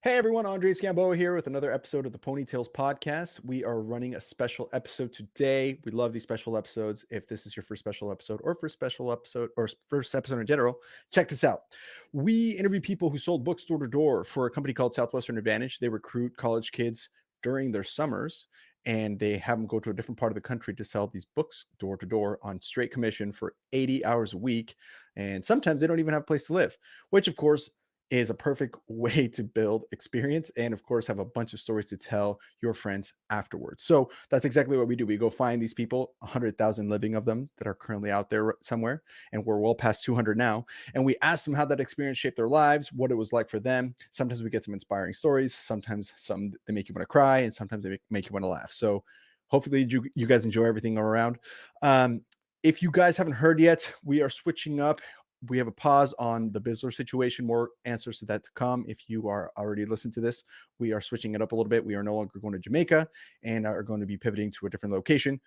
Hey everyone, Andres Gamboa here with another episode of the Ponytails podcast. We are running a special episode today. We love these special episodes. If this is your first special episode or first special episode or first episode in general, check this out. We interview people who sold books door to door for a company called Southwestern Advantage. They recruit college kids during their summers and they have them go to a different part of the country to sell these books door to door on straight commission for 80 hours a week. And sometimes they don't even have a place to live, which of course is a perfect way to build experience and of course have a bunch of stories to tell your friends afterwards. So that's exactly what we do. We go find these people, 100,000 living of them that are currently out there somewhere, and we're well past 200 now, and we ask them how that experience shaped their lives, what it was like for them. Sometimes we get some inspiring stories, sometimes some they make you want to cry, and sometimes they make you want to laugh. So hopefully you guys enjoy everything around. If you guys haven't heard yet, we are switching up. We have a pause on the Bizzler situation. More answers to that to come. If you are already listening to this, we are switching it up a little bit. We are no longer going to Jamaica and are going to be pivoting to a different location,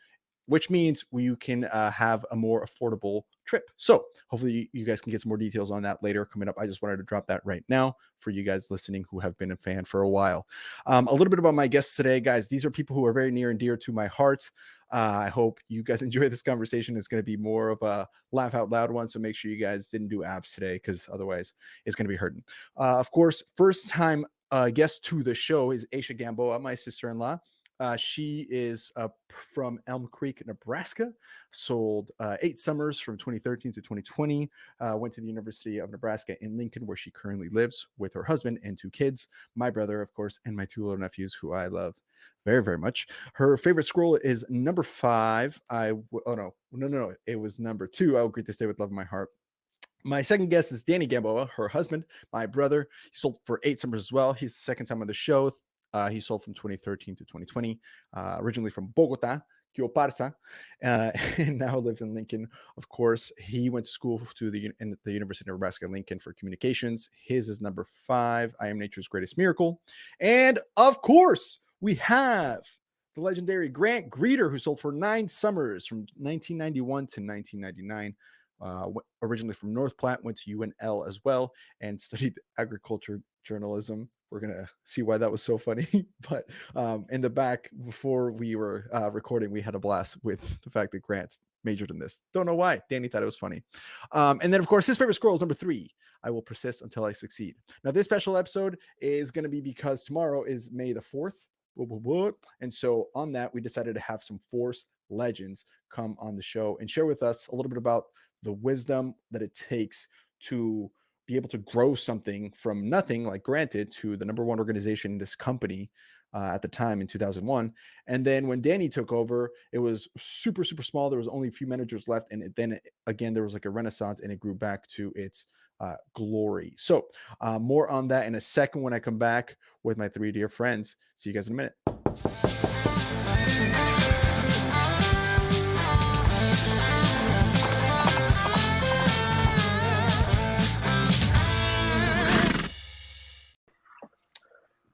which means you can have a more affordable trip. So hopefully you guys can get some more details on that later coming up. I just wanted to drop that right now for you guys listening who have been a fan for a while. A little bit about my guests today, guys. These are people who are very near and dear to my heart. I hope you guys enjoy this conversation. It's going to be more of a laugh out loud one. So make sure you guys didn't do abs today because otherwise it's going to be hurting. Of course, first time guest to the show is Aisha Gamboa, my sister-in-law. She is from Elm Creek, Nebraska, sold 8 summers from 2013 to 2020, went to the University of Nebraska in Lincoln, where she currently lives with her husband and 2 kids, my brother, of course, and my 2 little nephews, who I love very, very much. Her favorite scroll is number 5. No. It was number 2. I will greet this day with love in my heart. My second guest is Danny Gamboa, her husband, my brother. He sold for 8 summers as well. He's the second time on the show. He sold from 2013 to 2020, originally from Bogota, Kioparsa, and now lives in Lincoln. Of course, he went to school to the University of Nebraska Lincoln for communications. His is number 5, I Am Nature's Greatest Miracle. And of course, we have the legendary Grant Greder, who sold for 9 summers from 1991 to 1999. Originally from North Platte, went to UNL as well, and studied agriculture journalism. We're going to see why that was so funny. But in the back, before we were recording, we had a blast with the fact that Grant majored in this. Don't know why. Danny thought it was funny. And then, of course, his favorite scroll is number 3. I will persist until I succeed. Now, this special episode is going to be because tomorrow is May the 4th. And so on that, we decided to have some Force legends come on the show and share with us a little bit about the wisdom that it takes to be able to grow something from nothing, like Granted, to the number 1 organization in this company at the time in 2001. And then when Danny took over, it was super, super small. There was only a few managers left. And then again, there was like a renaissance and it grew back to its glory. So more on that in a second when I come back with my 3 dear friends. See you guys in a minute.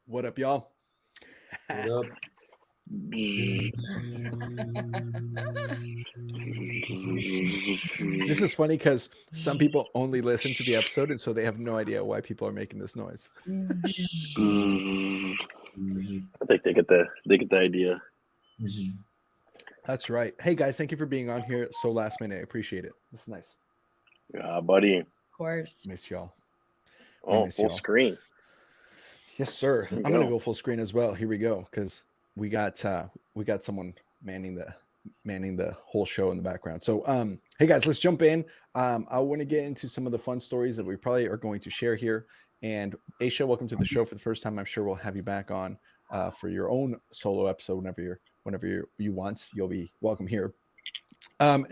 What up, y'all? What up? This is funny because some people only listen to the episode, and so they have no idea why people are making this noise. I think they get the idea. That's right. Hey guys, thank you for being on here so last minute. I appreciate it. This is nice. Yeah, buddy. Of course. Miss y'all. Oh, full screen. Yes, sir. I'm gonna go full screen as well. Here we go, because we got someone manning the whole show in the background. So hey guys, let's jump in. I want to get into some of the fun stories that we probably are going to share here. And Aisha, welcome to the show for the first time. I'm sure we'll have you back on for your own solo episode whenever you want. You'll be welcome here. I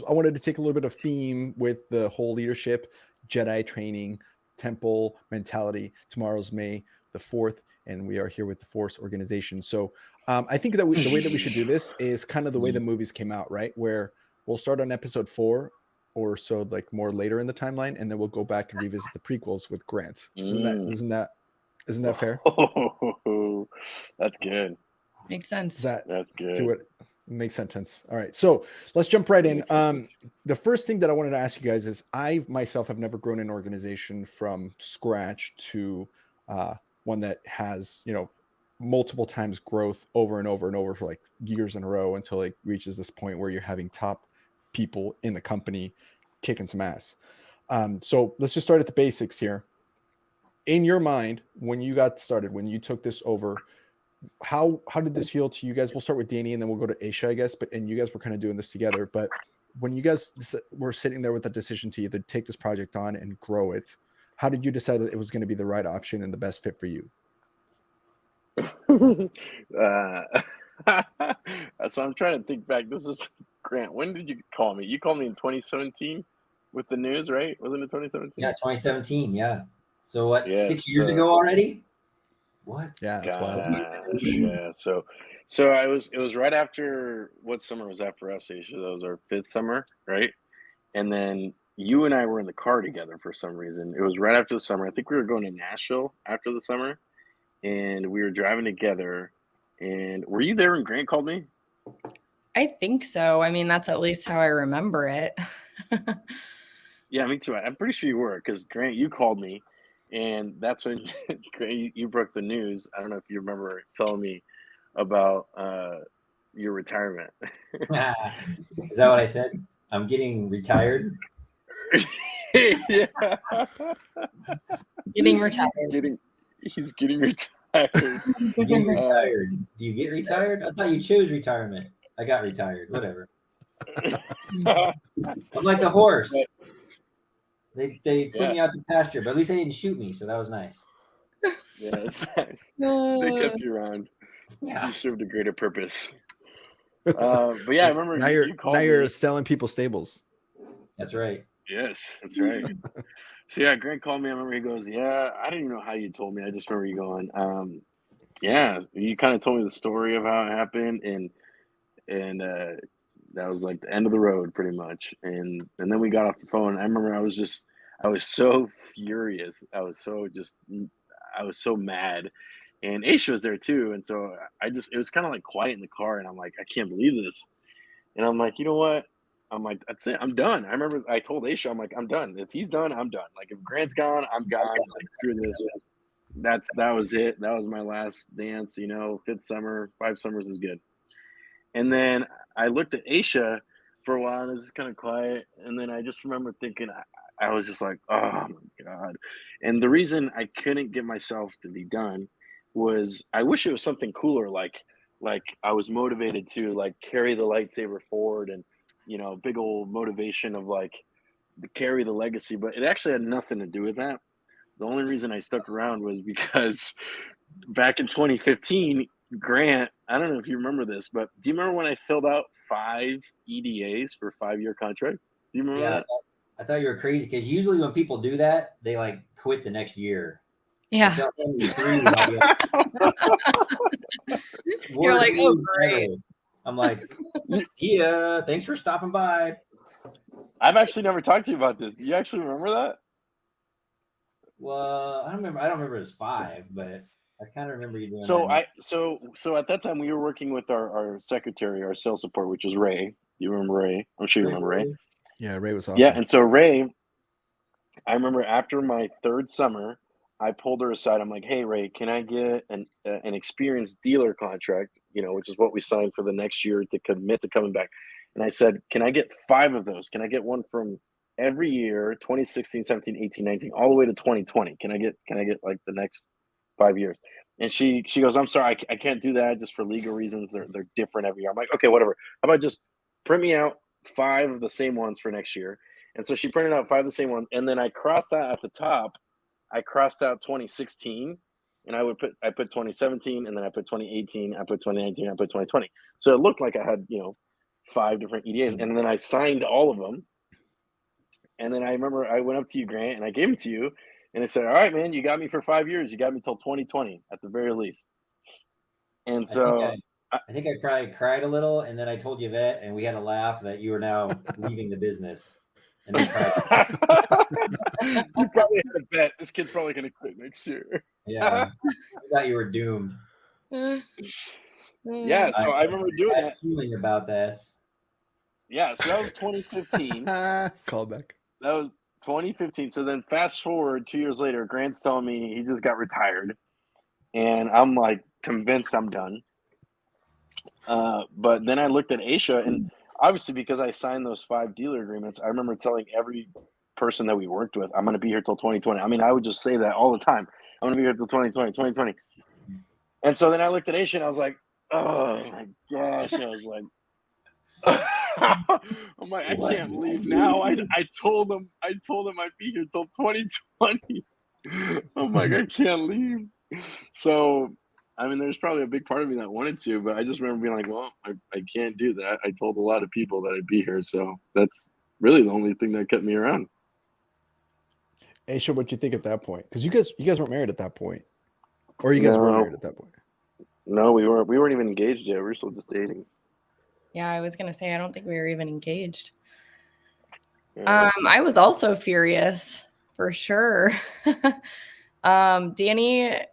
wanted to take a little bit of theme with the whole leadership, Jedi training, temple mentality. Tomorrow's May the 4th, and we are here with the Force organization. So I think that the way that we should do this is kind of the way the movies came out, right? Where we'll start on episode 4 or so, like more later in the timeline, and then we'll go back and revisit the prequels with Grant. Isn't that fair? Oh, that's good. Makes sense. That's good. See what makes sense. All right, so let's jump right in. The first thing that I wanted to ask you guys is I myself have never grown an organization from scratch to one that has, multiple times growth over and over and over for like years in a row until it reaches this point where you're having top people in the company kicking some ass. So let's just start at the basics here. In your mind, when you got started, when you took this over, how did this feel to you guys? We'll start with Danny and then we'll go to Aisha, I guess. And you guys were kind of doing this together. But when you guys were sitting there with the decision to either take this project on and grow it, how did you decide that it was going to be the right option and the best fit for you? So I'm trying to think back. This is Grant. When did you call me? You called me in 2017 with the news, right? Wasn't it 2017? Yeah, 2017. Yeah. So what? Yes, 6 years ago already? What? Yeah, that's wild. Yeah. So it was right after, what summer was that for us, Aisha? That was our 5th summer, right? And then you and I were in the car together for some reason. It was right after the summer. I think we were going to Nashville after the summer, and we were driving together. And were you there when Grant called me? I think so. I mean, that's at least how I remember it. Yeah, me too. I'm pretty sure you were, because Grant, you called me, and that's when you broke the news. I don't know if you remember telling me about your retirement. Is that what I said? I'm getting retired. Yeah. Getting retired. He's getting retired. Getting retired. Do you get retired? I thought you chose retirement. I got retired. Whatever. I'm like a horse. They put me out to pasture, but at least they didn't shoot me, so that was nice. Yeah, that's nice. They kept you around. Yeah. You served a greater purpose. But yeah, I remember you're selling people stables. That's right. Yes, that's right. So yeah, Grant called me. I remember he goes, "Yeah, I didn't even know how you told me. I just remember you going, yeah, you kind of told me the story of how it happened, and that was like the end of the road pretty much. And then we got off the phone. I remember I was so furious. I was so mad. And Aisha was there too. And so it was kind of like quiet in the car, and I'm like, I can't believe this. And I'm like, you know what? I'm like, that's it. I'm done. I remember I told Aisha, I'm like, I'm done. If he's done, I'm done. Like, if Grant's gone, I'm gone. Like, screw this. That was it. That was my last dance, 5th summer, 5 summers is good. And then I looked at Aisha for a while, and it was just kind of quiet. And then I just remember thinking, I was just like, oh my God. And the reason I couldn't get myself to be done was I wish it was something cooler, like I was motivated to like carry the lightsaber forward, and big old motivation of like to carry the legacy. But it actually had nothing to do with that. The only reason I stuck around was because back in 2015, Grant, I don't know if you remember this, but do you remember when I filled out 5 EDAs for 5-year contract? Do you remember that? I thought you were crazy, because usually when people do that, they like quit the next year. Yeah. You're like, oh, great. I'm like, see ya. Thanks for stopping by. I've actually never talked to you about this. Do you actually remember that? Well, I don't remember it was 5, but I kind of remember you doing that. So at that time we were working with our secretary, our sales support, which was Ray. You remember Ray? I'm sure you remember Ray. Yeah, Ray was awesome. Yeah, and so Ray, I remember after my 3rd summer, I pulled her aside. I'm like, hey, Ray, can I get an experienced dealer contract, which is what we signed for the next year to commit to coming back. And I said, can I get 5 of those? Can I get one from every year, 2016, 17, 18, 19, all the way to 2020? Can I get like the next 5 years? And she goes, I'm sorry, I can't do that just for legal reasons. They're different every year. I'm like, okay, whatever. How about just print me out 5 of the same ones for next year? And so she printed out 5 of the same ones. And then I crossed out at the top, I crossed out 2016, and I put 2017, and then I put 2018, I put 2019, I put 2020. So it looked like I had, 5 different EDAs. And then I signed all of them. And then I remember I went up to you, Grant, and I gave them to you. And I said, all right, man, you got me for 5 years. You got me till 2020 at the very least. And so I think I probably cried a little, and then I told Yvette, and we had a laugh that you were now leaving the business. And then you probably had a bet. This kid's probably going to quit next year. Yeah. I thought you were doomed. Yeah, so I remember doing that. Feeling about this. Yeah, so that was 2015. Callback. That was 2015. So then fast forward 2 years later, Grant's telling me he just got retired. and I'm like convinced I'm done. But then I looked at Aisha, and obviously because I signed those 5 dealer agreements, I remember telling every person that we worked with, I'm going to be here till 2020. I mean, I would just say that all the time. I'm going to be here till 2020, 2020. And so then I looked at Aisha and I was like, oh my gosh. I was like, I'm like, I can't leave now. I told him I'd be here till 2020. I'm like, I can't leave. So, I mean, there's probably a big part of me that wanted to, but I just remember being like, well, I can't do that. I told a lot of people that I'd be here. So that's really the only thing that kept me around. Aisha, what'd you think at that point? Because you guys weren't married at that point. Or you guys were married at that point. No, we weren't even engaged yet. We were still just dating. Yeah, I was gonna say I don't think we were even engaged. Yeah. I was also furious for sure. Danny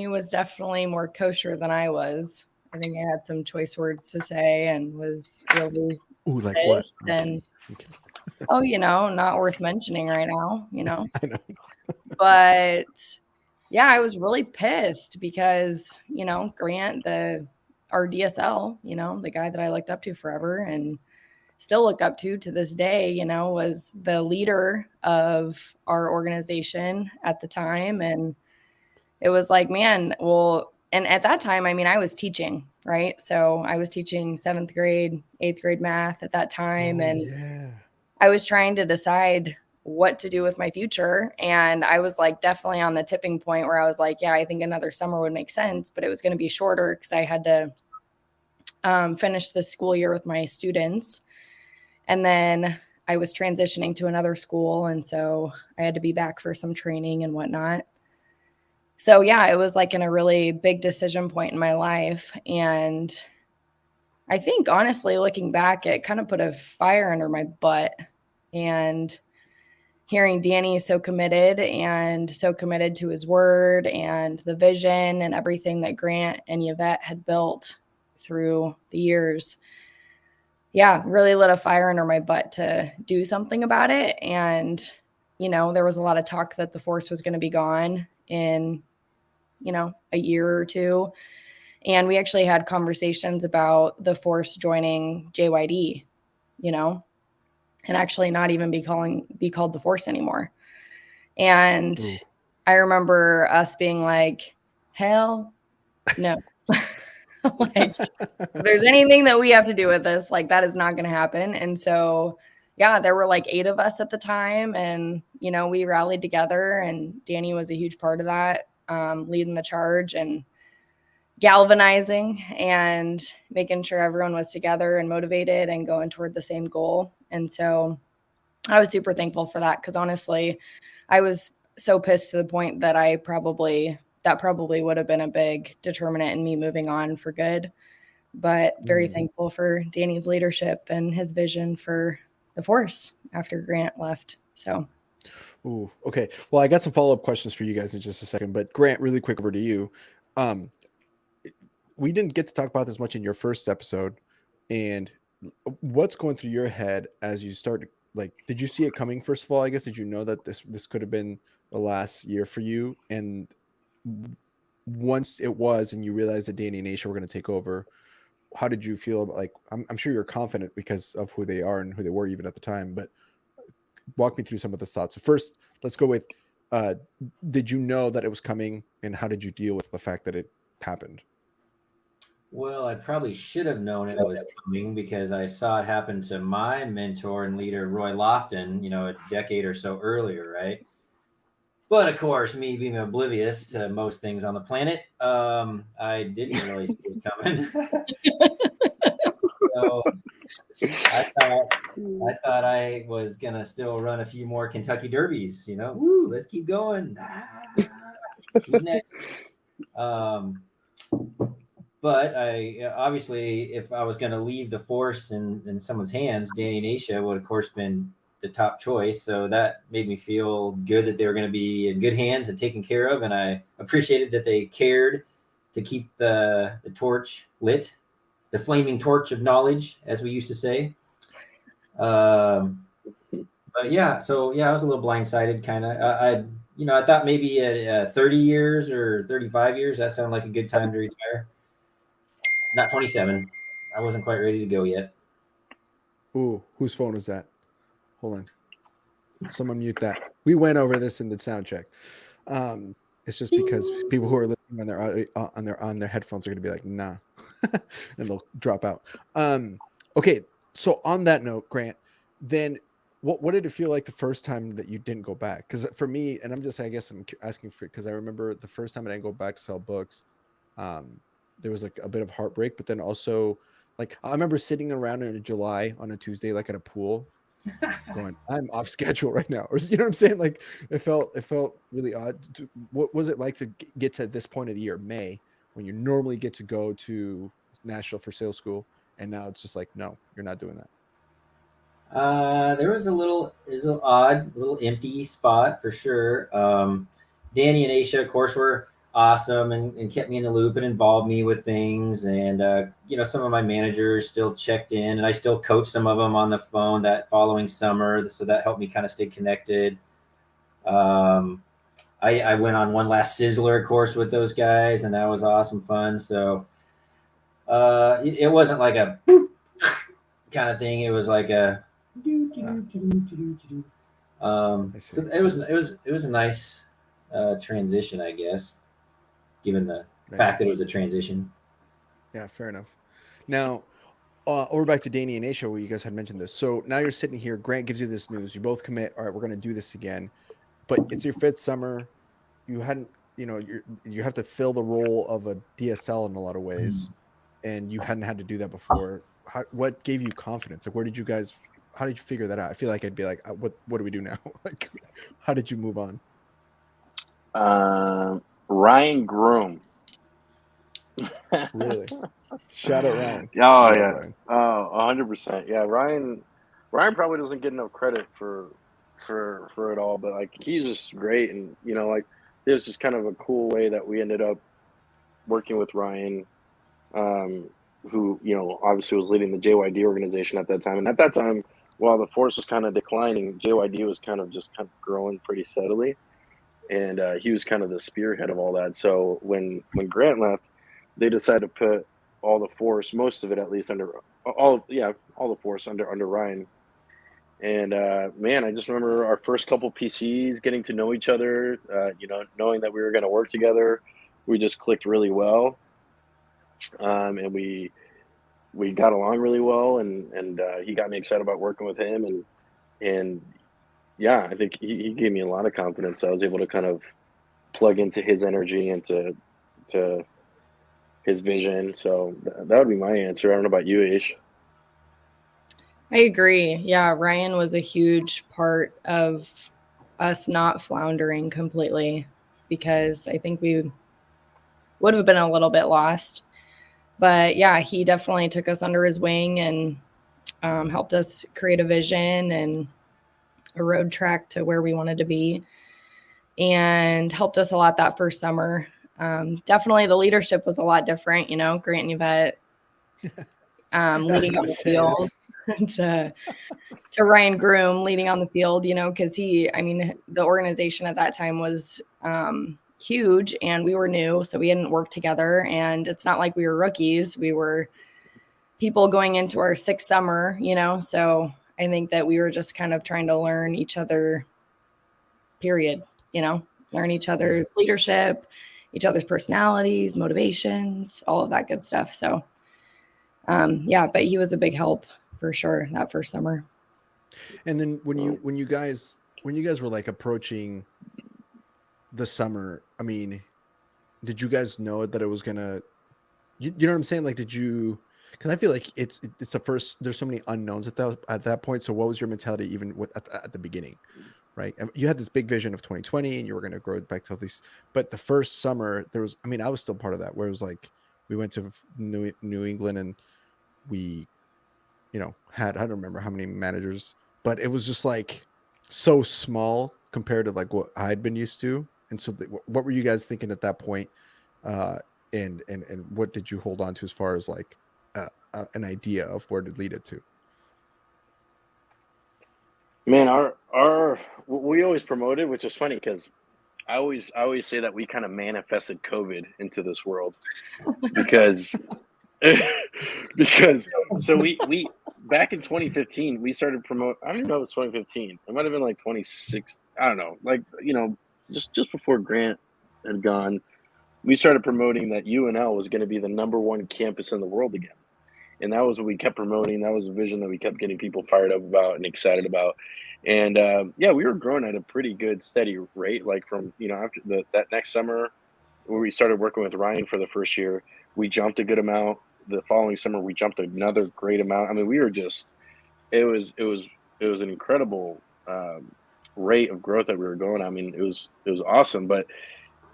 was definitely more kosher than I was. I think I had some choice words to say and was really Like pissed. what? And not worth mentioning right now, I know. But yeah, I was really pissed because, Grant, our DSL, the guy that I looked up to forever and still look up to this day, was the leader of our organization at the time. And it was like, man, well, and at that time, I mean, I was teaching, right? So I was teaching 7th grade, 8th grade math at that time. I was trying to decide what to do with my future. And I was like definitely on the tipping point where I was like, yeah, I think another summer would make sense, but it was going to be shorter because I had to finish the school year with my students. And then I was transitioning to another school. And so I had to be back for some training and whatnot. So yeah, it was like in a really big decision point in my life. And I think honestly, looking back, it kind of put a fire under my butt. And hearing Danny so committed to his word and the vision and everything that Grant and Yvette had built through the years, yeah, really lit a fire under my butt to do something about it. And, there was a lot of talk that the force was going to be gone in, a year or two. And we actually had conversations about the force joining JYD, and actually not even be called the force anymore. And I remember us being like, hell no. Like, if there's anything that we have to do with this, like that is not going to happen. And so, yeah, there were like 8 of us at the time. And, we rallied together and Danny was a huge part of that, leading the charge and galvanizing and making sure everyone was together and motivated and going toward the same goal. And so I was super thankful for that because honestly, I was so pissed to the point that that probably would have been a big determinant in me moving on for good. But very thankful for Danny's leadership and his vision for the force after Grant left. So. Ooh, okay. Well, I got some follow-up questions for you guys in just a second, but Grant, really quick over to you. We didn't get to talk about this much in your first episode, and what's going through your head as you start, like, did you see it coming? First of all, I guess, did you know that this could have been the last year for you? And once it was, and you realized that Danny and Aisha were going to take over, how did you feel about, like, I'm sure you're confident because of who they are and who they were even at the time, but walk me through some of the thoughts. So first, let's go with, did you know that it was coming, and how did you deal with the fact that it happened? Well, I probably should have known it was coming because I saw it happen to my mentor and leader, Roy Lofton, a decade or so earlier, right? But of course, me being oblivious to most things on the planet, I didn't really see it coming. So I thought I was gonna still run a few more Kentucky Derbies, Woo, let's keep going. Who's next? But I obviously, if I was going to leave the force in someone's hands, Danny and Aisha would, of course, been the top choice. So that made me feel good that they were going to be in good hands and taken care of. And I appreciated that they cared to keep the torch lit, the flaming torch of knowledge, as we used to say. But yeah, so yeah, I was a little blindsided, kind of. I thought maybe at 30 years or 35 years, that sounded like a good time to retire. Not 27. I wasn't quite ready to go yet. Ooh, whose phone is that? Hold on. Someone mute that. We went over this in the sound check. It's just because people who are listening on their headphones are going to be like, nah, and they'll drop out. Okay, so on that note, Grant, then what did it feel like the first time that you didn't go back? Because for me, and I guess I'm asking for, because I remember the first time I didn't go back to sell books, there was like a bit of heartbreak, but then also like I remember sitting around in July on a Tuesday, like at a pool, going, I'm off schedule right now, or you know what I'm saying? Like it felt really odd. What was it like to get to this point of the year, May, when you normally get to go to Nashville for sales school, and now it's just like, no, you're not doing that. There was a little odd, little empty spot for sure. Danny and Aisha, of course, were awesome and kept me in the loop and involved me with things. And, some of my managers still checked in, and I still coached some of them on the phone that following summer. So that helped me kind of stay connected. I went on one last Sizzler course with those guys, and that was awesome fun. So it wasn't like a kind of thing. It was like a so it was a nice transition, I guess, given the fact that it was a transition. Yeah, fair enough. Now, over back to Danny and Aisha, where you guys had mentioned this. So now you're sitting here. Grant gives you this news. You both commit. All right, we're going to do this again. But it's your 5th summer. You hadn't, you have to fill the role of a DSL in a lot of ways, and you hadn't had to do that before. What gave you confidence? Like, how did you figure that out? I feel like I'd be like, what do we do now? Like, how did you move on? Ryan Groom. Really? Shout out Ryan. Oh yeah. Ryan. Oh, 100%. Yeah, Ryan probably doesn't get enough credit for it all, but like he's just great, and like there's just kind of a cool way that we ended up working with Ryan, who obviously was leading the JYD organization at that time, and at that time, while the force was kind of declining, JYD was kind of growing pretty steadily, and he was kind of the spearhead of all that. So when Grant left, they decided to put all the force, most of it at least, under all the force under Ryan. And man, I just remember our first couple PCs, getting to know each other, knowing that we were going to work together. We just clicked really well, and we got along really well, and he got me excited about working with him, and yeah, I think he gave me a lot of confidence. I was able to kind of plug into his energy and to his vision. So that would be my answer. I don't know about you, Aish. I agree. Yeah, Ryan was a huge part of us not floundering completely, because I think we would have been a little bit lost. But yeah, he definitely took us under his wing and helped us create a vision and a road track to where we wanted to be, and helped us a lot that first summer. Definitely the leadership was a lot different, Grant and Yvette leading on the field to Ryan Groom leading on the field, because the organization at that time was huge and we were new, so we hadn't worked together, and it's not like we were rookies. We were people going into our 6th summer, so I think that we were just kind of trying to learn each other, period, learn each other's leadership, each other's personalities, motivations, all of that good stuff. So but he was a big help for sure that first summer. And then when you guys were like approaching the summer, did you guys know that it was gonna, you know what I'm saying? Like, did you, because I feel like it's the first, there's so many unknowns at that point. So what was your mentality even at the beginning, right? You had this big vision of 2020 and you were going to grow it back to these, but the first summer there was, I was still part of that, where it was like, we went to New England and we, had, I don't remember how many managers, but it was just like so small compared to like what I'd been used to. And so what were you guys thinking at that point? And what did you hold on to as far as like an idea of where to lead it to? Man, we always promoted, which is funny because I always say that we kind of manifested COVID into this world because because so we back in 2015 we started promote. I don't even know if it was 2015. It might have been like 26. I don't know. Like just before Grant had gone, we started promoting that UNL was going to be the #1 campus in the world again. And that was what we kept promoting. That was a vision that we kept getting people fired up about and excited about. And yeah, we were growing at a pretty good, steady rate. Like from after that next summer, where we started working with Ryan for the first year, we jumped a good amount. The following summer, we jumped another great amount. I mean, we were just it was an incredible rate of growth that we were going. I mean, it was awesome. But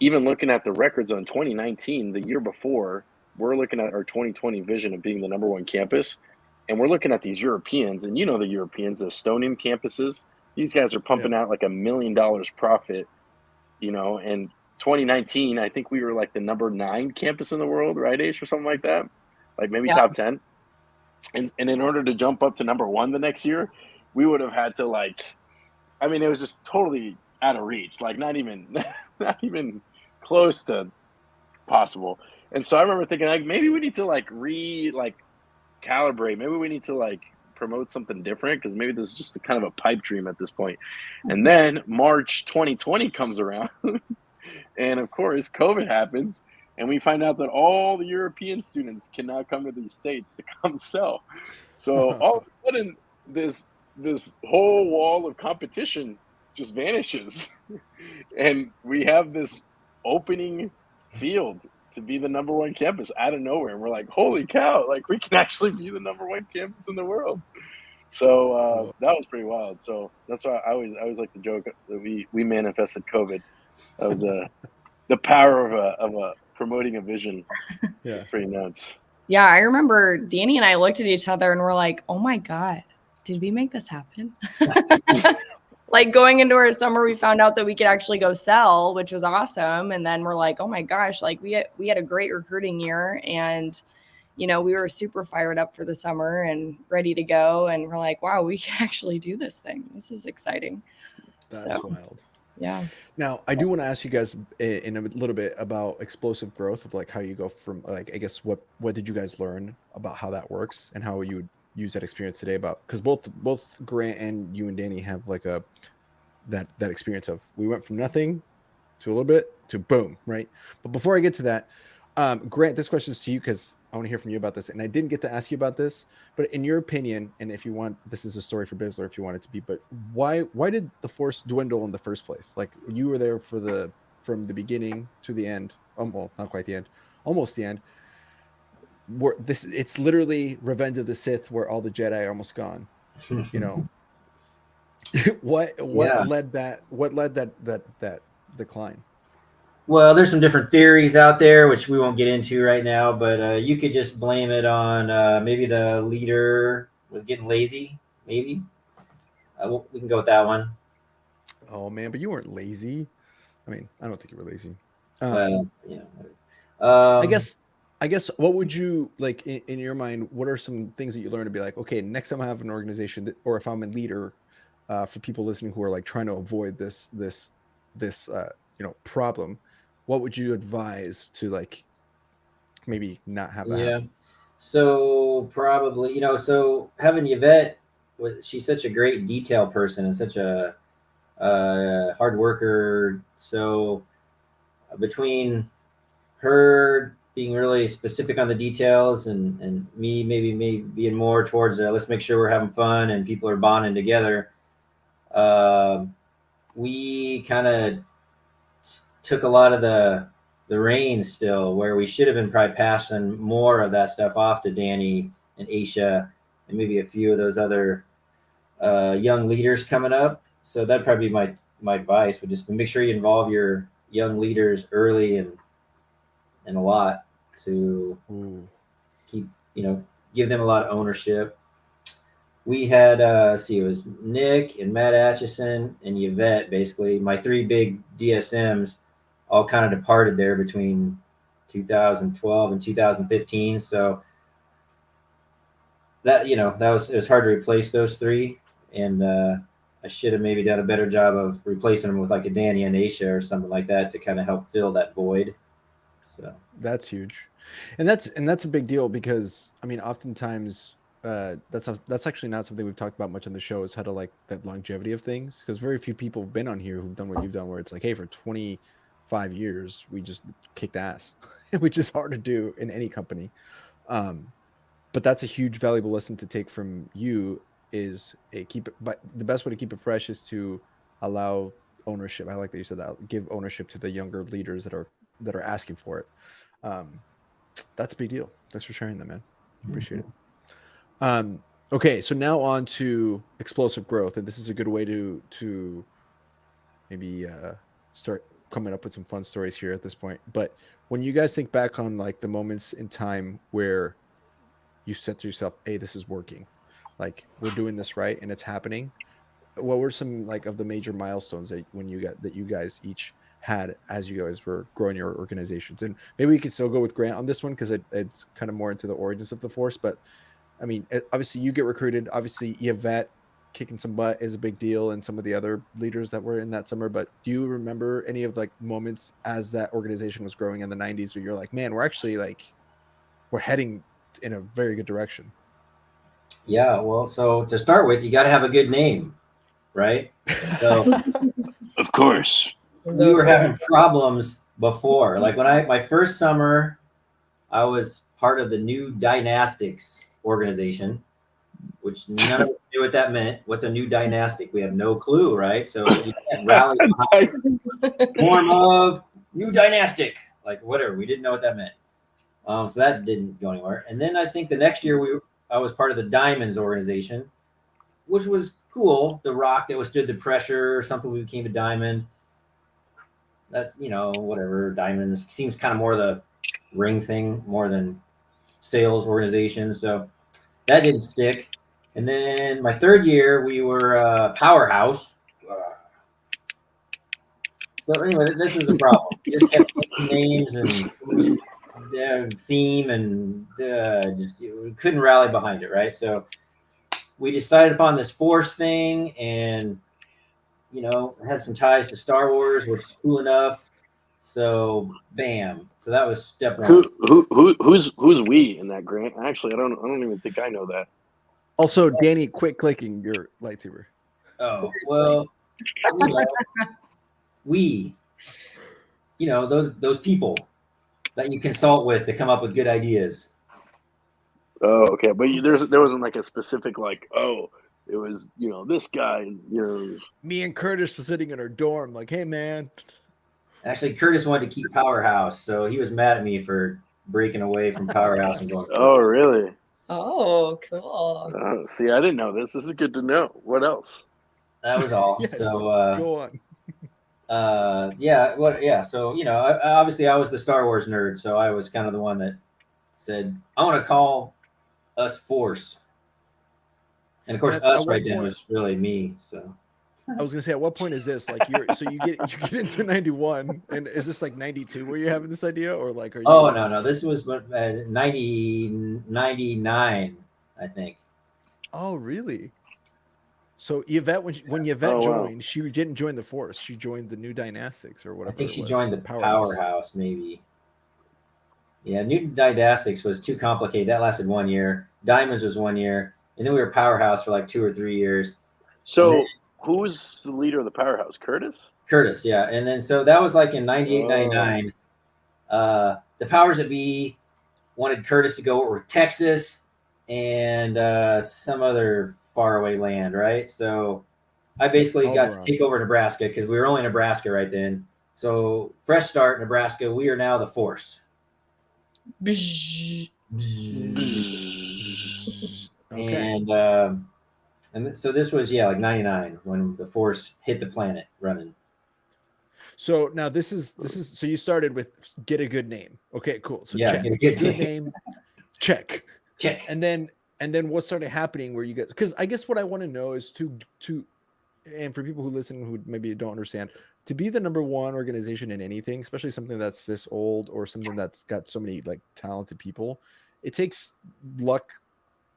even looking at the records on 2019, the year before, we're looking at our 2020 vision of being the #1 campus, and we're looking at these Europeans, and the Europeans, the Estonian campuses, these guys are pumping out like $1 million profit, and 2019, I think we were like the #9 campus in the world, right, Ace, or something like that, like maybe Yeah. top 10. And in order to jump up to #1 the next year, we would have had to I mean, it was just totally out of reach, like not even not even close to possible. And so I remember thinking like maybe we need to calibrate. Maybe we need to promote something different because maybe this is just kind of a pipe dream at this point. And then March 2020 comes around, and of course COVID happens, and we find out that all the European students can now come to these states to come sell. So all of a sudden, this whole wall of competition just vanishes, and we have this opening field to be the #1 campus out of nowhere. And we're like, holy cow, like we can actually be the #1 campus in the world. So that was pretty wild. So that's why I always like to joke that we manifested COVID. That was the power of a promoting a vision. Yeah. Pretty nuts. Yeah, I remember Danny and I looked at each other and we're like, oh my God, did we make this happen? Like going into our summer, we found out that we could actually go sell, which was awesome. And then we're like, oh my gosh, like we had a great recruiting year, and we were super fired up for the summer and ready to go. And we're like, wow, we can actually do this thing. This is exciting. That's wild. Yeah. Now, I do want to ask you guys in a little bit about explosive growth, of like how you go from I guess what did you guys learn about how that works and how you would use that experience today, about because both Grant and you and Danny have like that experience of we went from nothing to a little bit to boom, right? But before I get to that, Grant, this question is to you because I want to hear from you about this, and I didn't get to ask you about this, but in your opinion, and if you want, this is a story for Bizzler if you want it to be, but why did the force dwindle in the first place? Like you were there from the beginning to the end. Well, not quite the end, almost the end. It's literally Revenge of the Sith, where all the Jedi are almost gone. What led that decline? Well, there's some different theories out there, which we won't get into right now, but you could just blame it on maybe the leader was getting lazy. Maybe we can go with that one. Oh man, but you weren't lazy. I mean, I don't think you were lazy. I guess what would you like in your mind? What are some things that you learn to be like, okay, next time I have an organization or if I'm a leader, for people listening who are like trying to avoid this problem, what would you advise to like maybe not have that happen? So probably so having Yvette, she's such a great detail person and such a hard worker. So between her being really specific on the details and me maybe being more towards let's make sure we're having fun and people are bonding together, we kind of took a lot of the reins still, where we should have been probably passing more of that stuff off to Danny and Aisha and maybe a few of those other young leaders coming up. So that'd probably be my advice, would just make sure you involve your young leaders early and a lot to keep, give them a lot of ownership. We had, it was Nick and Matt Atchison and Yvette, basically my three big DSMs, all kind of departed there between 2012 and 2015. So that, it was hard to replace those three. And I should have maybe done a better job of replacing them with like a Danny and Aisha or something like that to kind of help fill that void. So That's huge, and that's a big deal because I mean, oftentimes that's actually not something we've talked about much on the show is how to like that longevity of things because very few people have been on here who've done what you've done where it's like, hey, for 25 years we just kicked ass, which is hard to do in any company. But that's a huge valuable lesson to take from you is but the best way to keep it fresh is to allow ownership. I like that you said that. Give ownership to the younger leaders that are asking for it. That's a big deal. Thanks for sharing that, man. Appreciate it. Okay, so now on to explosive growth, and this is a good way to maybe start coming up with some fun stories here at this point. But when you guys think back on like the moments in time where you said to yourself, hey, this is working, like we're doing this right and it's happening, what were some like of the major milestones that you guys each had as you guys were growing your organizations? And maybe we can still go with Grant on this one because it's kind of more into the origins of the force. But I mean, obviously you get recruited. Obviously Yvette kicking some butt is a big deal, and some of the other leaders that were in that summer. But do you remember any of like moments as that organization was growing in the 90s where you're like, man, we're heading in a very good direction? yeah, well, so to start with, you got to have a good name, right? So Of course. we were having problems before. Like when my first summer, I was part of the new Dynastics organization, which none of us knew what that meant. What's a new dynastic? We have no clue, right? So you can't rally behind form of new dynastic, like whatever. We didn't know what that meant. So that didn't go anywhere. And then I think the next year I was part of the Diamonds organization, which was cool. The rock that withstood the pressure or something. We became a diamond. That's, whatever. Diamonds seems kind of more the ring thing more than sales organization. So that didn't stick. And then my third year, we were Powerhouse. So anyway, this was the problem. We just kept names and theme and we couldn't rally behind it, right? So we decided upon this force thing and, had some ties to Star Wars, which is cool enough. So bam. So that was step one. Who's we in that, Grant? Actually, I don't even think I know that. Also, Danny, quit clicking your lightsaber. Oh, well, we, those people that you consult with to come up with good ideas. Oh, okay. But there wasn't like a specific like, oh, it was, this guy, Me and Curtis was sitting in our dorm like, hey, man. Actually, Curtis wanted to keep Powerhouse, so he was mad at me for breaking away from Powerhouse and going. Oh, really? Oh, cool. See, I didn't know this. This is good to know. What else? That was all. Yes, so go on. So obviously I was the Star Wars nerd, so I was kind of the one that said I want to call us Force, and of course us right then was really me. So I was gonna say, at what point is this like you get into 91, and is this like 92 where you're having this idea, or like are you? Oh no, this was 99, I think. Oh really? So Yvette, when Yvette joined, she didn't join the Force. She joined the New Dynastics or whatever. I think she joined the Powerhouse, maybe. Yeah, New Dynastics was too complicated. That lasted 1 year. Diamonds was 1 year, and then we were Powerhouse for like 2 or 3 years. So who's the leader of the Powerhouse? Curtis, yeah. And then so that was like in 98, 99. The powers that be wanted Curtis to go over Texas and some other faraway land, right? So I basically got to take over Nebraska because we were only Nebraska right then. So fresh start, Nebraska. We are now the Force. Okay. And so this was like 99 when the Force hit the planet running. So now this is so you started with get a good name. Okay, cool. So yeah, check. Get a good name. Check. And then what started happening where you guys, because I guess what I want to know is to and for people who listen who maybe don't understand, to be the number one organization in anything, especially something that's this old or something that's got so many like talented people, it takes luck,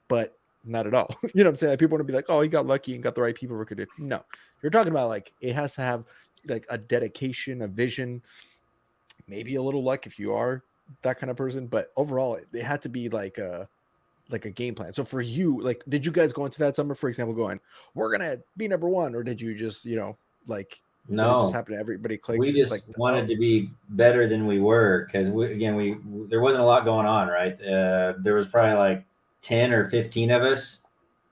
but not at all. You know what I'm saying? Like, people want to be like, oh, he got lucky and got the right people recruited. No, you're talking about like it has to have like a dedication, a vision, maybe a little luck if you are that kind of person, but overall it had to be like a game plan. So for you, like, did you guys go into that summer, for example, going, we're gonna be number one, or did you just, you know, like, did it just No, happen to everybody click? we just Like, wanted to be better than we were because we there wasn't a lot going on, right? There was probably like 10 or 15 of us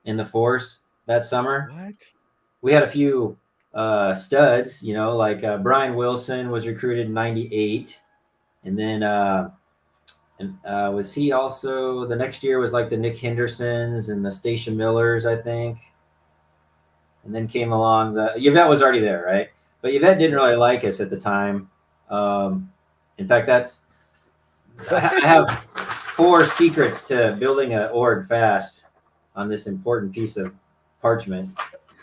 in the force that summer. what? We had a few studs, you know, like Brian Wilson was recruited in '98, and then was he also the next year was like the Nick Hendersons and the Stacia Millers, I think. And then came along Yvette was already there, right? But Yvette didn't really like us at the time. In fact, I have 4 secrets to building an org fast on this important piece of parchment.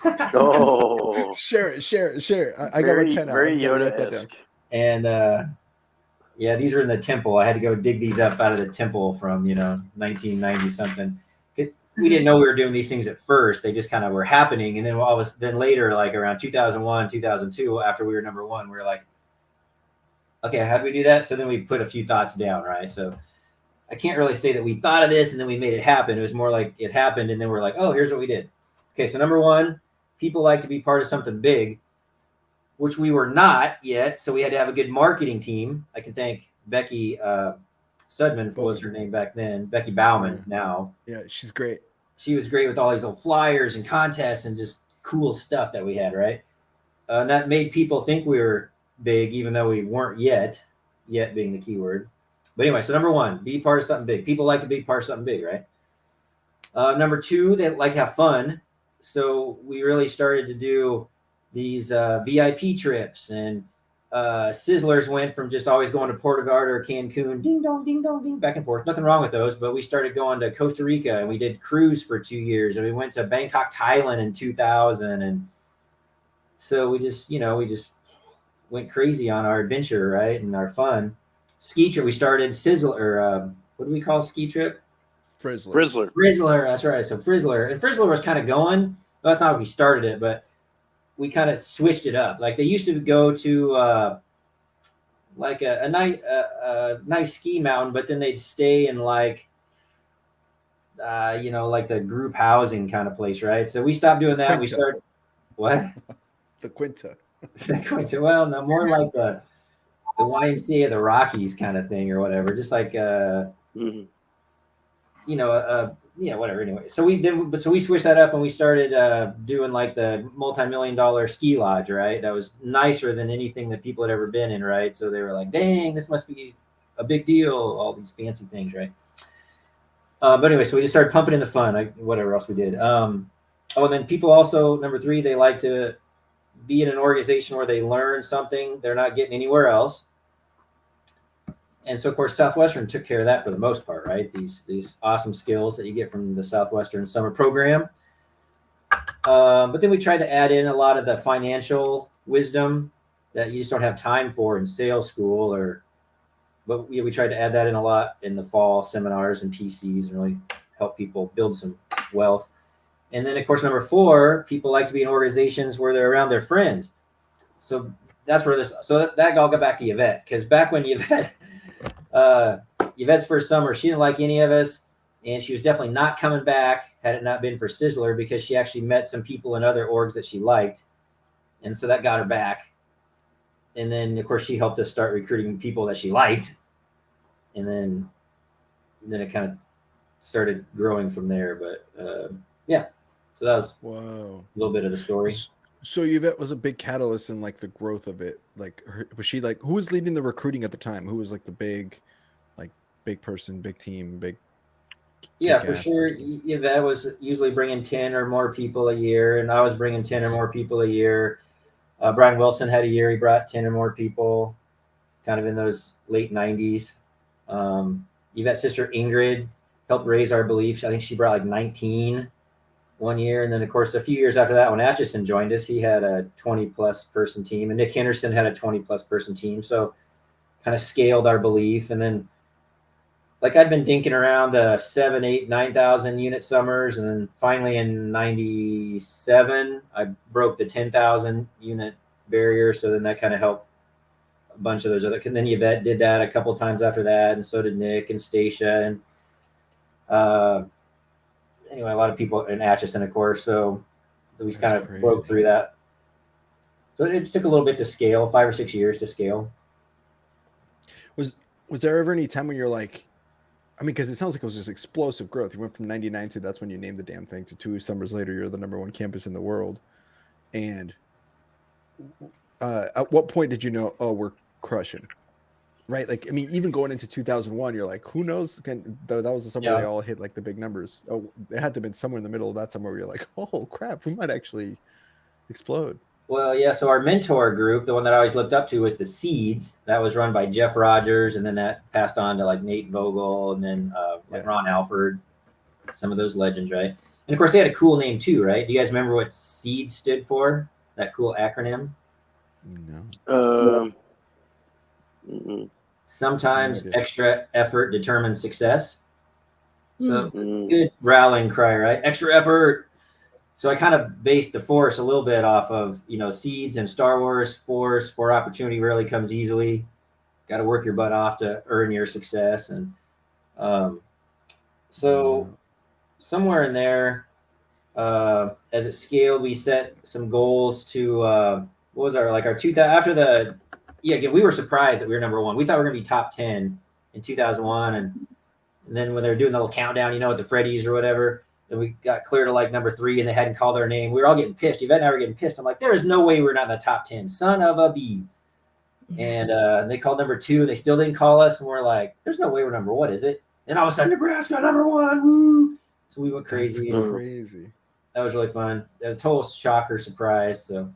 Oh, Share it. I got very, my pen out. very Everybody write that down. Yoda-esque. And yeah, these are in the temple. I had to go dig these up out of the temple from 1990 something. We didn't know we were doing these things at first. They just kind of were happening, and then later, like around 2001, 2002, after we were number one, we were like, okay, how do we do that? So then we put a few thoughts down, right? So I can't really say that we thought of this and then we made it happen. It was more like it happened, and then we're like, oh, here's what we did. Okay, so number one, people like to be part of something big, which we were not yet. So we had to have a good marketing team. I can thank Becky Sudman was her name back then. Becky Bauman now. Yeah, she's great. She was great with all these old flyers and contests and just cool stuff that we had, right? And that made people think we were big, even though we weren't yet being the key word. But anyway, so number one, be part of something big. People like to be part of something big, right? Number two, they like to have fun. So we really started to do these VIP trips, and Sizzlers went from just always going to Puerto Vallarta or Cancun, ding dong, ding, back and forth. Nothing wrong with those, but we started going to Costa Rica, and we did cruise for 2 years, and we went to Bangkok, Thailand in 2000, and so we just went crazy on our adventure, right, and our fun. Ski trip, we started what do we call ski trip? Frizzler, that's right. So Frizzler was kind of going. Well, I thought we started it, but we kind of switched it up. Like they used to go to like a nice ski mountain, but then they'd stay in like like the group housing kind of place, right? So we stopped doing that. Quinta. We started what? The Quinta. The Quinta. Well, no, more like the YMCA of the Rockies kind of thing or whatever. Just like whatever. Anyway, so we switched that up and we started doing like the multi-million-dollar ski lodge, right? That was nicer than anything that people had ever been in, right? So they were like, dang, this must be a big deal, all these fancy things, right? But anyway, so we just started pumping in the fun, whatever else we did. And then people also, number three, they like to be in an organization where they learn something they're not getting anywhere else. And so, of course, Southwestern took care of that for the most part, right? These awesome skills that you get from the Southwestern summer program. But then we tried to add in a lot of the financial wisdom that you just don't have time for in sales school, but we tried to add that in a lot in the fall seminars and PCs and really help people build some wealth. And then, of course, number four, people like to be in organizations where they're around their friends. So that's where that all got back to Yvette, because back when Yvette's first summer, she didn't like any of us, and she was definitely not coming back had it not been for Sizzler, because she actually met some people in other orgs that she liked, and so that got her back. And then, of course, she helped us start recruiting people that she liked, and then it kind of started growing from there. But yeah, so that was a little bit of the story. So Yvette was a big catalyst in like the growth of it. Like, was she like, who was leading the recruiting at the time? Who was like the big person, big team, big? Yeah, for sure. Yvette was usually bringing 10 or more people a year, and I was bringing 10 or more people a year. Brian Wilson had a year he brought 10 or more people, kind of in those late 90s. Yvette's sister Ingrid helped raise our beliefs. I think she brought like 19 one year. And then, of course, a few years after that, when Atchison joined us, he had a 20-plus person team. And Nick Henderson had a 20-plus person team. So kind of scaled our belief. And then like I'd been dinking around the 7, 8, 9,000 unit summers, and then finally in '97 I broke the 10,000 unit barrier. So then that kind of helped a bunch of those other. And then Yvette did that a couple of times after that, and so did Nick and Stacia, and anyway, a lot of people in Atchison, of course. So we kind of broke through that. So it just took a little bit to scale, 5 or 6 years to scale. Was there ever any time when you're like, I mean, because it sounds like it was just explosive growth. You went from 99 to that's when you named the damn thing to 2 summers later, you're the #1 campus in the world. And at what point did you know, oh, we're crushing? Right? Like, I mean, even going into 2001, you're like, who knows? That was the summer they all hit like the big numbers. Oh, it had to have been somewhere in the middle of that summer where you're like, oh crap, we might actually explode. Well, yeah. So our mentor group, the one that I always looked up to, was the Seeds. That was run by Jeff Rogers, and then that passed on to like Nate Vogel, and then like Ron Alford, some of those legends, right? And of course, they had a cool name too, right? Do you guys remember what Seeds stood for? That cool acronym? No. Sometimes extra effort determines success. So good rallying cry, right? Extra effort. So I kind of based the Force a little bit off of, Seeds and Star Wars. Force, for opportunity rarely comes easily. Got to work your butt off to earn your success. And so somewhere in there, as it scaled, we set some goals to, what was our 2000, after the, again, we were surprised that we were #1. We thought we were going to be top 10 in 2001. And then when they were doing the little countdown, at the Freddy's or whatever, and we got clear to like #3 and they hadn't called our name. We were all getting pissed. Yvette and I were getting pissed. I'm like, there is no way we're not in the top 10. Son of a bee. And they called #2 and they still didn't call us. And we're like, there's no way we're what is it? And all of a sudden, Nebraska #1. Woo! So we went crazy. That's crazy. That was really fun. That was a total shocker surprise. So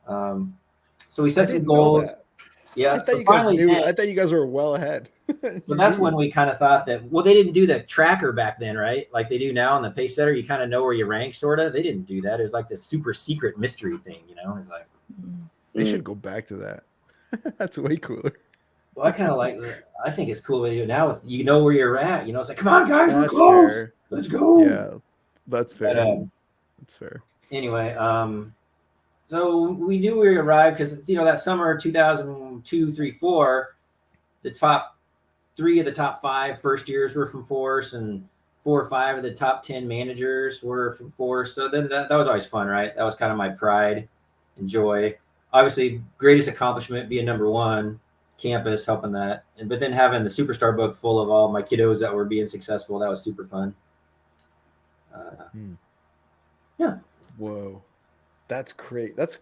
so we set some goals. Yeah, I thought you guys knew. I thought you guys were well ahead. So that's when we kind of thought that, well, they didn't do the tracker back then, right? Like they do now on the pace setter. You kind of know where you rank, sort of. They didn't do that. It was like this super secret mystery thing, It's like they should go back to that. That's way cooler. Well, I kind of like. I think it's cool with you now. With where you're at. It's like, come on, guys, we're close. Fair. Let's go. Yeah, that's fair. But, that's fair. Anyway, so we knew we arrived because that summer 2002, 3, 4, the top 3 of the top 5 first years were from Force, and 4 or 5 of the top 10 managers were from Force. So then that was always fun, right? That was kind of my pride and joy. Obviously, greatest accomplishment being #1 campus, helping that, but then having the superstar book full of all my kiddos that were being successful, that was super fun. Yeah. Whoa. That's great. That's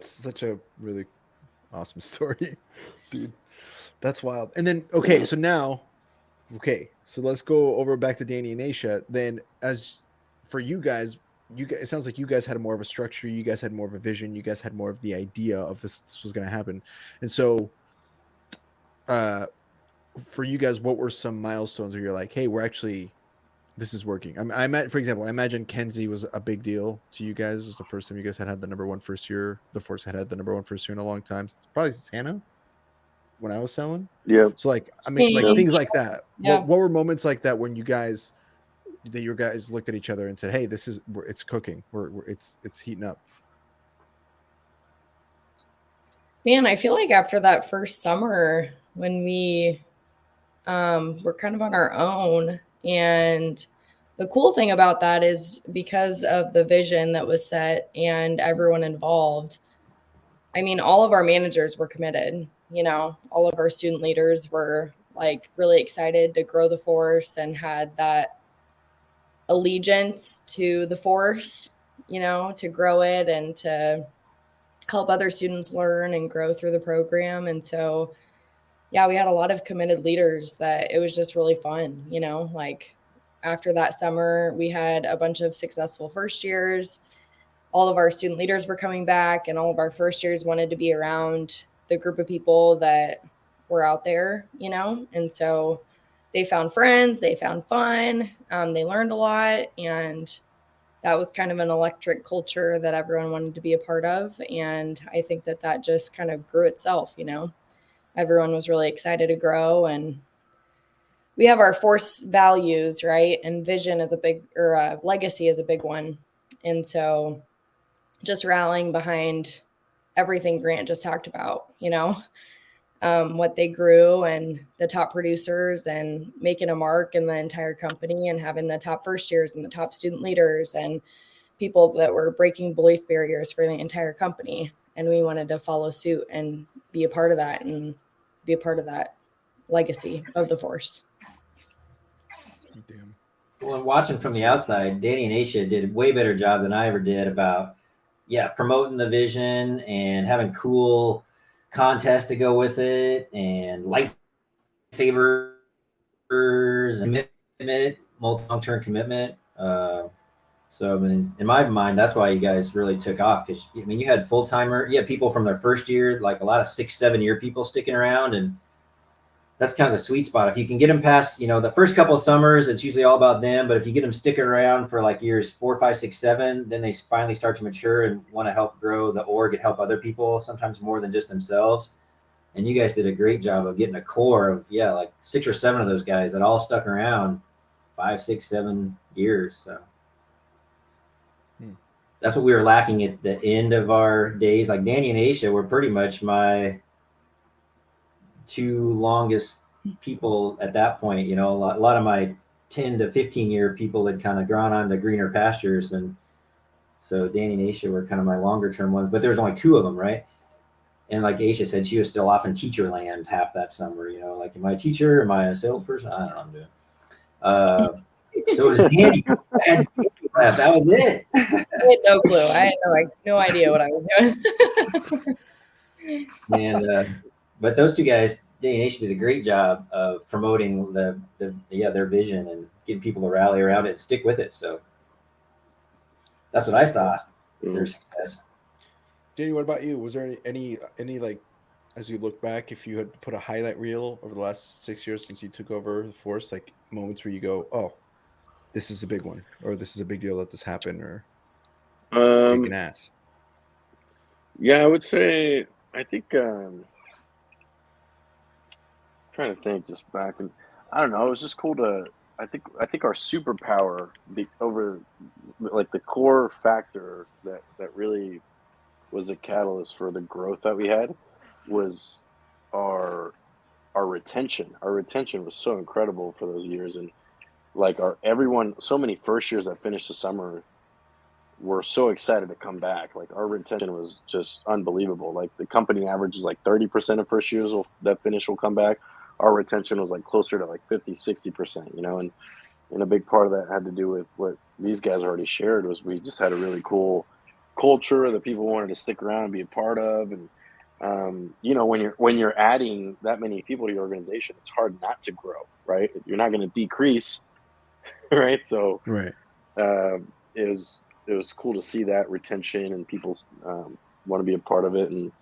such a really awesome story, dude. That's wild. And then, so let's go over back to Danny and Aisha. Then as for you guys, it sounds like you guys had more of a structure. You guys had more of a vision. You guys had more of the idea of this was going to happen. And so for you guys, what were some milestones where you're like, hey, this is working? For example, I imagine Kenzie was a big deal to you guys. It was the first time you guys had the #1 first year. The Force had the #1 first year in a long time. It's probably Santa when I was selling. Yeah. So things like that. Yeah. What were moments like that when your guys looked at each other and said, hey, it's cooking. It's heating up. Man, I feel like after that first summer when we were kind of on our own, and the cool thing about that is because of the vision that was set and everyone involved, I mean, all of our managers were committed, all of our student leaders were like really excited to grow the Force and had that allegiance to the Force, to grow it and to help other students learn and grow through the program. And so, yeah, we had a lot of committed leaders that it was just really fun, like after that summer, we had a bunch of successful first years. All of our student leaders were coming back, and all of our first years wanted to be around the group of people that were out there, and so they found friends, they found fun, they learned a lot, and that was kind of an electric culture that everyone wanted to be a part of. And I think that just kind of grew itself, Everyone was really excited to grow. And we have our force values, right? And vision is a big, or legacy is a big one. And so just rallying behind everything Grant just talked about, what they grew and the top producers and making a mark in the entire company and having the top first years and the top student leaders and people that were breaking belief barriers for the entire company. And we wanted to follow suit and be a part of that and be a part of that legacy of the force. Damn. Well, watching from the outside, Danny and Aisha did a way better job than I ever did about, promoting the vision and having cool contests to go with it and lightsabers and commitment, long-term commitment. So, I mean, in my mind, that's why you guys really took off, because, I mean, you had full-timer, you had people from their first year, like a lot of 6-7 year people sticking around, and that's kind of the sweet spot. If you can get them past, the first couple of summers, it's usually all about them. But if you get them sticking around for like years 4, 5, 6, 7, then they finally start to mature and want to help grow the org and help other people, sometimes more than just themselves. And you guys did a great job of getting a core of, like 6 or 7 of those guys that all stuck around 5, 6, 7 years. So that's what we were lacking at the end of our days. Like Danny and Aisha were pretty much my 2 longest people at that point. A lot of my 10 to 15 year people had kind of gone on to greener pastures, and so Danny and Aisha were kind of my longer term ones, but there was only 2 of them, right? And like Aisha said, she was still off in teacher land half that summer, like, am I a teacher, am I a salesperson? I don't know what I'm doing. So it was Danny. That was it. I had no clue. I had no idea what I was doing. And but those 2 guys, Danny and Aisha, did a great job of promoting their vision and getting people to rally around it and stick with it. So that's what I saw, their success. Danny, what about you? Was there any like, as you look back, if you had to put a highlight reel over the last 6 years since you took over the force, like moments where you go, oh, this is a big one, or this is a big deal that this happened, or kicking ass? Yeah, I would say, I think, trying to think just back, and I don't know, it was just cool to, I think our superpower over, like, the core factor that really was a catalyst for the growth that we had was our retention. Our retention was so incredible for those years, and like so many first years that finished the summer were so excited to come back. Like, our retention was just unbelievable. Like, the company average is like 30% of first years that finish will come back. Our retention was like closer to like 50-60%, and a big part of that had to do with what these guys already shared, was we just had a really cool culture that people wanted to stick around and be a part of. And when you're adding that many people to your organization, it's hard not to grow, right? You're not going to decrease, right? So Right. It was cool to see that retention and people want to be a part of it. And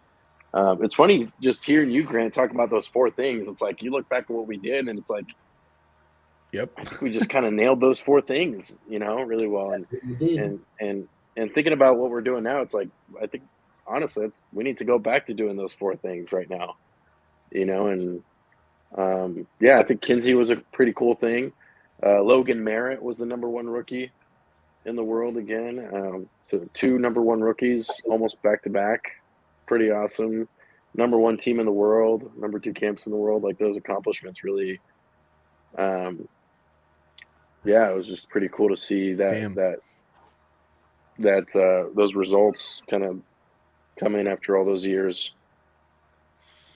it's funny just hearing you, Grant, talk about those 4 things. It's like you look back at what we did, and it's like, yep, I think we just kind of nailed those 4 things, really well. And thinking about what we're doing now, it's like, I think honestly, we need to go back to doing those 4 things right now, and I think Kinsey was a pretty cool thing. Logan Merritt was the #1 rookie in the world again. So 2 #1 rookies almost back to back. Pretty awesome. #1 team in the world, #2 camps in the world. Like, those accomplishments really, it was just pretty cool to see that those results kind of come in after all those years.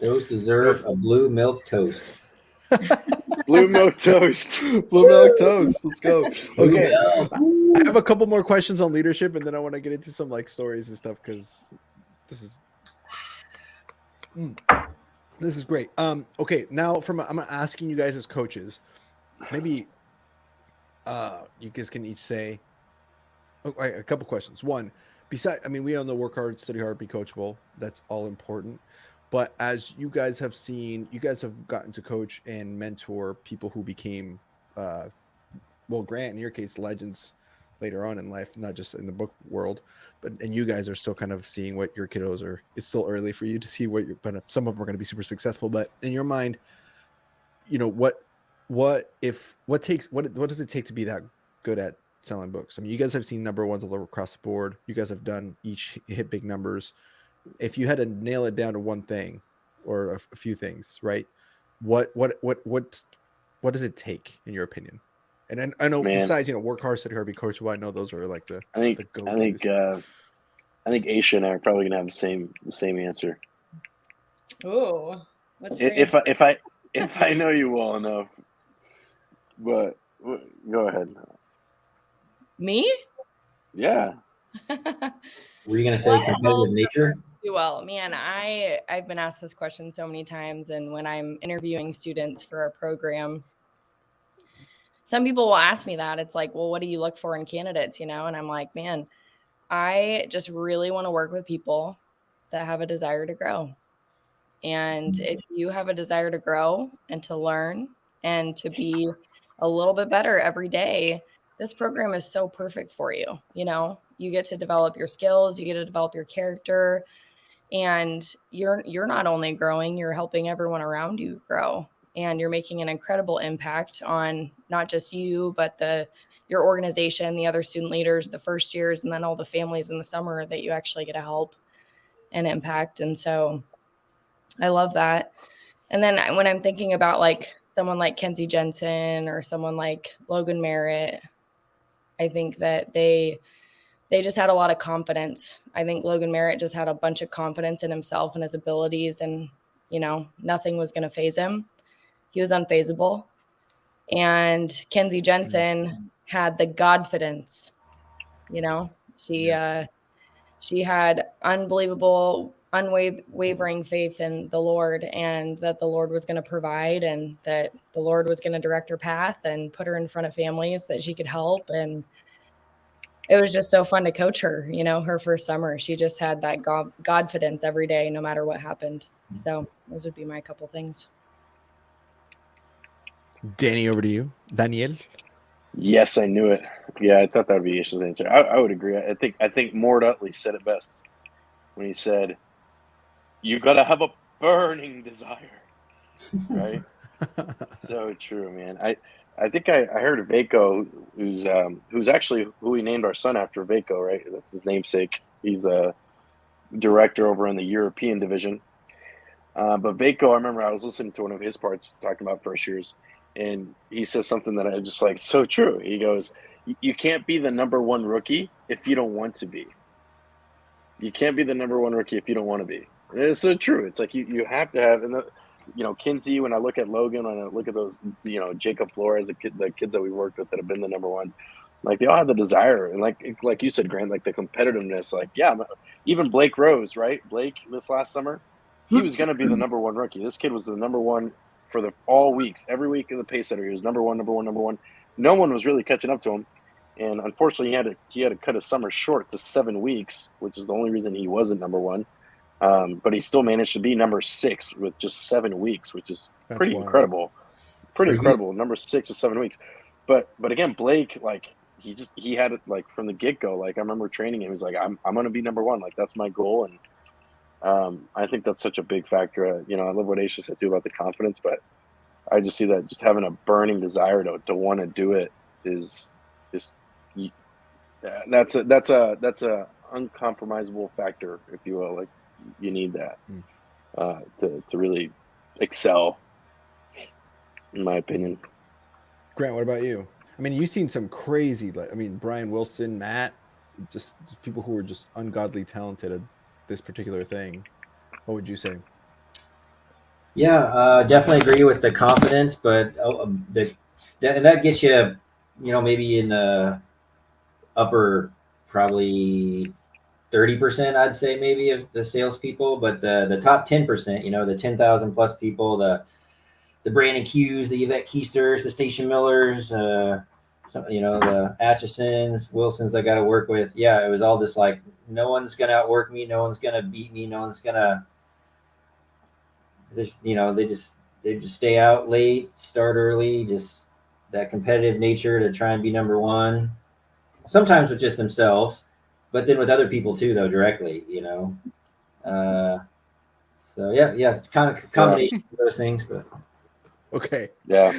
Those deserve a blue milk toast. Blue milk toast. Blue milk toast. Let's go. Okay. I have a couple more questions on leadership, and then I want to get into some like stories and stuff, because this is great. Okay, now I'm asking you guys as coaches, maybe you guys can each say a couple questions. One, we all know work hard, study hard, be coachable. That's all important. But as you guys have seen, you guys have gotten to coach and mentor people who became, Grant, in your case, legends later on in life, not just in the book world, and you guys are still kind of seeing what your kiddos are. It's still early for you to see but some of them are going to be super successful. But in your mind, what what does it take to be that good at selling books? I mean, you guys have seen number ones all over across the board. You guys have done each hit big numbers. If you had to nail it down to one thing or a few things, right? What does it take in your opinion? And I know Man. besides, work hard, study hard, be coachable. I know those are like the I think go-tos. I think Aisha and I are probably gonna have the same answer. Ooh, what's If I know you well enough, but go ahead. Me? Yeah. Were you going to say What competitive helps nature? Well, man, I've been asked this question so many times, and when I'm interviewing students for a program, some people will ask me that. It's like, well, what do you look for in candidates, And I'm like, man, I just really want to work with people that have a desire to grow. And if you have a desire to grow and to learn and to be a little bit better every day, this program is so perfect for you. You get to develop your skills, you get to develop your character, and you're not only growing, you're helping everyone around you grow, and you're making an incredible impact on not just you, but your organization, the other student leaders, the first years, and then all the families in the summer that you actually get to help and impact. And so I love that. And then when I'm thinking about like someone like Kenzie Jensen or someone like Logan Merritt, I think that they just had a lot of confidence. I think Logan Merritt just had a bunch of confidence in himself and his abilities, and, nothing was going to faze him. He was unfazable. And Kenzie Jensen had the Godfidence, she had unbelievable, unwavering faith in the Lord, and that the Lord was going to provide, and that the Lord was going to direct her path and put her in front of families that she could help. And it was just so fun to coach her, her first summer. She just had that Godfidence every day, no matter what happened. So those would be my couple things. Danny, over to you. Daniel. Yes, I knew it. Yeah, I thought that would be Aisha's answer. I would agree. I think Mort Utley said it best when he said, "You gotta have a burning desire," right? So true, man. I think I heard of Vaco, who's actually who we named our son after, Vaco, right? That's his namesake. He's a director over in the European division. But Vaco, I remember I was listening to one of his parts talking about first years, and he says something that I just like, so true. He goes, "You can't be the number one rookie if you don't want to be. You can't be the number one rookie if you don't want to be." And it's so true. It's like you have to have, and Kinsey. When I look at Logan, when I look at those, Jacob Flores, the kids that we worked with that have been the number one, like they all have the desire, and like you said, Grant, like the competitiveness. Like, yeah, even Blake Rose, right? Blake this last summer, he was going to be the number one rookie. This kid was the number one for all weeks. Every week in the pace setter, he was number one, number one, number one. No one was really catching up to him, and unfortunately, he had to cut his summer short to 7 weeks, which is the only reason he wasn't number one. But he still managed to be number 6 with just 7 weeks, which is pretty incredible. Pretty incredible. Number 6 with 7 weeks. But again, Blake, like he had it like from the get go. Like I remember training him. He's like, I'm going to be number one. Like that's my goal. And I think that's such a big factor. I love what Aisha said too about the confidence, but I just see that just having a burning desire to want to do it is that's a uncompromisable factor, if you will. Like you need that to really excel, in my opinion. Grant, what about you? I mean, you've seen some crazy, Brian Wilson, Matt, just people who are just ungodly talented at this particular thing. What would you say? Yeah, definitely agree with the confidence, but that gets you, maybe in the upper probably 30%, I'd say, maybe, of the salespeople. But the top 10%, the 10,000 plus people, the Brandon Hughes, the Yvette Keisters, the Station Millers, the Atchisons, Wilsons I got to work with. Yeah, it was all just like, no one's going to outwork me. No one's going to beat me. No one's going to, they just stay out late, start early, just that competitive nature to try and be number one. Sometimes with just themselves, but then with other people too, though, directly, So yeah, kind of combination of those things, but. Okay. Yeah.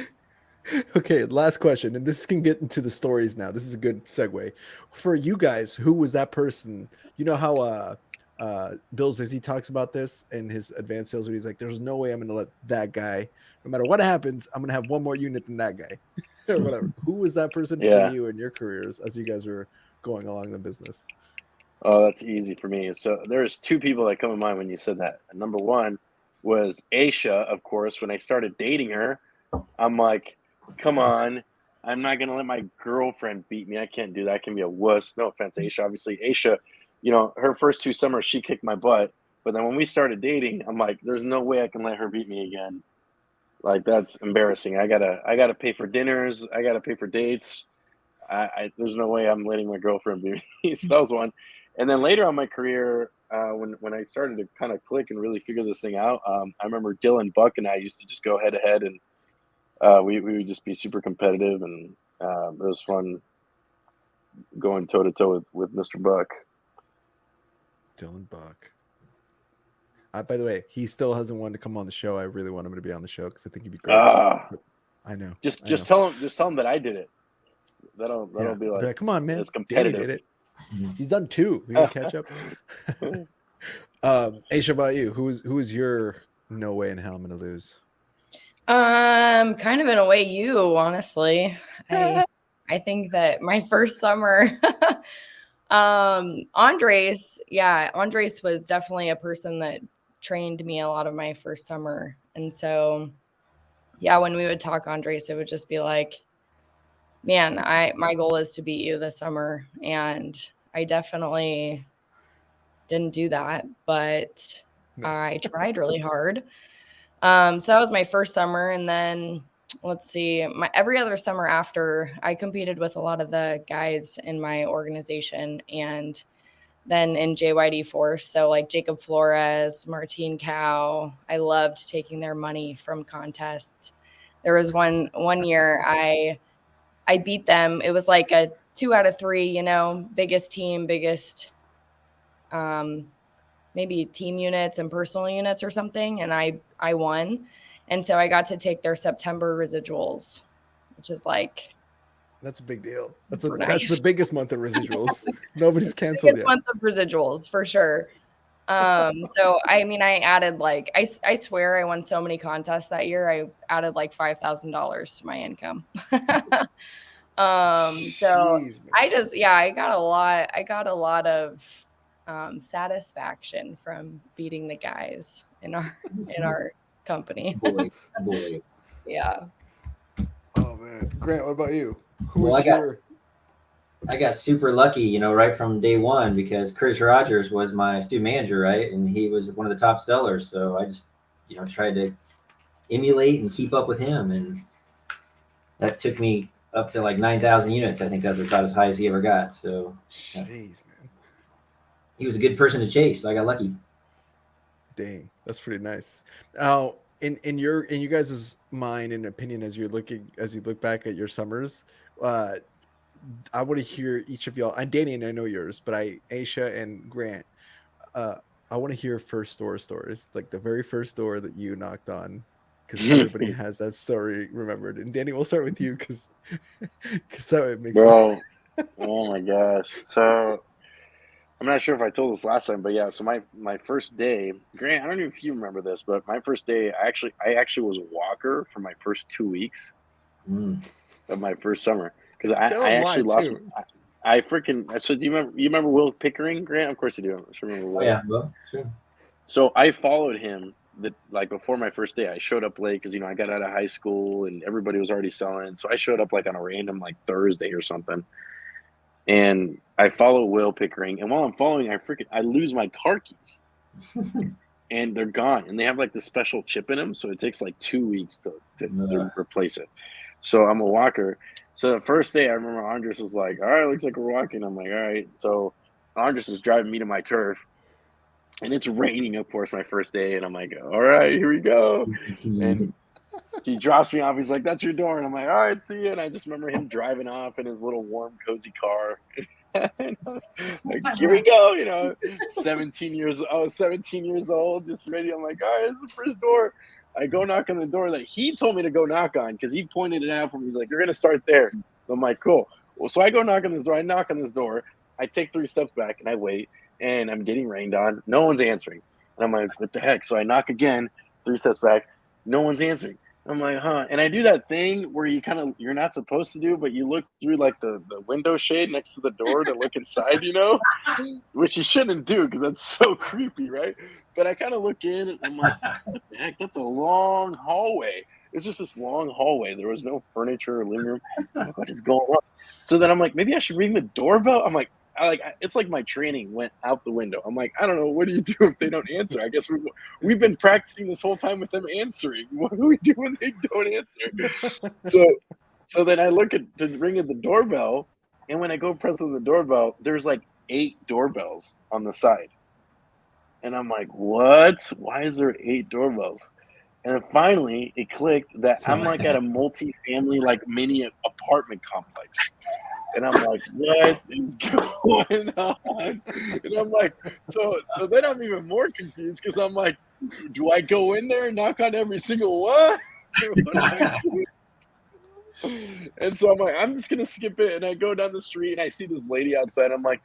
Okay, last question, and this can get into the stories now. This is a good segue for you guys. Who was that person? You know how Bill Zizzy talks about this in his advanced sales, where he's like, "There's no way I'm going to let that guy, no matter what happens, I'm going to have one more unit than that guy, or whatever." Who was that person for Yeah. you in your careers as you guys were going along the business? Oh, that's easy for me. So there's two people that come to mind when you said that. Number one was Aisha, of course. When I started dating her, I'm like, come on, I'm not gonna let my girlfriend beat me. I can't do that. I can be a wuss. No offense, Aisha. Obviously, Aisha, her first 2 summers, she kicked my butt. But then when we started dating, I'm like, there's no way I can let her beat me again. Like that's embarrassing. I gotta pay for dinners. I gotta pay for dates. There's no way I'm letting my girlfriend beat me. So that was one. And then later on my career, when I started to kind of click and really figure this thing out, I remember Dylan Buck and I used to just go head to head, and we would just be super competitive, and it was fun going toe to toe with Mr. Buck. Dylan Buck. By the way, he still hasn't wanted to come on the show. I really want him to be on the show because I think he'd be great. I know. Just know. tell him that I did it. That'll be I'll be like, come on, man. it's competitive. Did it. He's done 2. We gotta catch up. Aisha, about you? Who is your no way in hell I'm gonna lose? Kind of in a way, you honestly. I think that my first summer, Andres was definitely a person that trained me a lot of my first summer. And so, yeah, when we would talk Andres, it would just be like, man, my goal is to beat you this summer. And I definitely didn't do that, but I tried really hard. So that was my first summer. And then let's see, every other summer after, I competed with a lot of the guys in my organization, and then in JYD Force. So like Jacob Flores, Martine Cow, I loved taking their money from contests. There was one year I beat them. It was like a 2 out of 3, biggest team, biggest maybe team units and personal units or something. And I won. And so I got to take their September residuals, which is like, that's a big deal. That's nice. the biggest month of residuals. Nobody's canceled yet. Month of residuals for sure. So I mean, I added like, I swear I won so many contests that year. I added like $5,000 to my income. So Jeez, I got a lot of satisfaction from beating the guys in our company. Boys. Yeah. Oh man, Grant, what about you? I got super lucky, right from day one, because Curtis Rogers was my student manager, right, and he was one of the top sellers. So I just, tried to emulate and keep up with him, and that took me up to like 9,000 units. I think that's about as high as he ever got. So, jeez, man, he was a good person to chase. So I got lucky. Dang, that's pretty nice. Now, in your guys' mind and opinion, as you look back at your summers, I want to hear each of y'all. And Danny, and I know yours, but Aisha and Grant, I want to hear first door stories, like the very first door that you knocked on, because everybody has that story remembered. And Danny, we'll start with you because that makes bro. Oh my gosh. So I'm not sure if I told this last time, but yeah. So my first day, Grant, I don't know if you remember this, but my first day, I actually was a walker for my first 2 weeks of my first summer, because I actually lost. I freaking. So do you remember Will Pickering, Grant? Of course you do. I just remember Will. Oh, yeah, well, sure. So I followed him before my first day. I showed up late because I got out of high school and everybody was already selling. So I showed up like on a random like Thursday or something, and I follow Will Pickering. And while I'm following, I lose my car keys, and they're gone. And they have like the special chip in them, so it takes like 2 weeks to replace it. So I'm a walker. So the first day, I remember Andres was like, "All right, looks like we're walking." I'm like, "All right." So Andres is driving me to my turf, and it's raining, of course, my first day. And I'm like, "All right, here we go." And he drops me off. He's like, "That's your door." And I'm like, "All right, see you." And I just remember him driving off in his little warm, cozy car. And I was like, "Here we go." 17 years old, just ready. I'm like, "All right, it's the first door." I go knock on the door that he told me to go knock on because he pointed it out for me. He's like, "You're gonna start there." I'm like, "Cool." Well, so I go knock on this door. I knock on this door. I take 3 steps back and I wait, and I'm getting rained on. No one's answering, and I'm like, "What the heck?" So I knock again, 3 steps back. No one's answering. I'm like, huh. And I do that thing where you're not supposed to do, but you look through like the window shade next to the door to look inside, which you shouldn't do because that's so creepy, right? But I kind of look in and I'm like, what the heck? That's a long hallway. It's just this long hallway. There was no furniture or living room. I'm like, what is going on? So then I'm like, maybe I should ring the doorbell. It's like my training went out the window. I'm like, I don't know. What do you do if they don't answer? I guess we've been practicing this whole time with them answering. What do we do when they don't answer? So then I look at the ring of the doorbell, and when I go press on the doorbell, there's like 8 doorbells on the side. And I'm like, what? Why is there 8 doorbells? And then finally it clicked that I'm like at a multi-family, like mini apartment complex. And I'm like, what is going on? And I'm like, so then I'm even more confused because I'm like, do I go in there and knock on every single one? What do I do? And so I'm like, I'm just gonna skip it. And I go down the street and I see this lady outside. I'm like,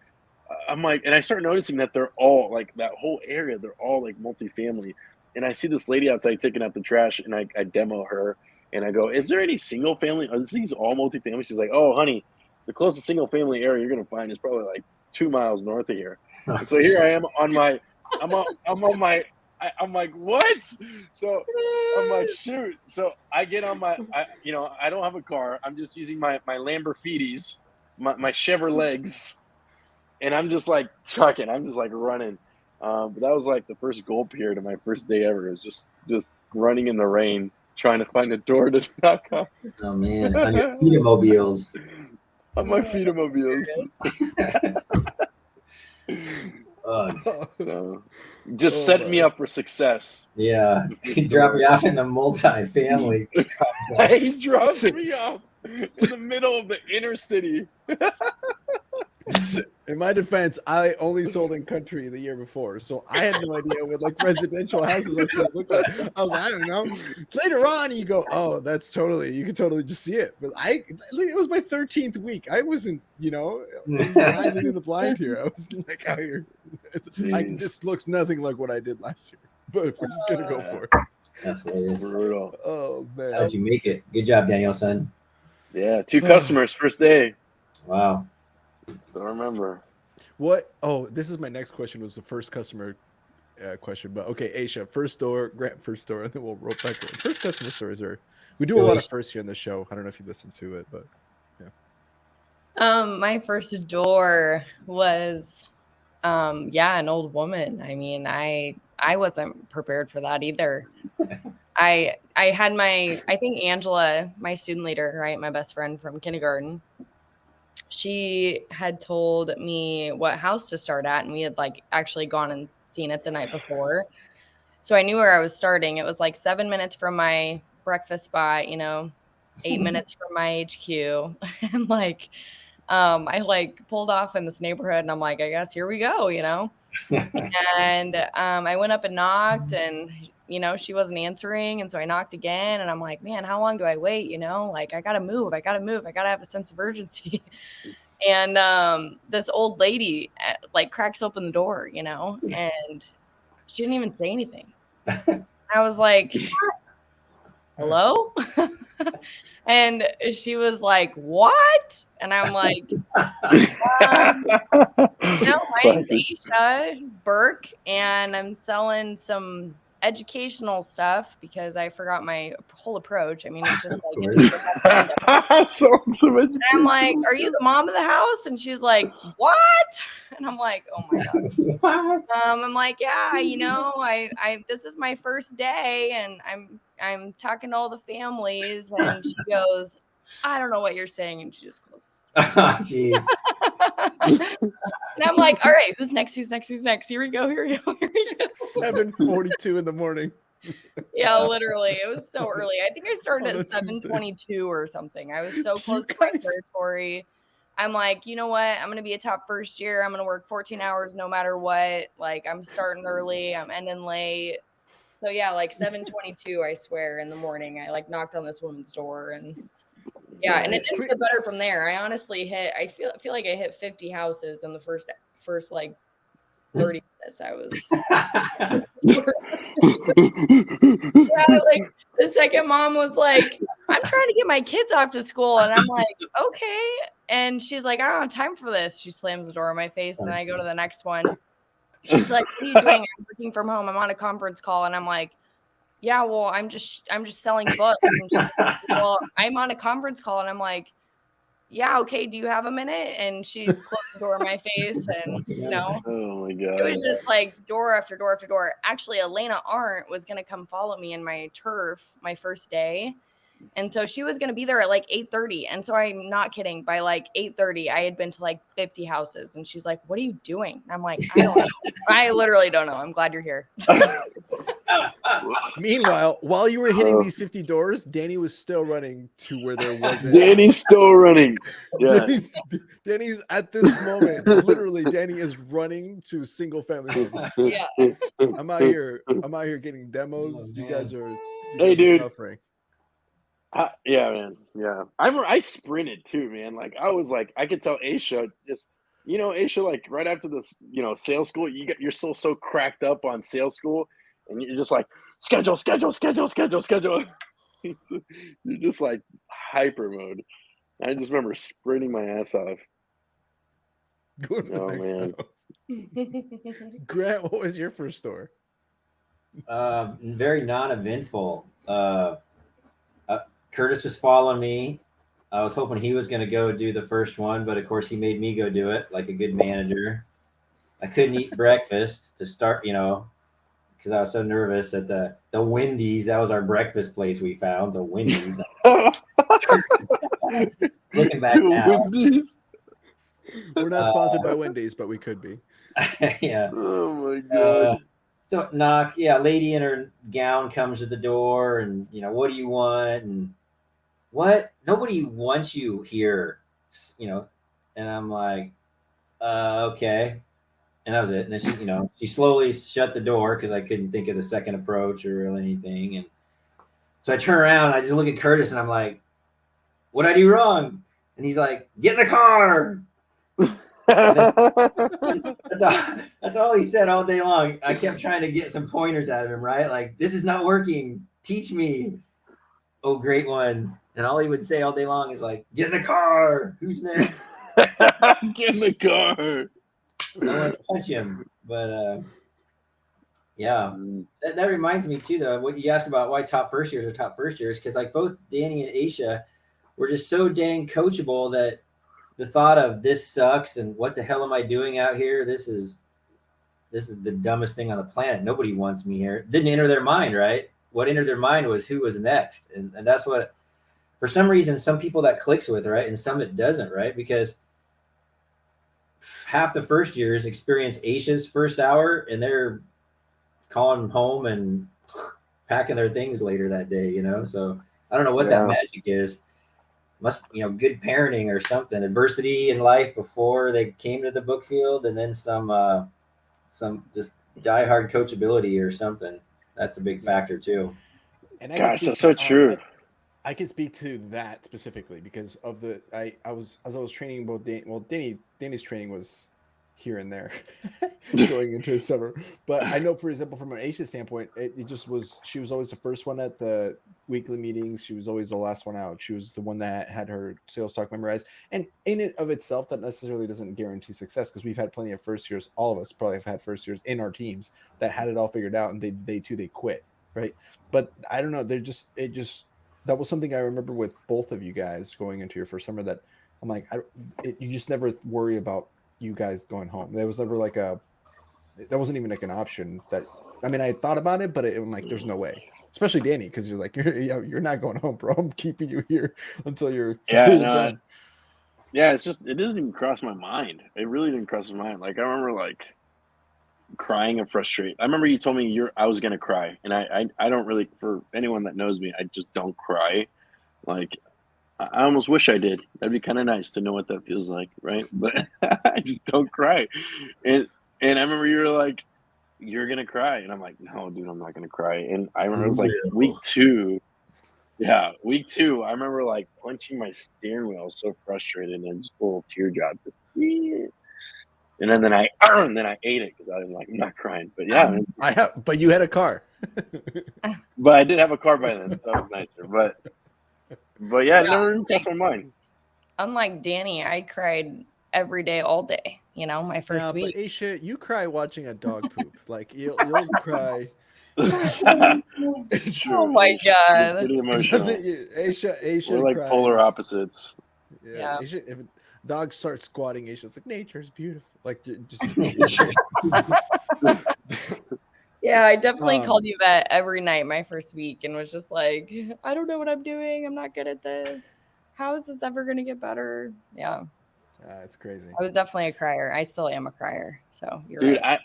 and I start noticing that they're all like that whole area, they're all like multifamily. And I see this lady outside taking out the trash, and I demo her and I go, is there any single family? Are these all multifamily? She's like, oh, honey, the closest single family area you're gonna find is probably like 2 miles north of here. And so here I am on my, I'm like, what? So I'm like, shoot. So I get on I don't have a car. I'm just using my Lamborghinis, my Chevrolets, and I'm just like chucking. I'm just like running. But that was like the first goal period of my first day ever. It was just running in the rain, trying to find a door to knock on. Oh man, on your feet-mobiles. On my feet-mobiles. Just setting me up for success. Yeah, he dropped me off in the multi-family. He dropped me off in the middle of the inner city. In my defense, I only sold in country the year before, so I had no idea what like residential houses actually look like. I was like, I don't know. Later on, you go, oh, you can totally just see it. But it was my 13th week. I wasn't, blind into the blind here. I was like out here. This looks nothing like what I did last year, but we're just gonna go for it. That's hilarious. Brutal. Oh man, how'd you make it? Good job, Daniel-san. Yeah, 2 customers first day. Wow. Still remember. What? Oh, this is my next question. Was the first customer question, but okay, Aisha, first door, Grant, first store, and then we'll roll back. First customer stories we do a lot of firsts here in the show. I don't know if you listened to it, but yeah. My first door was, an old woman. I mean, I wasn't prepared for that either. I had I think Angela, my student leader, right, my best friend from kindergarten. She had told me what house to start at, and we had like actually gone and seen it the night before. So I knew where I was starting. It was like 7 minutes from my breakfast spot, 8 minutes from my HQ. And like, I like pulled off in this neighborhood, and I'm like, I guess here we go, And I went up and knocked, and she wasn't answering. And so I knocked again, and I'm like, man, how long do I wait? Like I gotta move. I gotta have a sense of urgency. And this old lady like cracks open the door, and she didn't even say anything. I was like, hello? And she was like, what? And I'm like, my name's Aisha Burke, and I'm selling some educational stuff because I forgot my whole approach. I mean, it's just like, and I'm like, are you the mom of the house? And she's like, what? And I'm like, oh my God. I'm like, yeah, I this is my first day, and I'm talking to all the families. And she goes, I don't know what you're saying. And she just closes. Oh, jeez. And I'm like, all right, who's next? Here we go. 7:42 in the morning. Yeah, literally. It was so early. I think I started at 7:22 or something. I was so close to my territory. I'm like, you know what? I'm going to be a top first year. I'm going to work 14 hours no matter what. Like, I'm starting early. I'm ending late. So yeah, like 7:22, I swear, in the morning, I like knocked on this woman's door, and yeah, and it Nice. didn't get better from there. I honestly I feel like I hit 50 houses in the first like 30 minutes. I was yeah, like the second mom was like, I'm trying to get my kids off to school, and I'm like, okay. And she's like, I don't have time for this. She slams the door in my face, and then I go to the next one. She's like, what are you doing? I'm working from home. I'm on a conference call, and I'm like, yeah, well, I'm just selling books. And she's like, well, I'm on a conference call, and I'm like, yeah, okay, do you have a minute? And she closed the door in my face, and Oh my it god. was just like door after door after door. Actually, Elena Arndt was gonna come follow me in my turf my first day. And so she was going to be there at like 8:30. And so I'm not kidding. By like 8:30, I had been to like 50 houses. And she's like, what are you doing? And I'm like, I don't know. I literally don't know. I'm glad you're here. Meanwhile, while you were hitting these 50 doors, Danny was still running to where there wasn't. Danny's still running. Yeah. Danny's at this moment. Literally, Danny is running to single family homes. Yeah. I'm out here getting demos. You guys are dude. suffering. Yeah, man. Yeah. I sprinted too, man. Like I was like, I could tell Aisha just, Aisha, like right after this, sales school, you're still so cracked up on sales school, and you're just like schedule. You're just like hyper mode. I just remember sprinting my ass off. Go to the next house. Grant, what was your first store? Very non-eventful. Curtis was following me. I was hoping he was going to go do the first one, but of course he made me go do it like a good manager. I couldn't eat breakfast to start, because I was so nervous at the Wendy's. That was our breakfast place we found, the Wendy's. Looking back now. Wendy's. We're not sponsored by Wendy's, but we could be. Yeah. Oh my god. So knock, lady in her gown comes to the door, and what do you want? And what? Nobody wants you here, And I'm like, okay. And that was it. And then she slowly shut the door because I couldn't think of the second approach or anything. And so I turn around, and I just look at Curtis, and I'm like, what'd I do wrong? And he's like, get in the car. That's all he said all day long. I kept trying to get some pointers out of him, right? Like, this is not working. Teach me. Oh, great one. And all he would say all day long is like, get in the car. Who's next? Get in the car. I want to punch him. But that reminds me too, though, what you asked about why top first years are top first years, because like both Danny and Aisha were just so dang coachable that the thought of this sucks and what the hell am I doing out here? This is the dumbest thing on the planet. Nobody wants me here. Didn't enter their mind, right? What entered their mind was who was next. And that's what, for some reason, some people that clicks with, right? And some it doesn't, right? Because half the first years experience Aisha's first hour, and they're calling home and packing their things later that day, So I don't know what that magic is. Must good parenting or something, adversity in life before they came to the book field, and then some just diehard coachability or something. That's a big factor too. And gosh, that's so true. I can speak to that specifically because of I was training both Danny's training was here and there going into his summer, but I know, for example, from an Aisha standpoint, it just was, she was always the first one at the weekly meetings. She was always the last one out. She was the one that had her sales talk memorized, and in and of itself, that necessarily doesn't guarantee success, because we've had plenty of first years. All of us probably have had first years in our teams that had it all figured out, and they quit, right? But I don't know, that was something I remember with both of you guys going into your first summer, that I'm like, you just never worry about you guys going home. There was never that wasn't even like an option. I thought about it, but I'm like, there's no way. Especially Danny, because you're like, you're not going home, bro. I'm keeping you here until you're done. Yeah, it's just, it doesn't even cross my mind. It really didn't cross my mind. Like I remember like crying and frustrated. I remember you told me I was gonna cry, and I don't really, for anyone that knows me, I just don't cry. Like I almost wish I did. That'd be kind of nice to know what that feels like, right? But I just don't cry. And I remember you were like, you're gonna cry. And I'm like, no, dude, I'm not gonna cry. And I remember it was like week 2. Yeah, week 2. I remember like punching my steering wheel, so frustrated, and just a little teardrop. Just, and then I ate it because I'm not crying. But yeah, But you had a car. but I did have a car by then, so that was nicer. But yeah, it never even crossed my mind. Unlike Danny, I cried every day, all day. You know, my first week. But Aisha, you cry watching a dog poop. Like you'll cry. It's true. Oh my God. Pretty emotional. Aisha We're like cries. polar opposites. Yeah. Aisha, if a dog starts squatting, Aisha's like, nature's beautiful. Like just. Yeah, I definitely called you that every night my first week and was just like, I don't know what I'm doing. I'm not good at this. How is this ever going to get better? Yeah. It's crazy. I was definitely a crier. I still am a crier. So you're Dude, right.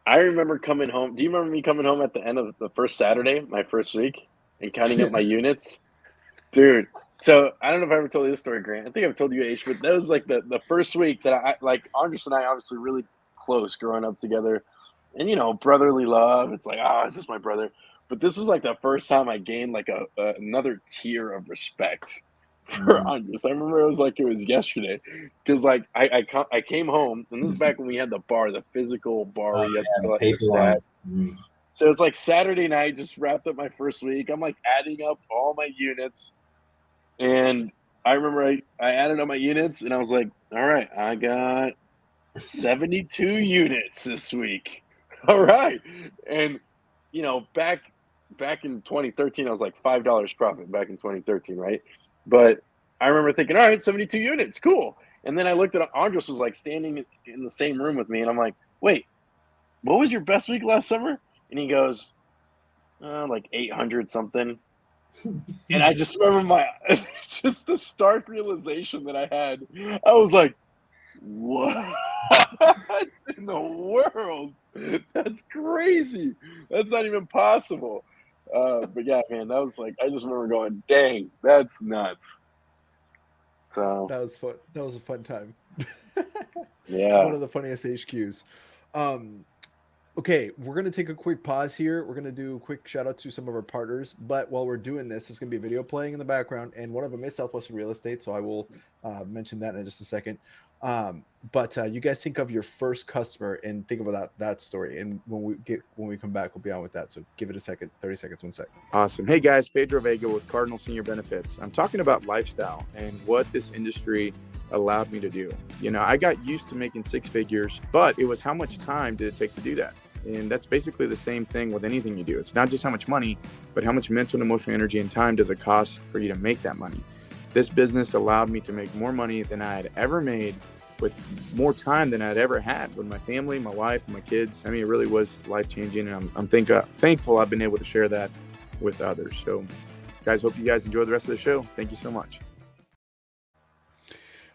I remember coming home. Do you remember me coming home at the end of the first Saturday, my first week, and counting up my units? Dude, so I don't know if I ever told you this story, Grant. I think I've told you, Aisha, but that was like the first week that I like Andres and I obviously really close growing up together. And, you know, brotherly love. It's like, oh, it's just my brother. But this was like the first time I gained like another tier of respect for Andres. I remember it was yesterday because like I came home, and this is back when we had the bar, the physical bar where you had to fill out your stat. So it's like Saturday night, just wrapped up my first week. I'm like adding up all my units, and I remember I added up my units, and I was like, all right, I got 72 units this week. All right. And, you know, back in 2013, I was like $5 profit back in 2013, right? But I remember thinking, all right, 72 units, cool. And then I looked at Andres was like standing in the same room with me, and I'm like, wait, what was your best week last summer? And he goes, like 800 something. And I just remember just the stark realization that I had. I was like, what in the world? That's crazy. That's not even possible. But yeah, man, that was like, I just remember going, dang, that's nuts. So that was fun. That was a fun time. Yeah. One of the funniest HQs. Okay, we're going to take a quick pause here. We're going to do a quick shout out to some of our partners. But while we're doing this, there's going to be a video playing in the background, and one of them is Southwestern Real Estate. So I will mention that in just a second. But you guys think of your first customer and think about that story. And when we come back, we'll be on with that. So give it a second, 30 seconds, 1 second. Awesome. Hey guys, Pedro Vega with Cardinal Senior Benefits. I'm talking about lifestyle and what this industry allowed me to do. You know, I got used to making 6 figures, but it was how much time did it take to do that? And that's basically the same thing with anything you do. It's not just how much money, but how much mental and emotional energy and time does it cost for you to make that money. This business allowed me to make more money than I had ever made, with more time than I'd ever had with my family, my wife, and my kids. I mean, it really was life-changing, and I'm thankful I've been able to share that with others. So, guys, hope you guys enjoy the rest of the show. Thank you so much.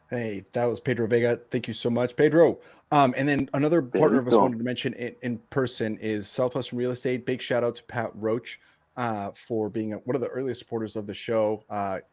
Hey, that was Pedro Vega. Thank you so much, Pedro. And then another partner of us wanted to mention in person is Southwestern Real Estate. Big shout out to Pat Roach for being one of the earliest supporters of the show.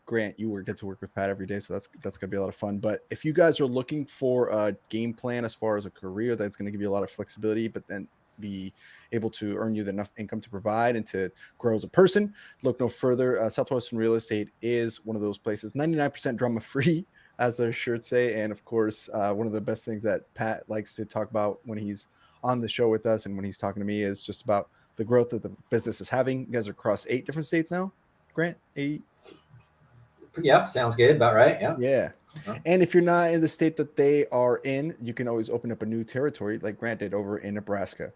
Grant, you get to work with Pat every day, so that's going to be a lot of fun. But if you guys are looking for a game plan as far as a career that's going to give you a lot of flexibility, but then be able to earn you enough income to provide and to grow as a person, look no further. Southwestern Real Estate is one of those places. 99% drama free, as their shirts say. And of course, one of the best things that Pat likes to talk about when he's on the show with us and when he's talking to me is just about the growth that the business is having. You guys are across 8 different states now, Grant? 8? Yep, sounds good. About right. Yeah. And if you're not in the state that they are in, you can always open up a new territory like Grant did over in Nebraska.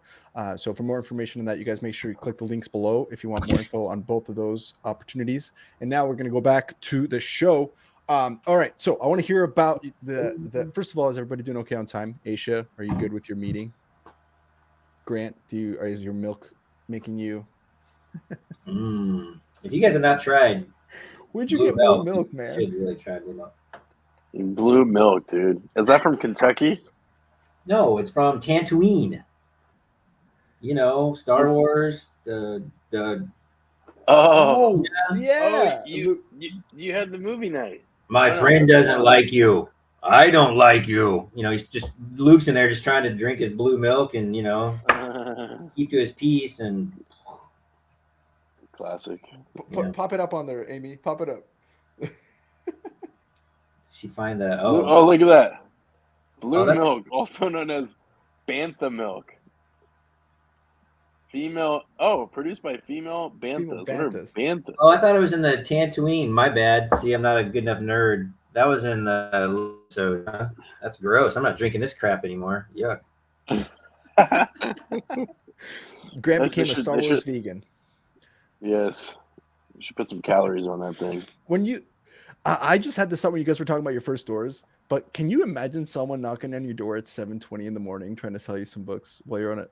So for more information on that, you guys make sure you click the links below if you want more info on both of those opportunities. And now we're going to go back to the show. All right. So I want to hear about the first of all, is everybody doing okay on time? Aisha, are you good with your meeting? Grant, is your milk making you? If you guys have not tried, where'd you get blue milk, man? You should really try blue milk. Blue milk, dude. Is that from Kentucky? No, it's from Tatooine. You know, Star Wars. The Oh yeah. You had the movie night. My friend doesn't like you. I don't like you. You know, he's just Luke's in there just trying to drink his blue milk, and you know, keep to his piece and Classic. Pop it up on there, Amy. Pop it up. she find the Oh, look at that. Blue that's- milk, also known as bantha milk. Female. Oh, produced by female banthas. What are banthas? Oh, I thought it was in the Tatooine. My bad. See, I'm not a good enough nerd. That was in the so that's gross. I'm not drinking this crap anymore. Yuck. Grant became a Star Wars vegan. Yes. You should put some calories on that thing. I just had this thought when you guys were talking about your first doors, but can you imagine someone knocking on your door at 7:20 in the morning trying to sell you some books while you're on it?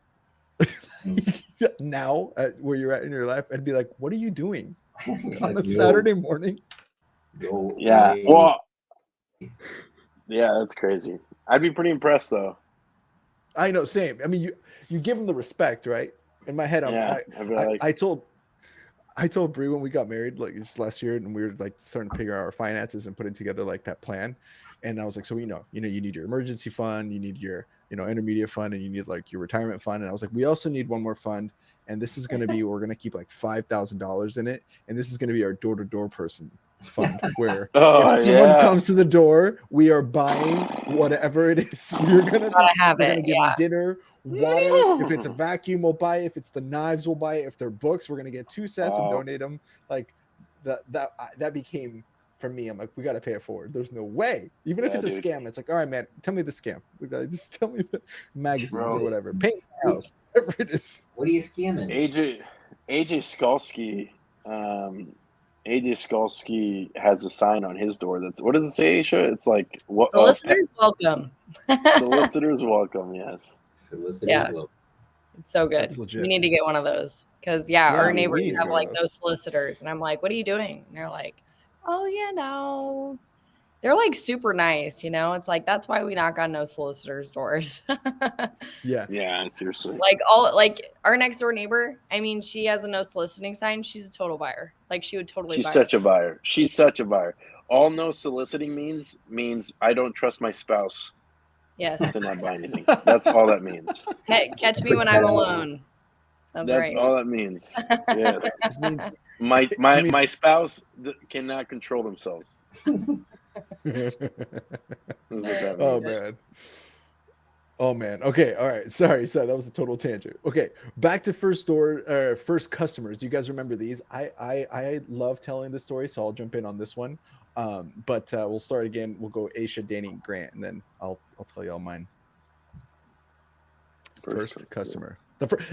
Now, where you're at in your life, I'd be like, what are you doing on a Saturday morning? Yeah. Well, yeah, that's crazy. I'd be pretty impressed, though. I know, same. I mean, you give them the respect, right? In my head, I told Bree when we got married, like just last year, and we were like starting to figure out our finances and putting together like that plan. And I was like, so you need your emergency fund, you need your intermediate fund, and you need like your retirement fund. And I was like, we also need one more fund, and this is going to be we're going to keep like $5,000 in it, and this is going to be our door-to-door person fund, where if someone comes to the door, we are buying whatever it is. We're going to give them dinner, water. If it's a vacuum, we'll buy it. If it's the knives, we'll buy it. If they're books, we're going to get 2 sets and donate them. Like that became, for me, I'm like, we got to pay it forward. There's no way. Even if it's a scam, it's like, all right, man, tell me the scam. Just tell me the magazines or whatever. Paint my house, whatever it is. What are you scamming? AJ Skolsky. AJ Skolsky has a sign on his door that's, what does it say, Aisha? It's like, what? Solicitors welcome. Solicitors welcome, yes. Welcome. It's so good. We need to get one of those because our neighbors have like those solicitors, and I'm like, what are you doing? And they're like, oh, they're like super nice, It's like that's why we knock on no solicitors' doors. Yeah, seriously. Like our next door neighbor. I mean, she has a no soliciting sign. She's a total buyer. Like she would totally. She's such a buyer. She's such a buyer. All no soliciting means I don't trust my spouse. Yes. To not buy anything. That's all that means. Hey, catch me when I'm alone. That's right. All that means. Yes. It means my spouse cannot control themselves. Oh man. Okay. All right. Sorry. That was a total tangent. Okay. Back to first customers. Do you guys remember these? I love telling this story, so I'll jump in on this one. But we'll start again. We'll go Aisha, Danny, Grant, and then I'll tell y'all mine. First customer.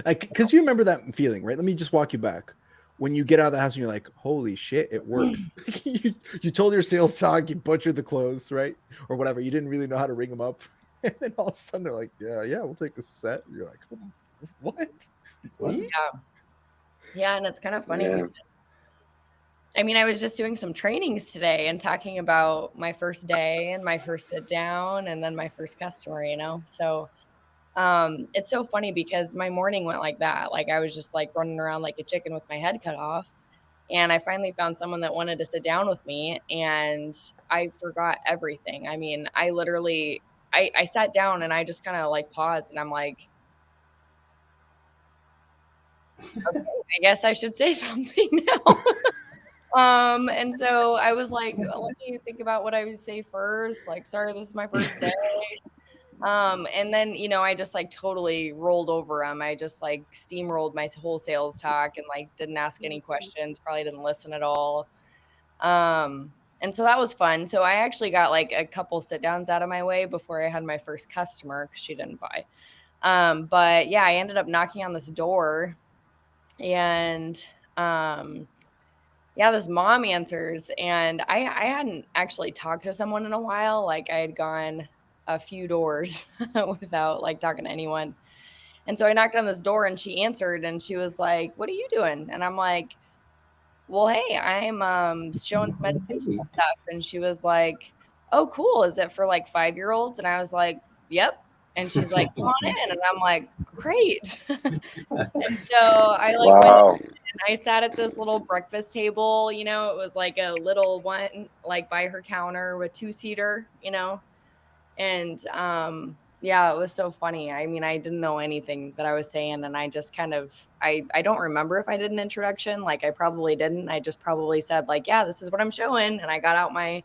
Because you remember that feeling, right? Let me just walk you back. When you get out of the house and you're like, holy shit, it works. you told your sales talk, you butchered the clothes, right? Or whatever. You didn't really know how to ring them up. And then all of a sudden they're like, yeah, we'll take a set. You're like, what? Yeah, and it's kind of funny. Yeah. I mean, I was just doing some trainings today and talking about my first day and my first sit down and then my first customer, So it's so funny because my morning went like that. Like I was just like running around like a chicken with my head cut off. And I finally found someone that wanted to sit down with me and I forgot everything. I mean, I literally, I sat down and I just kind of like paused and I'm like, okay, I guess I should say something now. And so I was like, let me think about what I would say first. Like, sorry, this is my first day. And then, I just like totally rolled over him. I just like steamrolled my whole sales talk and like didn't ask any questions, probably didn't listen at all. And so that was fun. So I actually got like a couple sit downs out of my way before I had my first customer because she didn't buy. But yeah, I ended up knocking on this door and, this mom answers and I hadn't actually talked to someone in a while. Like I had gone a few doors without like talking to anyone. And so I knocked on this door and she answered and she was like, what are you doing? And I'm like, well, hey, I'm showing some educational stuff. And she was like, oh, cool. Is it for like 5-year-olds? And I was like, yep. And she's like, come on in. And I'm like, great. And so I like went and I sat at this little breakfast table, it was like a little one, like by her counter with 2-seater, and Yeah, it was so funny. I mean, I didn't know anything that I was saying, and I just kind of, I don't remember if I did an introduction. Like, I probably didn't. I just probably said, like, yeah, this is what I'm showing. And I got out my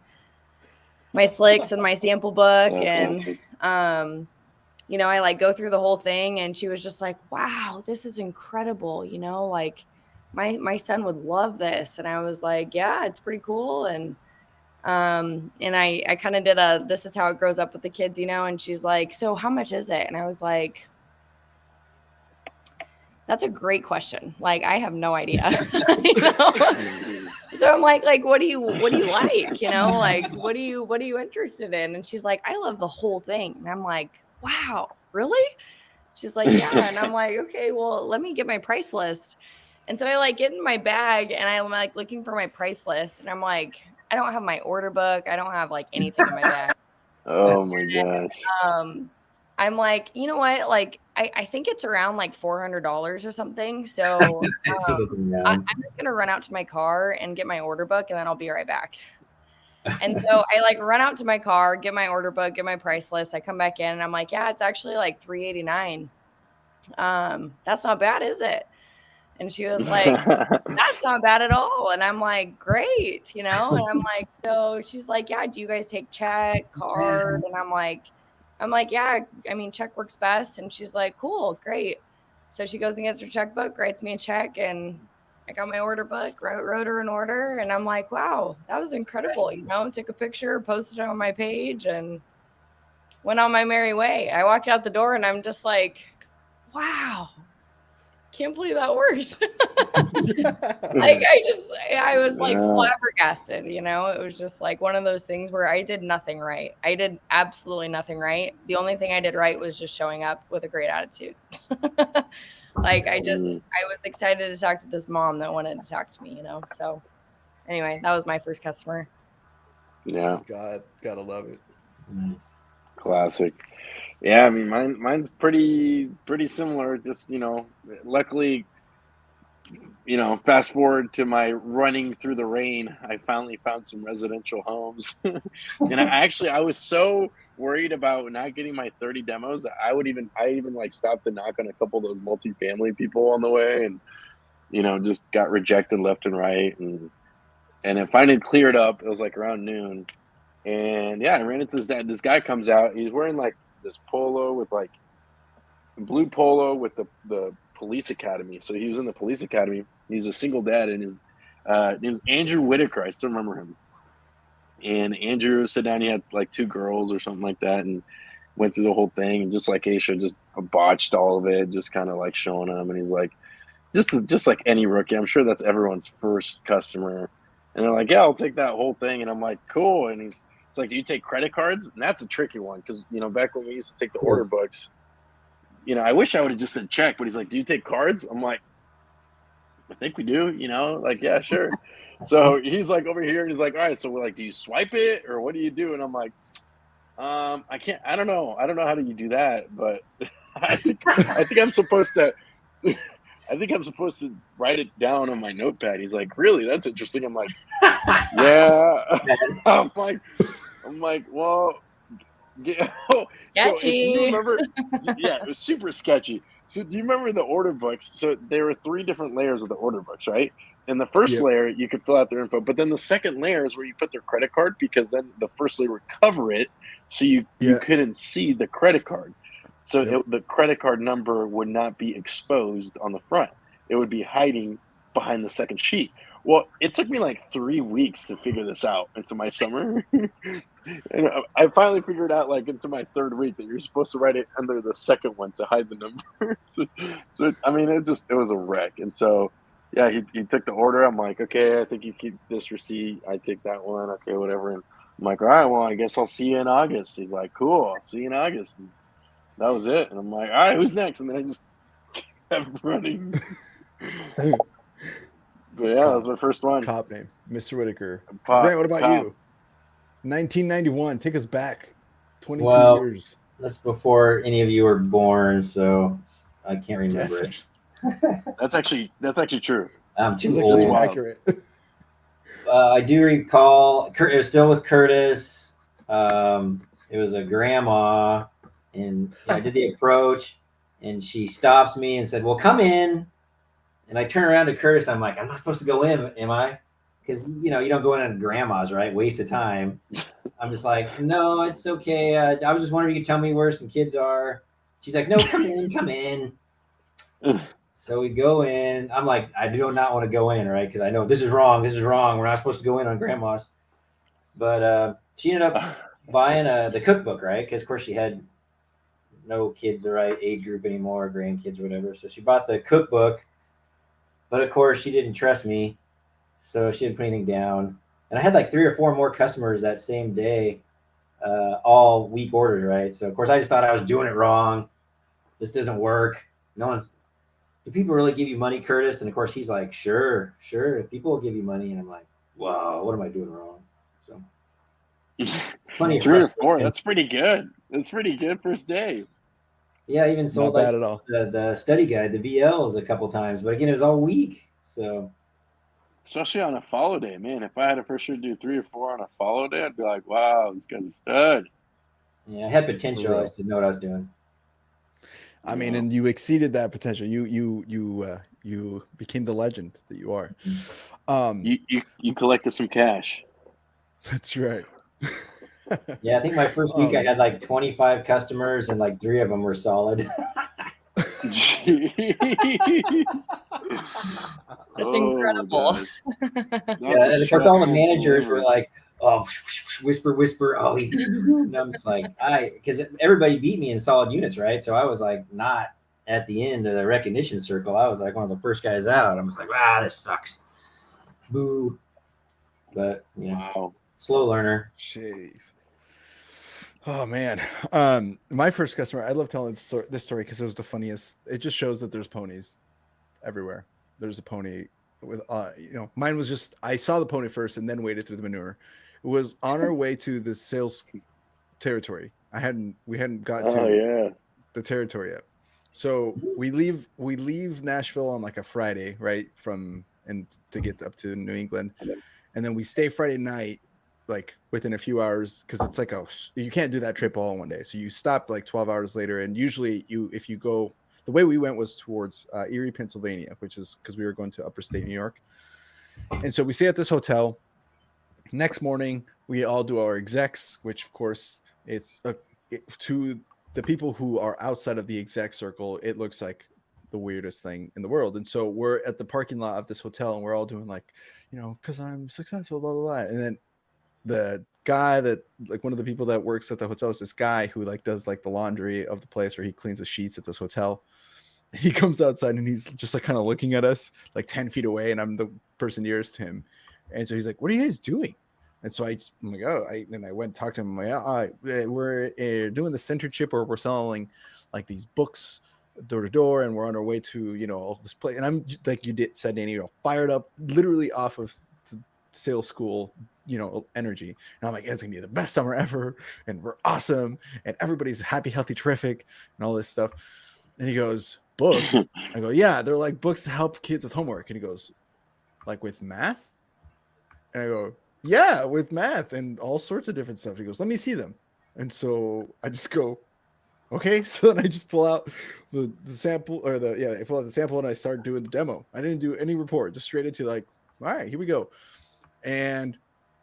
slicks and my sample book. That's And, awesome. you know, I like go through the whole thing, and she was just like, wow, this is incredible. You know, like my son would love this. And I was like, yeah, it's pretty cool. And I kind of did this is how it grows up with the kids, you know, and she's like, so how much is it? And I was like, that's a great question. Like, I have no idea. You know? So I'm like, what do you like? You know, like, what are you interested in? And she's like, I love the whole thing. And I'm like, wow, really? She's like, yeah. And I'm like, okay, well, let me get my price list. And so I like get in my bag and I'm like looking for my price list. And I'm like, I don't have my order book. I don't have like anything in my bag. Oh my gosh. I'm like, you know what? Like, I think it's around like $400 or something. So I'm just going to run out to my car and get my order book, and then I'll be right back. And so I like run out to my car, get my order book, get my price list. I come back in and I'm like, yeah, it's actually like $389. That's not bad, is it? And she was like, that's not bad at all. And I'm like, great, you know? And I'm like, so she's like, yeah, do you guys take check, card? And I'm like, yeah, I mean, check works best. And she's like, cool, great. So she goes and gets her checkbook, writes me a check, and I got my order book, wrote her an order. And I'm like, wow, that was incredible. You know, took a picture, posted it on my page, and went on my merry way. I walked out the door and I'm just like, wow. Can't believe that works. Like, I was like flabbergasted, you know. It was just like one of those things where I did nothing right. I did absolutely nothing right. The only thing I did right was just showing up with a great attitude. Like, I was excited to talk to this mom that wanted to talk to me, you know. So anyway, that was my first customer. Yeah. Gotta love it. Nice. Classic. Yeah, I mean, mine's pretty similar. Just, you know, luckily, you know, fast forward to my running through the rain, I finally found some residential homes. And I was so worried about not getting my 30 demos that I even like stopped to knock on a couple of those multifamily people on the way, and, you know, just got rejected left and right. And it finally cleared up. It was like around noon. And yeah, I ran into this guy comes out. He's wearing like this polo with like blue polo with the police academy. So he was in the police academy. He's a single dad, and his name's Andrew Whitaker. I still remember him. And Andrew sat down. He had like 2 girls or something like that, and went through the whole thing. And just like Aisha, just botched all of it, just kind of like showing him. And he's like, just like any rookie, I'm sure that's everyone's first customer. And they're like, yeah, I'll take that whole thing. And I'm like, cool. And it's like, do you take credit cards? And that's a tricky one, because, you know, back when we used to take the order books, you know, I wish I would have just said check, but he's like, do you take cards? I'm like, I think we do, you know, like, yeah, sure. So he's like over here, and he's like, all right, so we're like, do you swipe it or what do you do? And I'm like, I don't know how do you do that, but I think I'm supposed to write it down on my notepad. He's like, really? That's interesting. I'm like, yeah. I'm like, well, yeah. So do you remember? Yeah, it was super sketchy. So do you remember the order books? So there were 3 different layers of the order books, right? And the first layer, you could fill out their info, but then the second layer is where you put their credit card, because then the first layer would cover it, so you couldn't see the credit card. So the credit card number would not be exposed on the front. It would be hiding behind the second sheet. Well, it took me like 3 weeks to figure this out into my summer. And I finally figured out, like, into my 3rd week, that you're supposed to write it under the second one to hide the number. so I mean, it was a wreck. And so, yeah, he took the order. I'm like, okay, I think you keep this receipt. I take that one. Okay, whatever. And I'm like, all right, well, I guess I'll see you in August. He's like, cool, I'll see you in August. And that was it. And I'm like, all right, who's next? And then I just kept running. But yeah, that was my first one. Cop name, Mr. Whitaker. Grant, what about you? 1991. Take us back 22 years. That's before any of you were born, so I can't remember it. That's actually true. I'm too old. Accurate. I do recall it was still with Curtis. It was a grandma, And I did the approach, and she stops me and said, "Well, come in." And I turn around to Curtis. I'm like, "I'm not supposed to go in, am I?" Because you don't go in on grandma's, right? Waste of time. I'm just like, "No, it's okay. I was just wondering if you could tell me where some kids are." She's like, "No, come in, come in." So we go in. I'm like, I do not want to go in, right? Because I know this is wrong. This is wrong. We're not supposed to go in on grandma's. But she ended up buying the cookbook, right? Because of course she had no kids the right age group anymore, grandkids or whatever. So she bought the cookbook, but of course she didn't trust me, so she didn't put anything down. And I had like 3 or 4 more customers that same day, all week orders, right? So of course I just thought I was doing it wrong. This doesn't work. No one's. Do people really give you money, Curtis? And of course he's like, sure, people will give you money. And I'm like, wow, what am I doing wrong? So plenty of 3 or 4. frustration. That's pretty good. That's pretty good first day. Yeah, I even sold Not bad at all. the study guide, the VLs, a couple times, but again, it was all week. So Especially on a follow day, man. If I had to for sure do 3 or 4 on a follow day, I'd be like, wow, this guy's a stud. yeah, I had potential. I just didn't know what I was doing. I mean, and you exceeded that potential. You became the legend that you are. You collected some cash. That's right. Yeah, I think my first week I had like 25 customers and like 3 of them were solid. Jeez. That's incredible. Yeah, and of course all the managers were like, "Oh, whisper. Oh, and I'm just like, because everybody beat me in solid units, right? So I was like not at the end of the recognition circle. I was like one of the first guys out. I'm just like, this sucks. Boo. But Wow. Slow learner. Jeez. Oh man. My first customer, I love telling this story because it was the funniest. It just shows that there's ponies everywhere. There's a pony with mine was just, I saw the pony first and then waded through the manure. It was on our way to the sales territory. We hadn't got to the territory yet. So we leave Nashville on like a Friday, right? To get up to New England. And then we stay Friday night, like within a few hours, because it's like you can't do that trip all in one day. So you stop like 12 hours later. And usually if you go, the way we went was towards Erie, Pennsylvania, which is because we were going to upper state New York. And so we stay at this hotel. Next morning, we all do our execs, which of course to the people who are outside of the exec circle, it looks like the weirdest thing in the world. And so we're at the parking lot of this hotel and we're all doing like, because I'm successful, blah, blah, blah. And then the guy that like one of the people that works at the hotel is this guy who like does like the laundry of the place, where he cleans the sheets at this hotel. And he comes outside and he's just like kind of looking at us like 10 feet away. And I'm the person nearest to him. And so he's like, "What are you guys doing?" And so I'm like, and I went and talked to him. I'm like, we're doing the center chip, or we're selling like these books door to door, and we're on our way to, all this place. And I'm like you said, Danny, fired up, literally off of the sales school, energy. And I'm like, it's gonna be the best summer ever, and we're awesome, and everybody's happy, healthy, terrific, and all this stuff. And he goes, "Books?" I go, "Yeah, they're like books to help kids with homework." And he goes, "Like with math?" And I go, "Yeah, with math and all sorts of different stuff." He goes, "Let me see them." And so I just go, "Okay." So then I just pull out the sample, I pull out the sample and I start doing the demo. I didn't do any report, just straight into like, "All right, here we go." And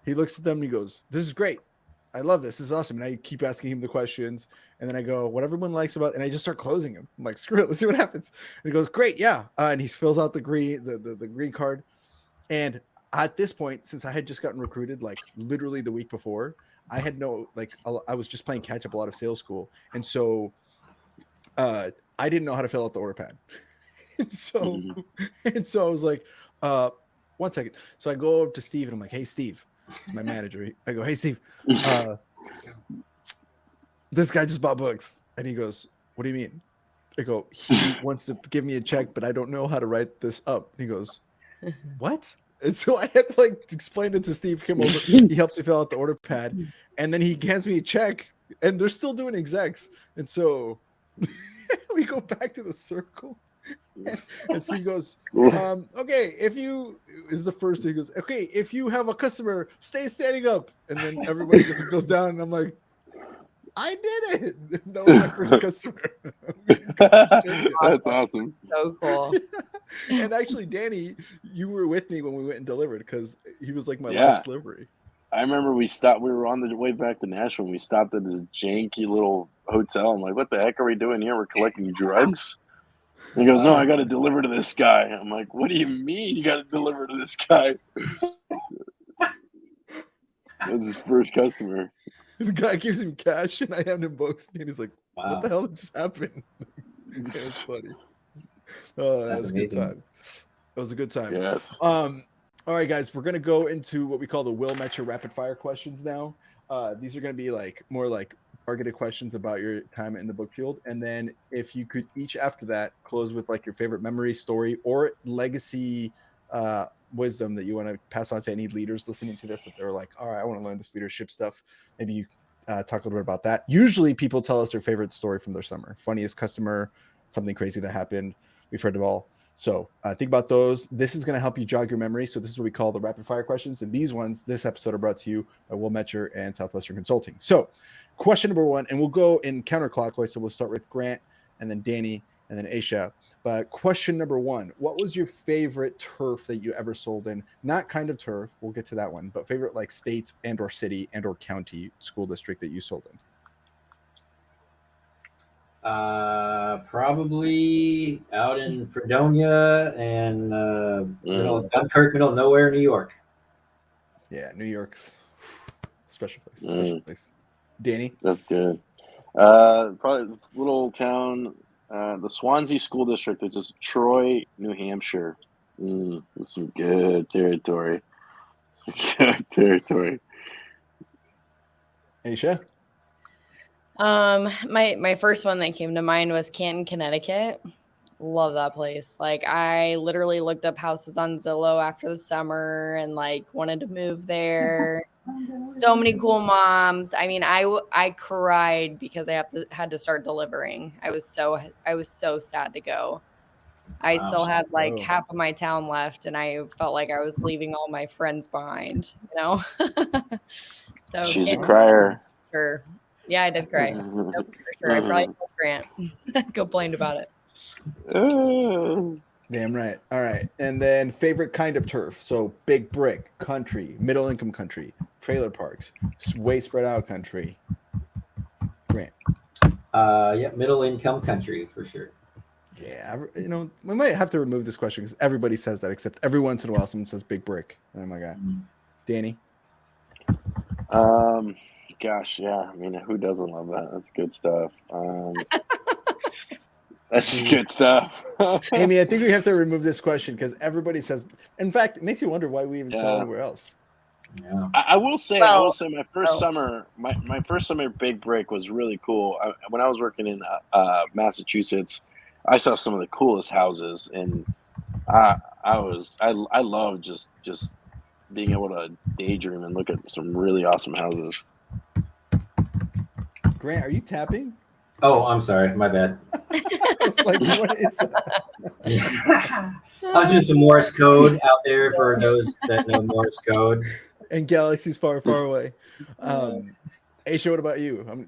he looks at them and he goes, "This is great. I love this. This is awesome." And I keep asking him the questions. And then I go, "What everyone likes about," and I just start closing him. I'm like, "Screw it. Let's see what happens." And he goes, "Great. Yeah." And he fills out the green card. And at this point, since I had just gotten recruited, like literally the week before, I had I was just playing catch up a lot of sales school. And so I didn't know how to fill out the order pad. and so I was like, 1 second. So I go over to Steve and I'm like, "Hey, Steve," it's my manager. I go, "Hey, Steve, this guy just bought books." And he goes, "What do you mean?" I go, "He wants to give me a check, but I don't know how to write this up." And he goes, "What?" And so I had to explain it to Steve. Come over. He helps me fill out the order pad, and then he hands me a check. And they're still doing execs. And so we go back to the circle. And so he goes, "Okay, this is the first thing. He goes, okay, if you have a customer, stay standing up." And then everybody just goes down. And I'm like, I did it. That was my first customer. That's awesome. So cool. And actually, Danny, you were with me when we went and delivered because he was like my Yeah. last delivery. I remember we stopped. We were on the way back to Nashville. And we stopped at this janky little hotel. I'm like, "What the heck are we doing here? We're collecting drugs." And he goes, "No, I got to deliver to this guy." I'm like, "What do you mean you got to deliver to this guy?" That was his first customer. The guy gives him cash, and I hand him books, and he's like, Wow. "What the hell just happened?" It's funny. Oh, that That's was a amazing. good time. That was a good time. Yes. All right, guys, we're gonna go into what we call the Will Metcher rapid fire questions now. These are gonna be like more like targeted questions about your time in the book field, and then if you could each after that close with like your favorite memory, story, or legacy wisdom that you want to pass on to any leaders listening to this, that they're like, all right, I want to learn this leadership stuff. Maybe you talk a little bit about that. Usually people tell us their favorite story from their summer, funniest customer, something crazy that happened. We've heard it all. So think about those. This is going to help you jog your memory. So this is what we call the rapid fire questions. And these ones, this episode are brought to you by Will Metcher and Southwestern Consulting. So question number one, and we'll go in counterclockwise. So we'll start with Grant and then Danny and then Aisha. But question number one, what was your favorite turf that you ever sold in? Not kind of turf, we'll get to that one, but favorite like state and or city and or county school district that you sold in? Probably out in Fredonia and Dunkirk, middle of nowhere, New York. Yeah, New York's special place. Special place. Danny? That's good. Probably this little town, the Swansea School District, which is Troy, New Hampshire. That's some good territory. Good territory. Aisha? My first one that came to mind was Canton, Connecticut. Love that place. Like I literally looked up houses on Zillow after the summer and like wanted to move there. So many cool moms. I mean, I cried because I had to start delivering. I was so sad to go. I still had like half of my town left, and I felt like I was leaving all my friends behind. You know. So she's a crier. Sure. Yeah, I did cry. Nope, for sure. I probably told Grant. Complained about it. Damn right. All right. And then favorite kind of turf. So big brick country, middle income country, trailer parks, way spread out country. Grant. Yeah, middle income country for sure. Yeah, you know, we might have to remove this question because everybody says that, except every once in a while someone says big brick. Oh my god. Danny. Gosh, yeah. I mean, who doesn't love that? That's good stuff. That's good stuff. Amy, I think we have to remove this question because everybody says. In fact, it makes you wonder why we even sell anywhere else. Yeah. I will say my first summer, my first summer big break was really cool. When I was working in Massachusetts, I saw some of the coolest houses, and I love just being able to daydream and look at some really awesome houses. Grant, are you tapping? Oh, I'm sorry, my bad. I was like, what is that? I was doing some Morse code out there for those that know Morse code. And galaxies far, far away. Aisha, what about you?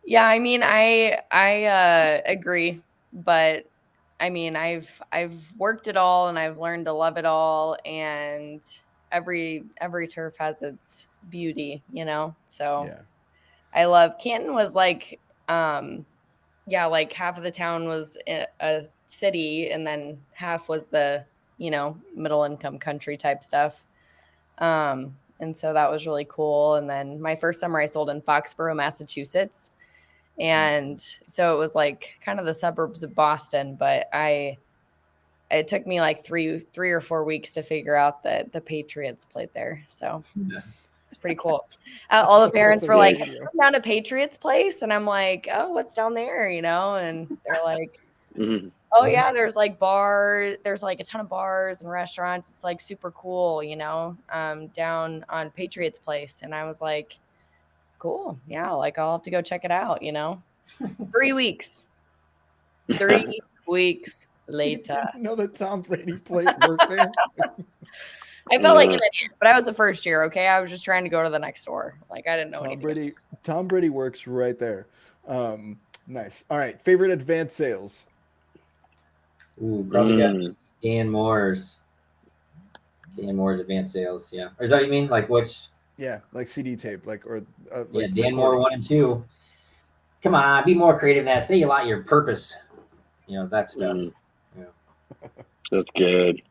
Yeah, I mean, I agree, but I mean, I've worked it all and I've learned to love it all, and every turf has its beauty, you know. So yeah. I love Canton was like, like half of the town was a city, and then half was the, you know, middle income country type stuff. And so that was really cool. And then my first summer I sold in Foxborough, Massachusetts. And so it was like kind of the suburbs of Boston, but it took me like three or 4 weeks to figure out that the Patriots played there. So it's pretty cool. All the parents were like, "Come down to Patriots Place," and I'm like, "Oh, what's down there?" You know, and they're like, "Oh yeah, there's like bars. There's like a ton of bars and restaurants. It's like super cool, you know, down on Patriots Place." And I was like, "Cool, yeah, like I'll have to go check it out." You know, 3 weeks. 3 weeks later. No, that Tom Brady played work there. I felt like an idiot, but I was a first year. Okay, I was just trying to go to the next door. Like I didn't know anything. Tom Brady works right there. Nice. All right. Favorite advanced sales. Ooh, probably got Dan Moore's advanced sales. Yeah. Or is that what you mean? Like which? Yeah, like CD tape, like or yeah, like Dan Moore 1 and 2. Come on, be more creative than that. Say a lot your purpose. That stuff. Yeah. That's good.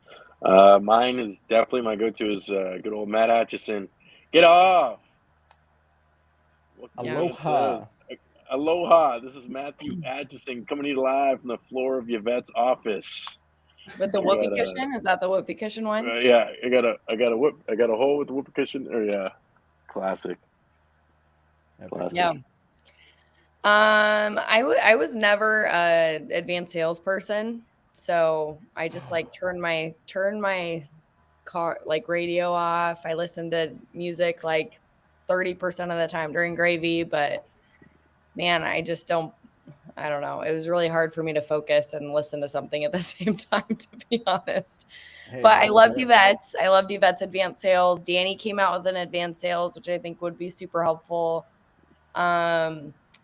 Mine is definitely my go-to is good old Matt Atchison. Get off. Aloha. Aloha. This is Matthew Atchison coming to you live from the floor of Yvette's office. With the whoopee cushion? Is that the whoopee cushion one? Yeah, I got a hole with the whoopee cushion. Or yeah, classic. Yeah. I was never a advanced salesperson, so I just like turn my car like radio off. I listened to music like 30% of the time during gravy, but man, I don't know. It was really hard for me to focus and listen to something at the same time, to be honest. Hey, but I loved Yvette's. I loved Yvette's advanced sales. Danny came out with an advanced sales, which I think would be super helpful.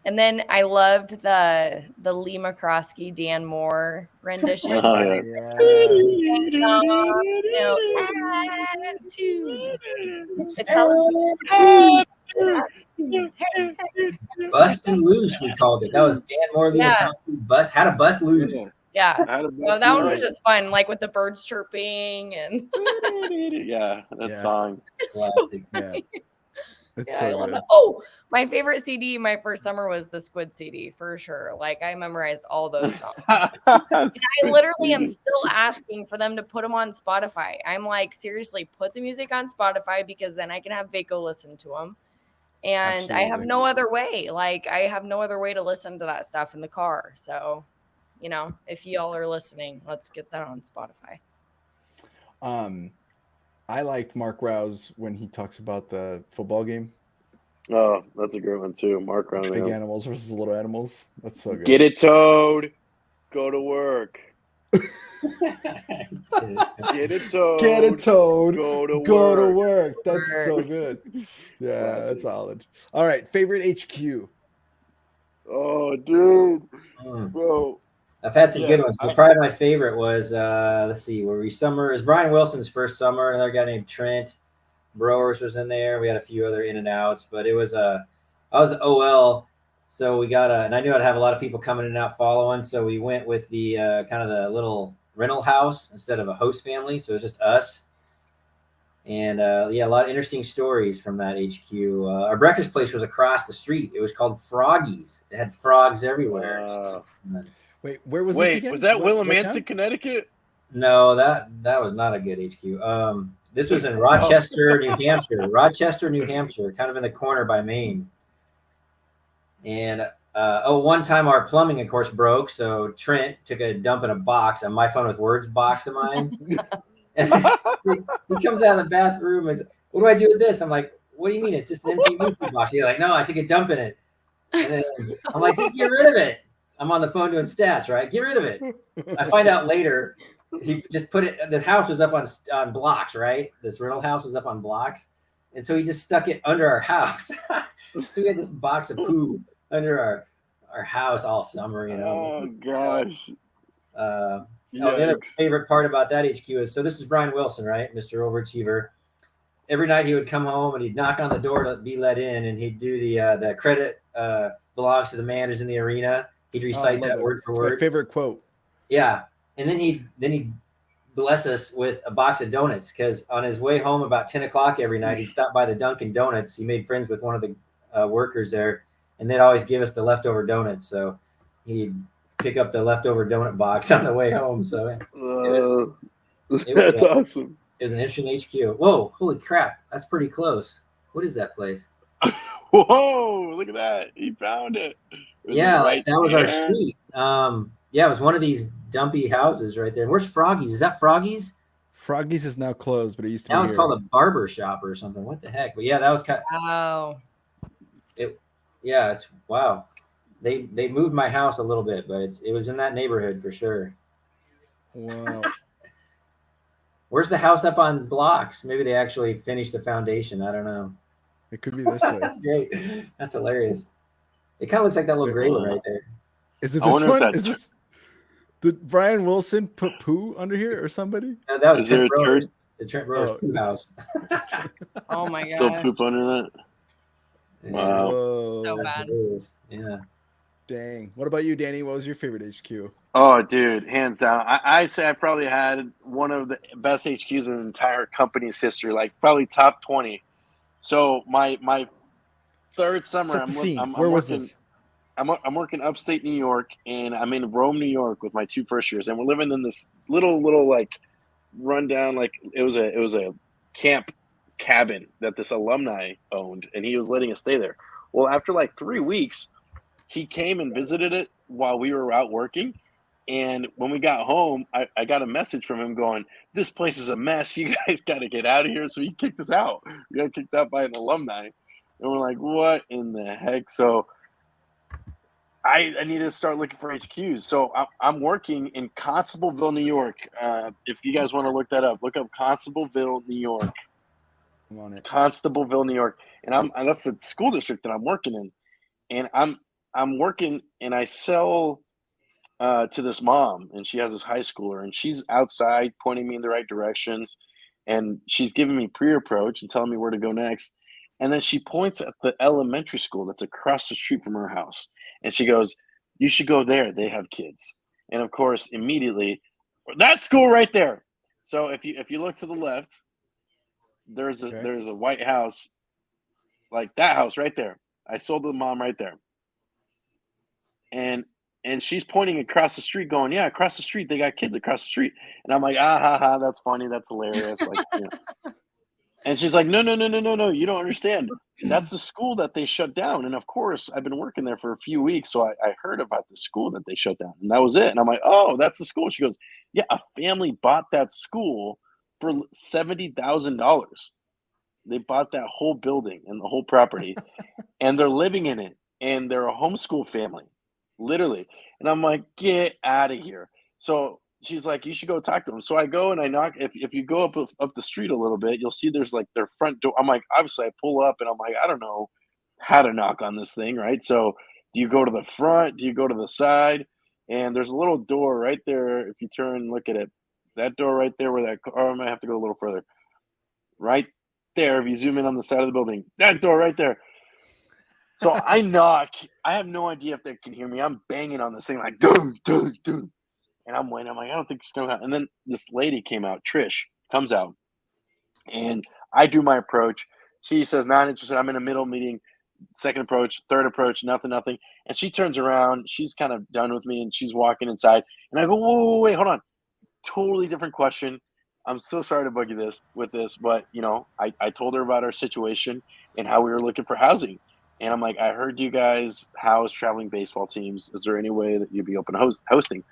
And then I loved the Lee McCroskey, Dan Moore rendition. Oh, yeah. Bustin' loose, we called it. That was Dan Moore, Lee McCroskey. How to bust loose. Yeah. So that one was just fun, like with the birds chirping and that song. Classic. It's so good. Oh, my favorite CD my first summer was the Squid CD for sure. Like I memorized all those songs. I literally am still asking for them to put them on Spotify. I'm like, seriously, put the music on Spotify because then I can have Vaco listen to them. And I have no other way. Like I have no other way to listen to that stuff in the car. So, if y'all are listening, let's get that on Spotify. I liked Mark Rouse when he talks about the football game. Oh, that's a great one too. Mark Rouse. Big animals versus little animals. That's so good. Get it towed. Go to work. Get it towed. Get it towed. Go to work. That's so good. Yeah, that's solid. All right, favorite HQ. Oh, dude. Bro. I've had some good ones, but probably my favorite was, let's see, it was Brian Wilson's first summer. Another guy named Trent Browers was in there. We had a few other in and outs, but it was I was an OL, so we got and I knew I'd have a lot of people coming in and out following, so we went with the kind of the little rental house instead of a host family, so it was just us. And a lot of interesting stories from that HQ. Our breakfast place was across the street. It was called Froggy's. It had frogs everywhere. Wait, where was this again? Was that Willimantic, Connecticut? No, that was not a good HQ. This was in Rochester, New Hampshire. Rochester, New Hampshire, kind of in the corner by Maine. And one time our plumbing, of course, broke. So Trent took a dump in a box, a My Fun with Words box of mine. And he comes out of the bathroom and says, "What do I do with this?" I'm like, "What do you mean? It's just an empty movie box." He's like, "No, I took a dump in it." And then I'm like, "Just get rid of it." I'm on the phone doing stats, right? Get rid of it. I find out later he just put it. The house was up on blocks, right? This rental house was up on blocks, and so he just stuck it under our house. So we had this box of poo under our house all summer, Oh gosh. The other favorite part about that HQ is, so this is Brian Wilson, right? Mr. Overachiever. Every night he would come home and he'd knock on the door to be let in, and he'd do the credit belongs to the man who's in the arena. He'd recite that word for word. My favorite quote. Yeah. And then he'd bless us with a box of donuts, because on his way home about 10 o'clock every night, he'd stop by the Dunkin' Donuts. He made friends with one of the workers there, and they'd always give us the leftover donuts. So he'd pick up the leftover donut box on the way home. So that's awesome. It was an interesting HQ. Whoa, holy crap. That's pretty close. What is that place? Whoa, look at that. He found it. That was our street. It was one of these dumpy houses right there. Where's Froggy's? Is that Froggy's? Froggy's is now closed, but it used to be. Now it's called a barber shop or something. What the heck? But that was kind of. Wow. It's wow. They moved my house a little bit, but it was in that neighborhood for sure. Wow. Where's the house up on blocks? Maybe they actually finished the foundation. I don't know. It could be this way. That's great. That's hilarious. It kind of looks like that little gray one right there. Is it I this wonder if one? that's Is this? Did Brian Wilson put poo under here or somebody? No, that was Is there Trent a Brothers. turd? The Trent Brothers Oh. poo house. Oh my Still god. poop under that? Wow. Whoa. So That's bad. hilarious. Yeah. Dang. What about you, Danny? What was your favorite HQ? Oh, dude, hands down. I say I probably had one of the best HQs in the entire company's history, like probably top 20. So my third summer, Set the scene. I'm Where was working. this? I'm working upstate New York, and I'm in Rome, New York, with my 2 first years, and we're living in this little like rundown, like it was a camp cabin that this alumni owned, and he was letting us stay there. Well, after like 3 weeks, he came and visited it while we were out working. And when we got home, I got a message from him going, "This place is a mess. You guys got to get out of here." So he kicked us out. We got kicked out by an alumni. And we're like, what in the heck? So I needed to start looking for HQs. So I'm working in Constableville, New York. If you guys want to look that up, look up Constableville, New York. I'm on it. Constableville, New York. And that's the school district that I'm working in. And I'm working, and I sell to this mom, and she has this high schooler, and she's outside pointing me in the right directions, and she's giving me pre-approach and telling me where to go next. And then she points at the elementary school that's across the street from her house, and she goes, "You should go there. They have kids." And of course, immediately, that school right there. So if you look to the left, there's a white house, like that house right there. I sold to the mom right there. And she's pointing across the street going, "Yeah, across the street, they got kids across the street." And I'm like, "Ah, ha, ha, that's funny. That's hilarious." Like, you know. And she's like, "No, no, no, no, no, no. You don't understand. That's the school that they shut down." And of course, I've been working there for a few weeks, so I heard about the school that they shut down. And that was it. And I'm like, "Oh, that's the school." She goes, "Yeah, a family bought that school for $70,000. They bought that whole building and the whole property, and they're living in it, and they're a homeschool family. Literally." And I'm like, "Get out of here." So she's like, "You should go talk to them." So I go and I knock. If you go up the street a little bit, you'll see there's like their front door. I'm like, obviously I pull up and I'm like, I don't know how to knock on this thing, right? So do you go to the front? Do you go to the side? And there's a little door right there. If you turn and look at it, that door right there where that car, I might have to go a little further. Right there, if you zoom in on the side of the building, that door right there. So I knock. I have no idea if they can hear me. I'm banging on this thing like, "Dude, dude, dude." And I'm waiting. I'm like, I don't think she's coming out. And then this lady came out. Trish comes out. And I do my approach. She says, "Not interested." I'm in a middle meeting. Second approach, third approach, nothing. And she turns around. She's kind of done with me, and she's walking inside. And I go, whoa, wait, hold on. Totally different question. I'm so sorry to bug you with this, but, you know, I told her about our situation and how we were looking for housing. And I'm like, "I heard you guys house traveling baseball teams. Is there any way that you'd be open to hosting?"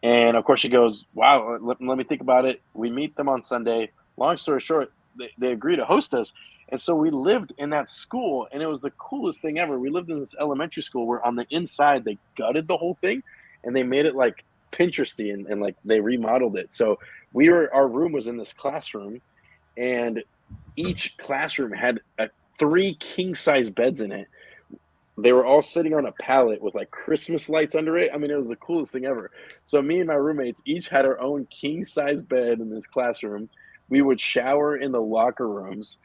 And of course she goes, "Wow, let me think about it." We meet them on Sunday. Long story short, they agree to host us. And so we lived in that school, and it was the coolest thing ever. We lived in this elementary school where on the inside they gutted the whole thing and they made it like Pinteresty, and like they remodeled it. So our room was in this classroom, and each classroom had 3 king-size beds in it. They were all sitting on a pallet with like Christmas lights under it. I mean, it was the coolest thing ever. So me and my roommates each had our own king-size bed in this classroom. We would shower in the locker rooms.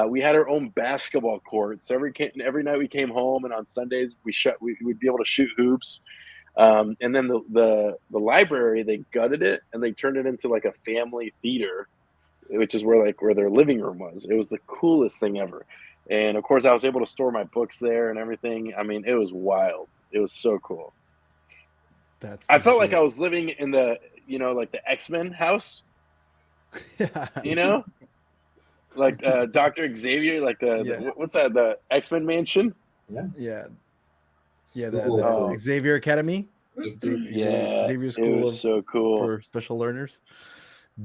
We had our own basketball court. So every night we came home, and on Sundays we'd be able to shoot hoops. And then the library, they gutted it and they turned it into like a family theater, which is where their living room was. It was the coolest thing ever. And of course I was able to store my books there and everything. I mean, it was wild. It was so cool. I felt like I was living in the, like the X-Men house, like Dr. Xavier, like what's that? The X-Men mansion. Yeah. The Xavier Academy. Xavier School. It was so cool for special learners.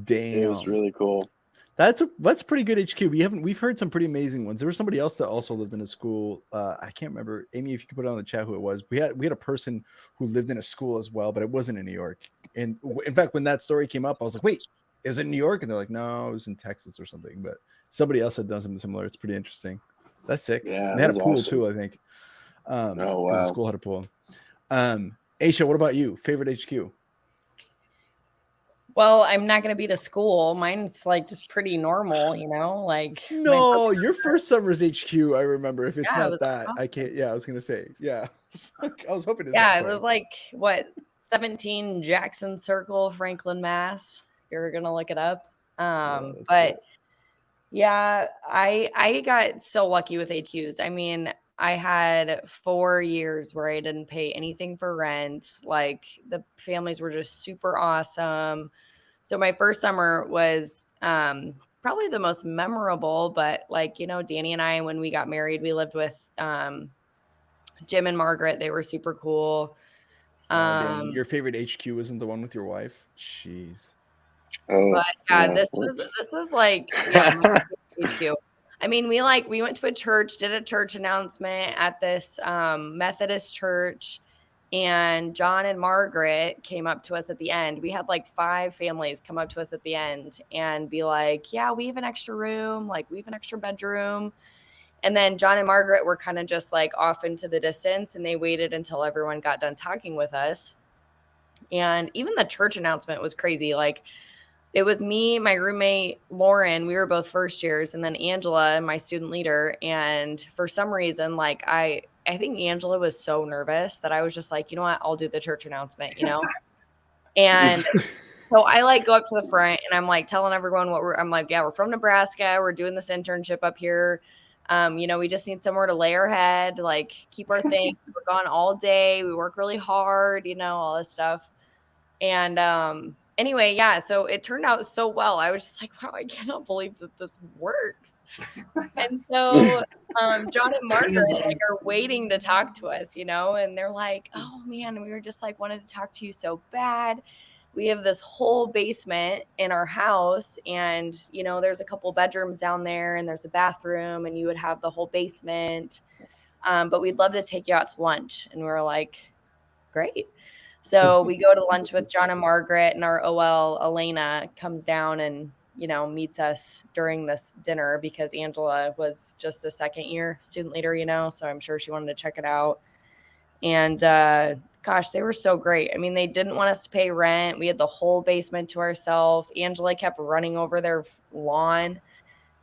Damn, it was really cool. That's pretty good HQ. We've heard some pretty amazing ones. There was somebody else that also lived in a school. I can't remember. Amy, if you could put it on the chat who it was. We had a person who lived in a school as well, but it wasn't in New York. And in fact, when that story came up, I was like, wait, it was in New York, and they're like, no, it was in Texas or something. But somebody else had done something similar. It's pretty interesting. That's sick. Yeah, And they had a that's pool awesome. too, I think. Oh, Because the wow. school had a pool. Aisha, what about you? Favorite HQ? Well, I'm not going to be to school. Mine's like just pretty normal, you know, like No, your first summer's HQ. I remember. If it's Yeah, it not was that, I awesome. can't. Yeah, I was gonna say. Yeah, I was hoping to. Yeah, it was like what 17 Jackson Circle, Franklin, Mass. If you're gonna look it up. that's But it. yeah, I got so lucky with HQs. I mean, I had 4 years where I didn't pay anything for rent. Like the families were just super awesome. So my first summer was probably the most memorable, but like, you know, Danny and I, when we got married, we lived with Jim and Margaret. They were super cool. Danny, your favorite HQ isn't the one with your wife? Jeez. Oh, But yeah, yeah. this was like yeah, my HQ. I mean, we went to a church, did a church announcement at this Methodist church, and John and Margaret came up to us at the end. We had like 5 families come up to us at the end and be like, "Yeah, we have an extra room, like we have an extra bedroom." And then John and Margaret were kind of just like off into the distance, and they waited until everyone got done talking with us. And even the church announcement was crazy. Like it was me, my roommate, Lauren, we were both first years, and then Angela, my student leader. And for some reason, like I think Angela was so nervous that I was just like, you know what, I'll do the church announcement, you know? And so I like go up to the front and I'm like telling everyone I'm like, yeah, we're from Nebraska. We're doing this internship up here. You know, we just need somewhere to lay our head, like keep our things. We're gone all day. We work really hard, you know, all this stuff. And anyway, yeah, so it turned out so well. I was just like, wow, I cannot believe that this works. And so John and Margaret like are waiting to talk to us, you know, and they're like, oh man, we were just like wanted to talk to you so bad. We have this whole basement in our house, and you know, there's a couple bedrooms down there, and there's a bathroom, and you would have the whole basement. But we'd love to take you out to lunch. And we were like, great. So we go to lunch with John and Margaret, and our OL Elena comes down and, you know, meets us during this dinner because Angela was just a second year student leader, you know, so I'm sure she wanted to check it out. And gosh, they were so great. I mean, they didn't want us to pay rent. We had the whole basement to ourselves. Angela kept running over their lawn.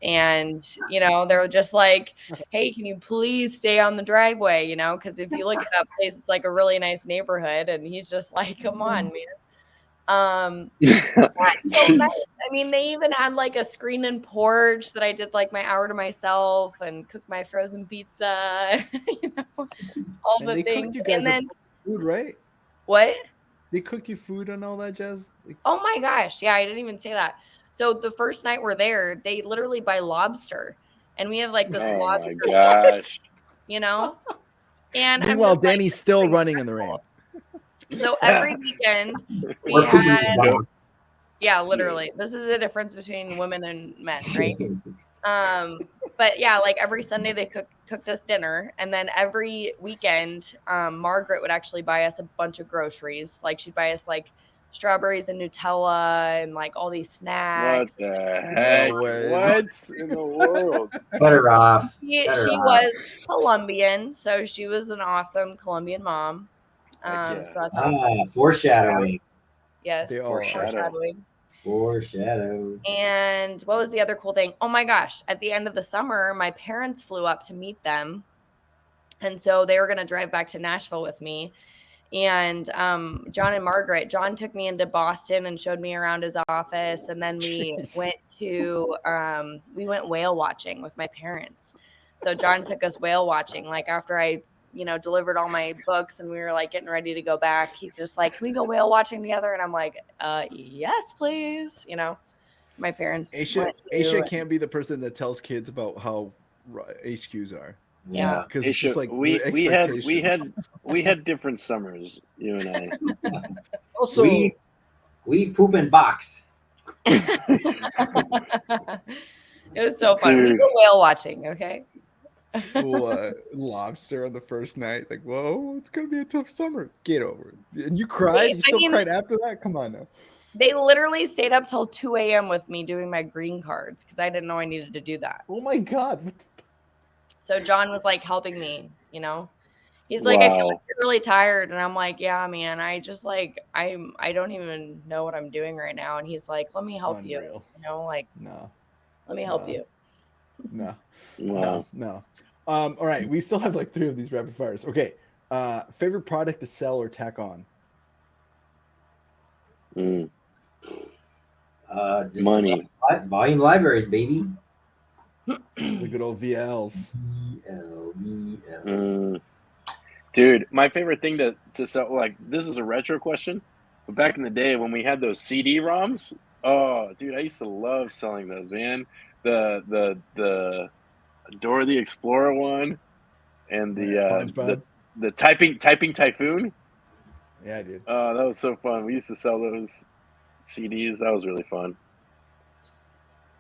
And, you know, they're just like, hey, can you please stay on the driveway? You know, because if you look at that place, it's like a really nice neighborhood. And he's just like, come on, man. So nice. I mean, they even had like a screen and porch that I did like my hour to myself and cooked my frozen pizza, you know, all And the they things. cooked you guys And then food, right? what? They cook you food and all that jazz? Like, Oh my gosh. Yeah, I didn't even say that. So the first night we're there, they literally buy lobster. And we have like this Oh lobster, my gosh. you know? And I'm meanwhile, just like, Danny's still running in the rain. so every weekend we We're pooping had, the dog. yeah, literally. This is the difference between women and men, right? But yeah, like every Sunday they cooked us dinner, and then every weekend, Margaret would actually buy us a bunch of groceries. Like she'd buy us like strawberries and Nutella and like all these What snacks. the heck? No way. What in the world? Better off. She Better off. was Colombian, so she was an awesome Colombian mom. Yeah. So that's awesome. Foreshadowing. Yes, They all foreshadowing. Foreshadow. And what was the other cool thing? Oh my gosh. At the end of the summer, my parents flew up to meet them. And so they were going to drive back to Nashville with me. And John and Margaret, John took me into Boston and showed me around his office. And then we went whale watching with my parents. So John took us whale watching. Like after I, you know, delivered all my books and we were like getting ready to go back, he's just like, can we go whale watching together? And I'm like, yes, please. You know, my parents. Aisha can't be the person that tells kids about how HQs are. Yeah. Because it's Aisha, just like we had different summers, you and I. Also, we poop in box. It was so fun. We Dude. go whale watching, okay? lobster on the first night. Like, whoa, it's gonna be a tough summer. Get over it. And you cried. You still cried after that. Come on now. They literally stayed up till 2 a.m. with me doing my green cards because I didn't know I needed to do that. Oh my God. What the So John was like helping me, you know. He's like, I feel like Wow. you're really tired. And I'm like, yeah, man, I just like I don't even know what I'm doing right now. And he's like, let me help you. Unreal. You know, like No. let me help No. you. No. Wow. No. All right. We still have like 3 of these rapid fires. Okay. Favorite product to sell or tack on? Mm. Just Money. volume libraries, baby. The good old VLs. VL. Mm. Dude, my favorite thing to sell, like, this is a retro question, but back in the day when we had those CD-ROMs, oh, dude, I used to love selling those, man. The Dora the Explorer one and SpongeBob. the typing typhoon. Yeah, dude. That was so fun. We used to sell those CDs. That was really fun.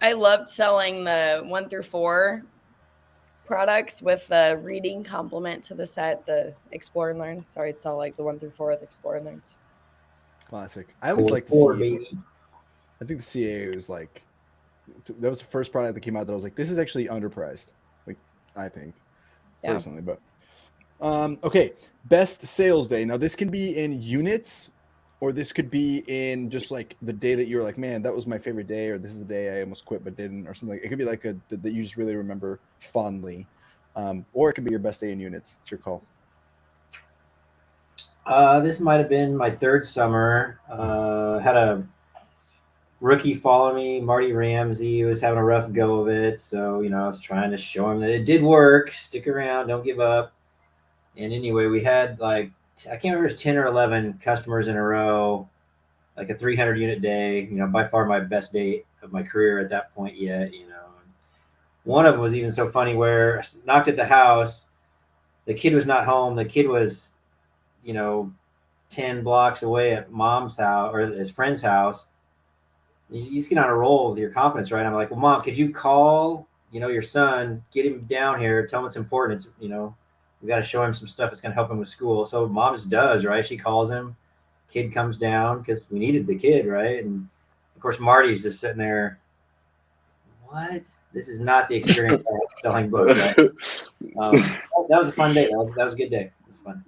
I loved selling the 1 through 4 products with the reading complement to the set, the Explore and Learn. Sorry, I'd sell like the 1 through 4 with Explore and Learns. Classic. I always liked the Four, CA. baby. I think the CA was like, that was the first product that came out that I was like, this is actually underpriced. Like, I think Yeah. personally, but okay. Best sales day. Now this can be in units, or this could be in just like the day that you're like, man, that was my favorite day, or this is the day I almost quit but didn't, or something. It could be like that you just really remember fondly, or it could be your best day in units. It's your call. This might have been my 3rd summer. Had a rookie follow me, Marty Ramsey, was having a rough go of it. So, you know, I was trying to show him that it did work. Stick around, don't give up. And anyway, we had like, I can't remember if it was 10 or 11 customers in a row, like a 300 unit day, you know, by far my best day of my career at that point yet, you know. One of them was even so funny where I knocked at the house. The kid was not home. The kid was, you know, 10 blocks away at mom's house or his friend's house. You just get on a roll with your confidence, right? I'm like, well, Mom, could you call, you know, your son, get him down here, tell him it's important. It's, you know, we got to show him some stuff that's going to help him with school. So mom just does, right? She calls him, kid comes down because we needed the kid, right? And of course, Marty's just sitting there. What? This is not the experience of selling books, right? That was a fun day. That was a good day. It was fun.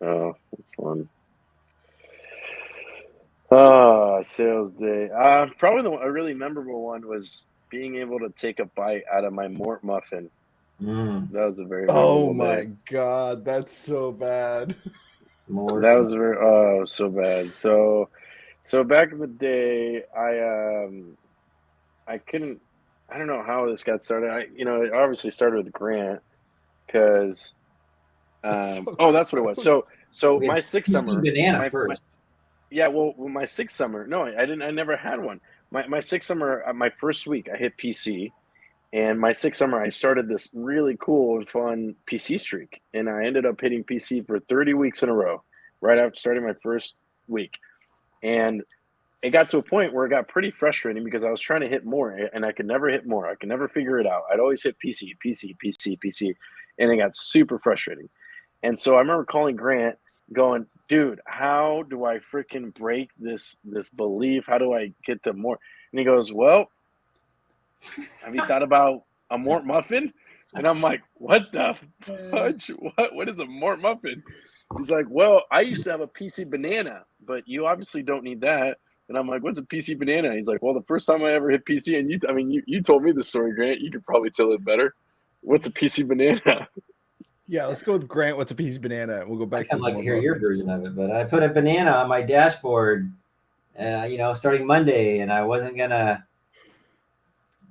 Oh, fun. Oh, sales day. Probably a really memorable one was being able to take a bite out of my Mort muffin. That was a very Oh memorable my day. God, that's so bad. That was so bad. So back in the day, I couldn't. I don't know how this got started. It obviously started with Grant because. That's what it was. So my 6th summer, banana first. Yeah, well, my 6th summer. No, I didn't. I never had one. My 6th summer, my first week, I hit PC, and my 6th summer, I started this really cool and fun PC streak, and I ended up hitting PC for 30 weeks in a row, right after starting my first week, and it got to a point where it got pretty frustrating because I was trying to hit more, and I could never hit more. I could never figure it out. I'd always hit PC, and it got super frustrating. And so I remember calling Grant, going, dude, how do I freaking break this belief? How do I get to more? And he goes, well, have you thought about a Mort muffin? And I'm like, what the fudge? What is a Mort muffin? He's like, well, I used to have a PC banana, but you obviously don't need that. And I'm like, what's a PC banana? He's like, well, the first time I ever hit PC, and you told me the story, Grant. You could probably tell it better. What's a PC banana? Yeah, let's go with Grant. What's a piece of banana? We'll go back I'd to like to hear your version of it, but I put a banana on my dashboard, starting Monday, and I wasn't gonna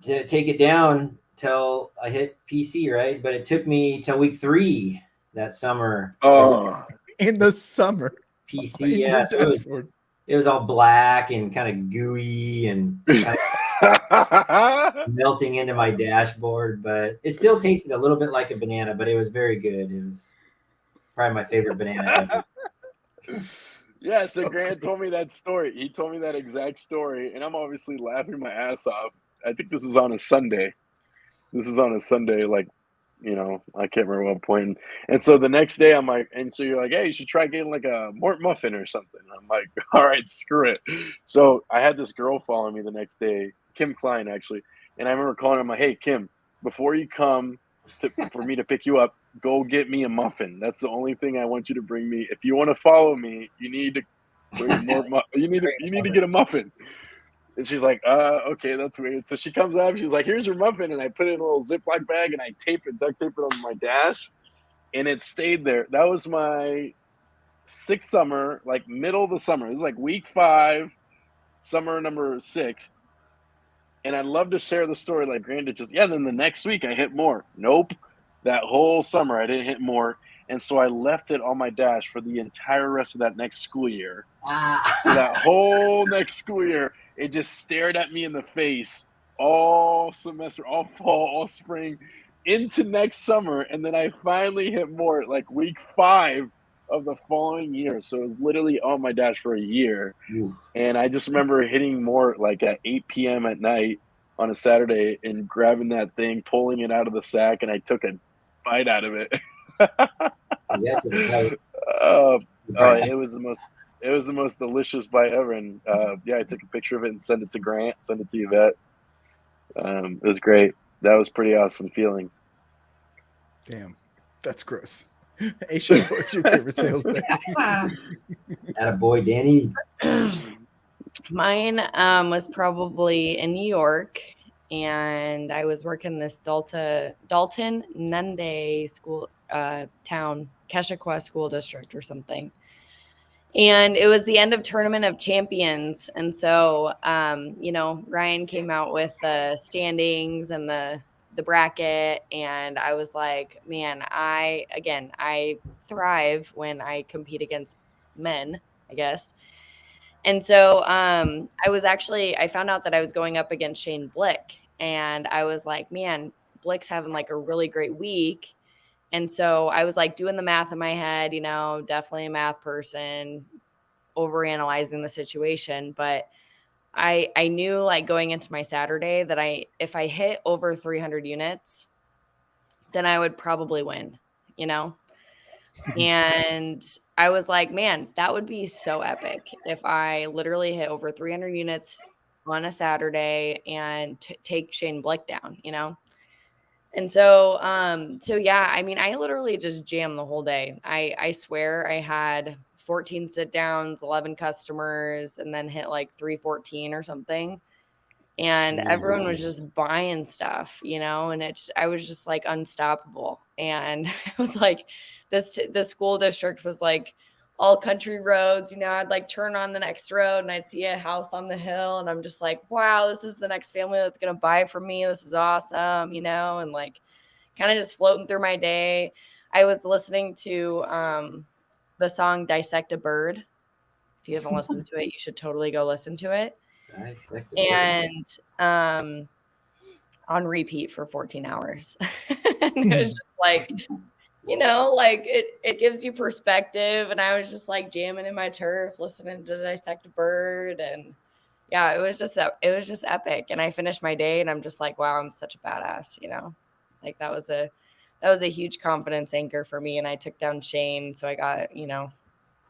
take it down till I hit PC, right? But it took me till week 3 that summer. Oh, in the summer. PC, yeah. So it was all black and kind of gooey and kind of melting into my dashboard, but it still tasted a little bit like a banana, but it was very good. It was probably my favorite banana ever. Yeah, so Grant told me that story. He told me that exact story, and I'm obviously laughing my ass off. I think this was on a Sunday. Like you know, I can't remember what point. And so the next day I'm like, and so you're like, hey, you should try getting like a Mort muffin or something. And I'm like, all right, screw it. So I had this girl follow me the next day, Kim Klein actually. And I remember calling her, I'm like, hey, Kim, before you come for me to pick you up, go get me a muffin. That's the only thing I want you to bring me. If you want to follow me, you need to bring more. You need to get a muffin. And she's like, okay, that's weird. So she comes up, she's like, here's your muffin. And I put it in a little Ziploc bag and I duct tape it on my dash. And it stayed there. That was my sixth summer, like middle of the summer. This is like week 5, summer number 6. And I'd love to share the story like Grandad just, then the next week I hit more. Nope. That whole summer I didn't hit more. And so I left it on my dash for the entire rest of that next school year. So that whole next school year, it just stared at me in the face all semester, all fall, all spring, into next summer. And then I finally hit more like week 5 of the following year. So it was literally on my dash for a year. Oof. And I just remember hitting more like at 8 p.m. at night on a Saturday and grabbing that thing, pulling it out of the sack, and I took a bite out of it. It was the most delicious bite ever. And I took a picture of it and sent it to Grant, sent it to Yvette. It was great. That was pretty awesome feeling. Damn, that's gross. Aisha, what's your favorite sales day? Attaboy, Danny. Mine was probably in New York, and I was working this Dalton Nunde school town, Keshequa school district or something. And it was the end of Tournament of Champions. And so, Ryan came out with the standings and the bracket. And I was like, man, I thrive when I compete against men, I guess. And so I found out that I was going up against Shane Blick. And I was like, man, Blick's having like a really great week. And so I was like doing the math in my head, definitely a math person, overanalyzing the situation. But I knew like going into my Saturday that if I hit over 300 units, then I would probably win, And I was like, man, that would be so epic if I literally hit over 300 units on a Saturday and take Shane Blick down, And so, I literally just jammed the whole day. I swear I had 14 sit downs, 11 customers, and then hit like 314 or something. And everyone was just buying stuff, and I was just like unstoppable. And it was like the school district was like all country roads, I'd like turn on the next road and I'd see a house on the hill. And I'm just like, wow, this is the next family that's going to buy from me. This is awesome, and like kind of just floating through my day. I was listening to the song Dissect a Bird. If you haven't listened to it, you should totally go listen to it. And on repeat for 14 hours. And it was just like, it gives you perspective. And I was just like jamming in my turf, listening to Dissect a Bird. And yeah, it was just epic. And I finished my day and I'm just like, wow, I'm such a badass, like that was a huge confidence anchor for me. And I took down Shane. So I got,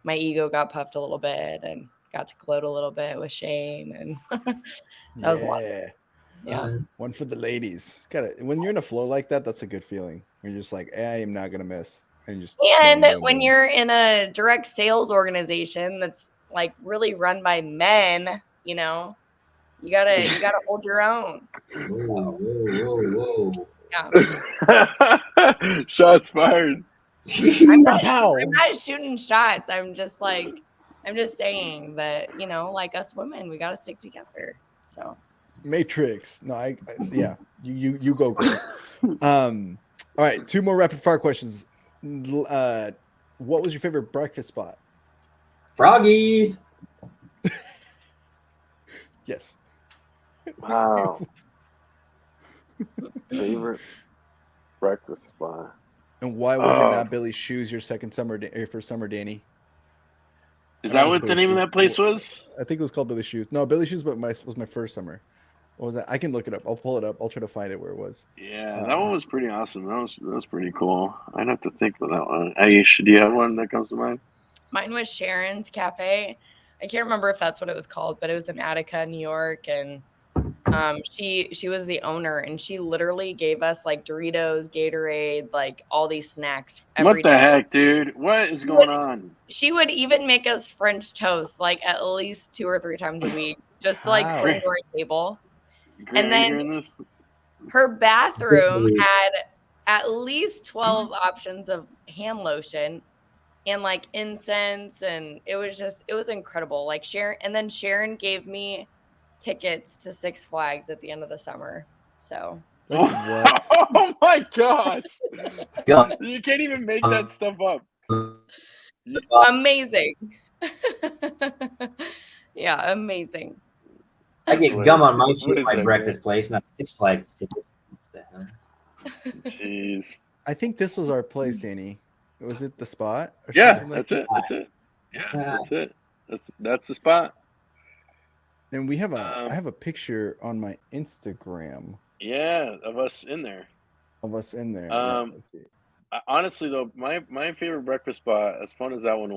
my ego got puffed a little bit and got to gloat a little bit with Shane. And that was a lot. Yeah. One for the ladies. When you're in a flow like that, that's a good feeling. You're just like, I am not gonna miss. And when you're in a direct sales organization that's like really run by men, you gotta hold your own. Whoa. Yeah. Shots fired. I'm not shooting shots. I'm just saying that, like us women, we gotta stick together. So Matrix. No, you go girl. All right, 2 more rapid fire questions. What was your favorite breakfast spot? Froggies. Yes. Wow. Favorite breakfast spot. And why was it not Billy's Shoes your second summer, your first summer, Danny? Is that what the name of that place was? I think it was called Billy's Shoes. No, Billy's Shoes was my first summer. What was that? I can look it up. I'll pull it up. I'll try to find it where it was. Yeah, that one was pretty awesome. That was pretty cool. I'd have to think of that one. Aisha, do you have one that comes to mind? Mine was Sharon's Cafe. I can't remember if that's what it was called, but it was in Attica, New York, and she was the owner, and she literally gave us like Doritos, Gatorade, like all these snacks every What the day. heck, dude? What is going on? She would even make us French toast like at least 2 or 3 times a week, just to like How? bring to our table. Grant, And are you then hearing this? her bathroom had at least 12 options of hand lotion and like incense, and it was incredible. Like Sharon gave me tickets to Six Flags at the end of the summer. So Like what? Oh my gosh! God. You can't even make that stuff up. amazing. Yeah, amazing. I get What gum is- on my what shit is my that, breakfast place, not Six Flags tickets. What's the hell? Jeez. I think this was our place, Danny. Was it the spot? Or Yeah, something that's like it. That's it. Yeah, that's it. That's the spot. And we have I have a picture on my Instagram Yeah, of us in there. of us in there. Let's see. Honestly, though, my favorite breakfast spot, as fun as that one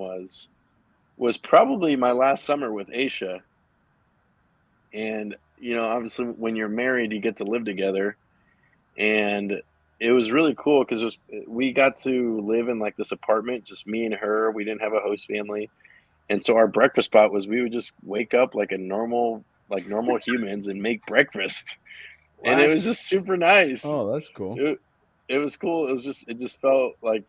was probably my last summer with Aisha. And obviously, when you're married, you get to live together, and it was really cool because we got to live in like this apartment, just me and her. We didn't have a host family, and so our breakfast spot was we would just wake up like normal humans and make breakfast, and it was just super nice. Oh, that's cool. It was cool. It just felt like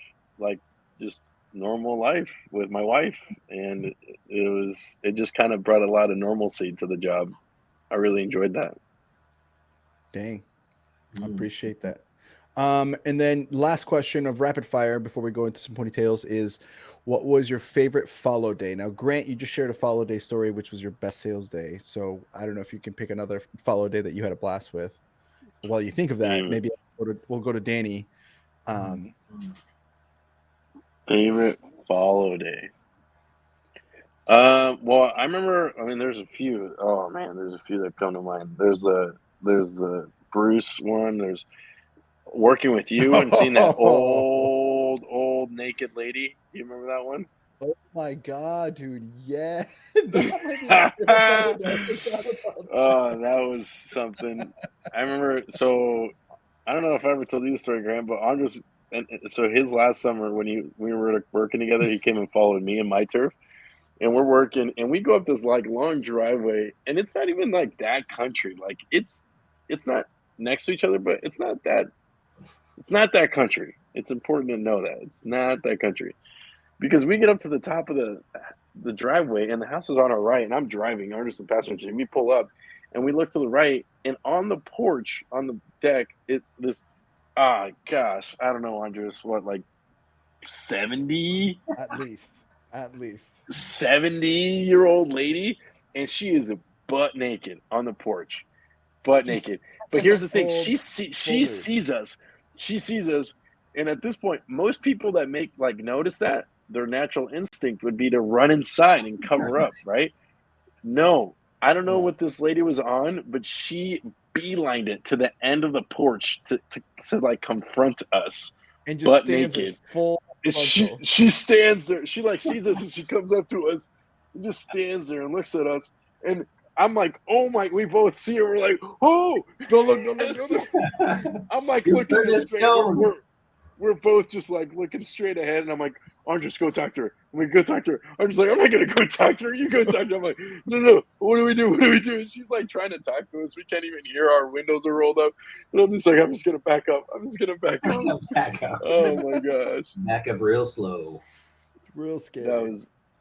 just normal life with my wife, and it just kind of brought a lot of normalcy to the job. I really enjoyed that. Dang. I appreciate that. And then last question of rapid fire before we go into some ponytails is, what was your favorite follow day? Now, Grant, you just shared a follow day story, which was your best sales day. So I don't know if you can pick another follow day that you had a blast with. While you think of that, maybe we'll go to Danny. Favorite follow day. Well, I remember. I mean, there's a few. Oh man, there's a few that come to mind. There's the Bruce one. There's working with you and seeing that old naked lady. Do you remember that one? Oh my god, dude! Yeah. Oh, that was something. I remember. So I don't know if I ever told you the story, Graham, but Andres. And so his last summer when we were working together, he came and followed me in my turf. And we're working, and we go up this like long driveway, and it's not even like that country. Like it's not next to each other, but it's not that country. It's important to know that it's not that country, because we get up to the top of the driveway, and the house is on our right, and I'm driving, I'm just the passenger, and we pull up, and we look to the right, and on the porch, on the deck, it's this. Gosh, I don't know, Andres, what, like 70? At least 70-year-old lady, and she is butt naked on the porch, naked. But here's the thing: she sees us, and at this point, most people that notice that, their natural instinct would be to run inside and cover up, right? No, I don't know what this lady was on, but she beelined it to the end of the porch to like confront us, and just butt stands naked. Full. She stands there. She like sees us and she comes up to us and just stands there and looks at us. And I'm like, oh my! We both see her. We're like, oh, don't look. I'm like looking at her straight. We're both just like looking straight ahead, and I'm like, Andres, go talk to her. I'm like, go talk to her. I'm just like, I'm not gonna go talk to her. You go talk to her. I'm like, no. What do we do? And she's like trying to talk to us. We can't even hear. Our windows are rolled up. And I'm just like, I'm just gonna back up. Back up. Oh my gosh. Back up real slow. Real scary.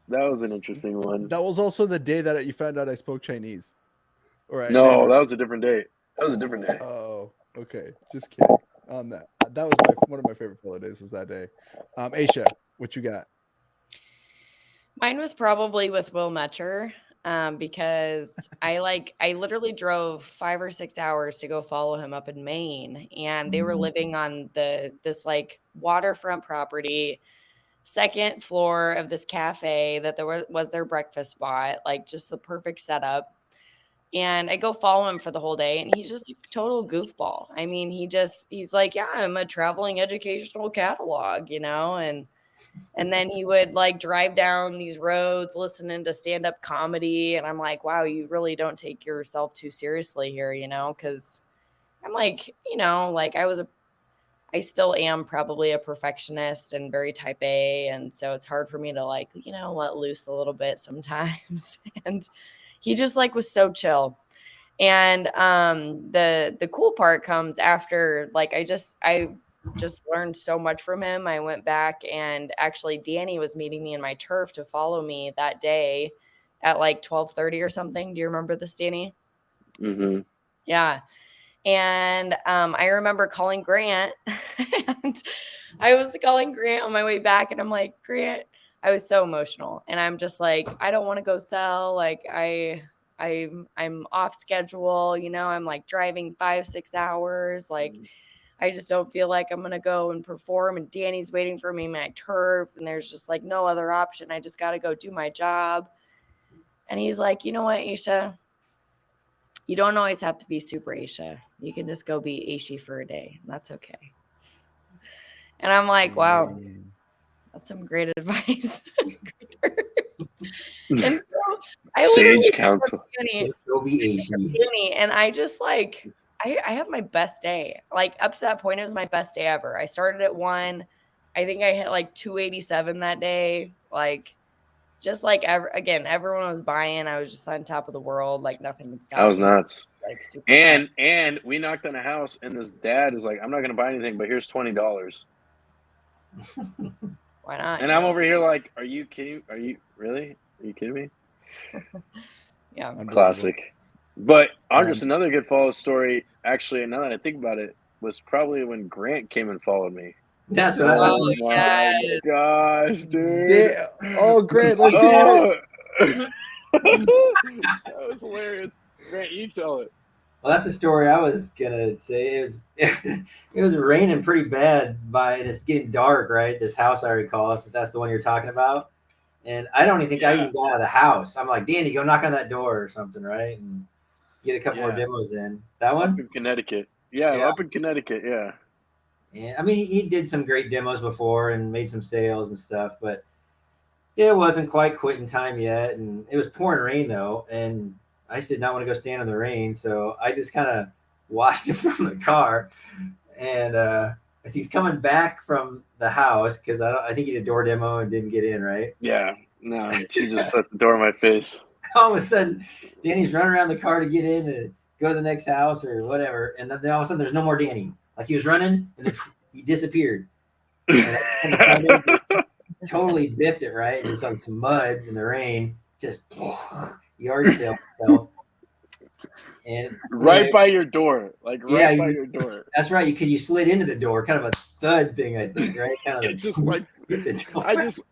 That was an interesting one. That was also the day that you found out I spoke Chinese. No, that was a different day. Oh, okay. Just kidding on that. That was one of my favorite holidays was that day. Aisha, what you got? Mine was probably with Will Metcher, because I literally drove 5 or 6 hours to go follow him up in Maine, and they were living on this like waterfront property, second floor of this cafe that there was their breakfast spot, like just the perfect setup. And I go follow him for the whole day, and he's just a total goofball. I mean, he's like, yeah, I'm a traveling educational catalog, and then he would like drive down these roads listening to stand-up comedy. And I'm like, wow, you really don't take yourself too seriously here, because I'm like, like I still am probably a perfectionist and very type A. And so it's hard for me to like, let loose a little bit sometimes. And he just like was so chill. And the cool part comes after, like, I just learned so much from him. I went back, and actually Danny was meeting me in my turf to follow me that day at like 12:30 or something. Do you remember this, Danny? Mm-hmm. Yeah. And I remember calling Grant, and I was calling Grant on my way back, and I'm like, Grant, I was so emotional, and I'm just like, I don't want to go sell. Like I'm off schedule, I'm like driving 5-6 hours. Like, I just don't feel like I'm going to go and perform, and Danny's waiting for me in my turf, and there's just like no other option. I just got to go do my job. And he's like, you know what, Aisha? You don't always have to be super Aisha. You can just go be Aisha for a day. And that's okay. And I'm like, wow, that's some great advice. And so I Sage counsel. Just go be Aisha. And I just like, I have my best day. Like, up to that point, it was my best day ever. I started at 1. I think I hit like 287 that day. Like, just like everyone was buying. I was just on top of the world. Like, nothing could stop me. I was nuts. Like, super And we knocked on a house, and this dad is like, I'm not gonna buy anything, but here's $20. Why not? And I'm over here like, are you kidding? Are you really? Are you kidding me? Yeah. Classic. But Andres, another good follow story, actually, now that I think about it, was probably when Grant came and followed me. That's what I Oh was. my gosh, dude. Oh, Grant, let's hear it. That was hilarious. Grant, you tell it. Well, that's the story I was gonna say. It was raining pretty bad and it's getting dark, right? This house I recall, if that's the one you're talking about. And I don't even think I even got out of the house. I'm like, Danny, go knock on that door or something, right? And get a couple more demos in. That one? Up in Connecticut. Yeah, up in Connecticut, yeah. Yeah, I mean, he did some great demos before and made some sales and stuff, but it wasn't quite quitting time yet. And it was pouring rain, though, and I did not want to go stand in the rain, so I just kind of watched him from the car. And as he's coming back from the house, because I think he did a door demo and didn't get in, right? Yeah, no, she just set the door in my face. All of a sudden, Danny's running around the car to get in and go to the next house or whatever, and then all of a sudden, there's no more Danny. Like, he was running, and then he disappeared. And totally biffed it, right? And just on some mud in the rain, just yard sale himself. And right by your door, like right by your door. That's right. You slid into the door, kind of a thud thing, I think, right? Kind of it's just like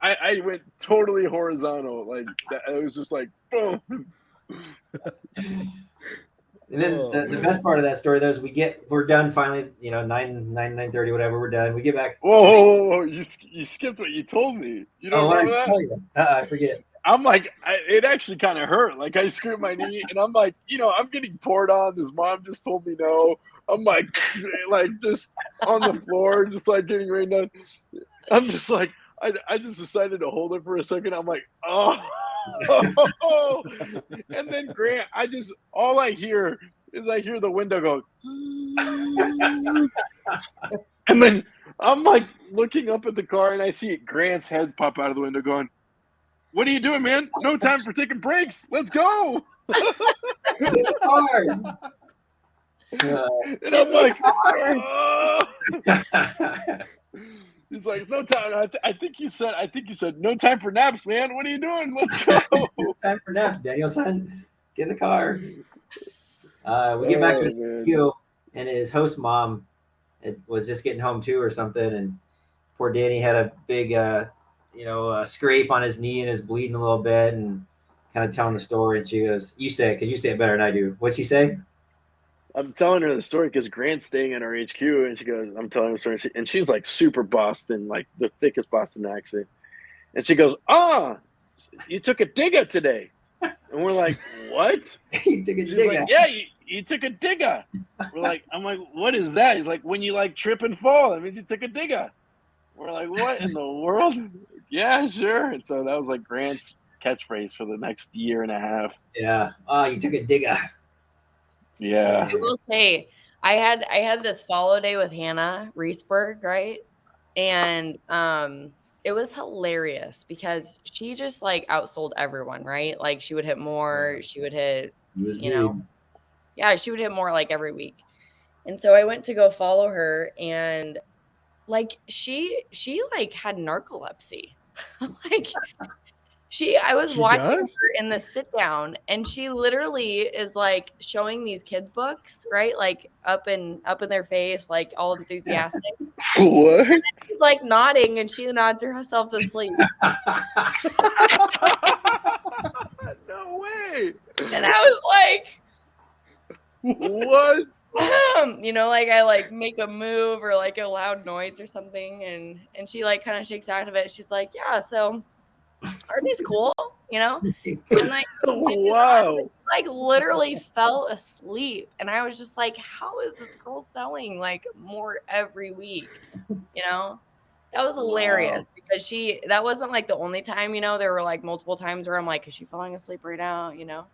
I went totally horizontal, like that. It was just like boom. And then the best part of that story, though, is we're done finally. 9:30, whatever. We're done. We get back. Whoa! You skipped what you told me. You don't remember that? I forget. I'm like, it actually kind of hurt. Like, I screwed my knee, and I'm like, I'm getting poured on. This mom just told me no. I'm like just on the floor, just like getting rained on. I'm just like, I just decided to hold it for a second. I'm like, oh. And then Grant, all I hear is the window go. And then I'm like looking up at the car, and I see Grant's head pop out of the window going, "What are you doing, man? No time for taking breaks. Let's go." And I'm like, he's like, "It's no time." I think you said no time for naps, man. What are you doing? Let's go. No time for naps, Daniel-san. Get in the car. We get back to the studio, and his host mom was just getting home too or something, and poor Danny had a big a scrape on his knee and is bleeding a little bit, and kind of telling the story. And she goes, "You say it, because you say it better than I do." What'd she say? I'm telling her the story because Grant's staying at our HQ, and she goes, I'm telling her the story, and she's like super Boston, like the thickest Boston accent. And she goes, "You took a digger today." And we're like, what? You took a She's dig like, at. yeah, you took a digger. We're like, I'm like, what is that? He's like, when you like trip and fall, that means you took a digger. We're like, what in the world? Yeah, sure. And so that was like Grant's catchphrase for the next year and a half. Yeah. Oh, you took a digger. Yeah. I will say, I had this follow day with Hannah Reesberg, right? And it was hilarious because she just like outsold everyone, right? Like she would hit more, she would hit, He was you know, yeah, she would hit more like every week. And so I went to go follow her, and like she like had narcolepsy. Like I was She watching does? her in the sit down, and she literally is like showing these kids books, right? Like up in their face, like all enthusiastic. What? She's like nodding, and she nods herself to sleep. No way. And I was like, What? you know, like I like make a move or like a loud noise or something, and she like kind of shakes out of it. She's like, yeah, so aren't these cool? You know? And like Wow. like literally fell asleep. And I was just like, how is this girl selling like more every week? You know? That was hilarious because that wasn't like the only time, you know, there were like multiple times where I'm like, is she falling asleep right now? You know?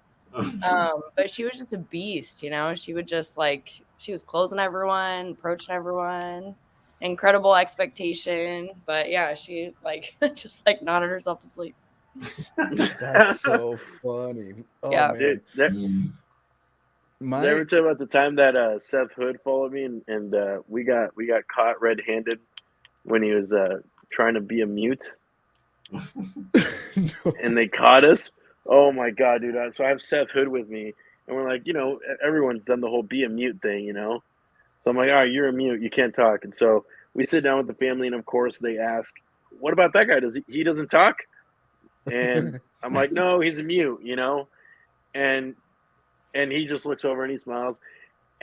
But she was just a beast, you know. She would just like she was closing everyone, approaching everyone, incredible expectation. But yeah, she like just like nodded herself to sleep. That's so funny. Oh Yeah. man. Did I My ever tell you about the time that Seth Hood followed me and we got caught red-handed when he was trying to be a mute and they caught us? Oh my god, dude! So I have Seth Hood with me, and we're like, you know, everyone's done the whole be a mute thing, you know. So I'm like, all right, you're a mute, you can't talk. And so we sit down with the family, and of course they ask, what about that guy? Does he doesn't talk? And I'm like, no, he's a mute, you know. And he just looks over and he smiles.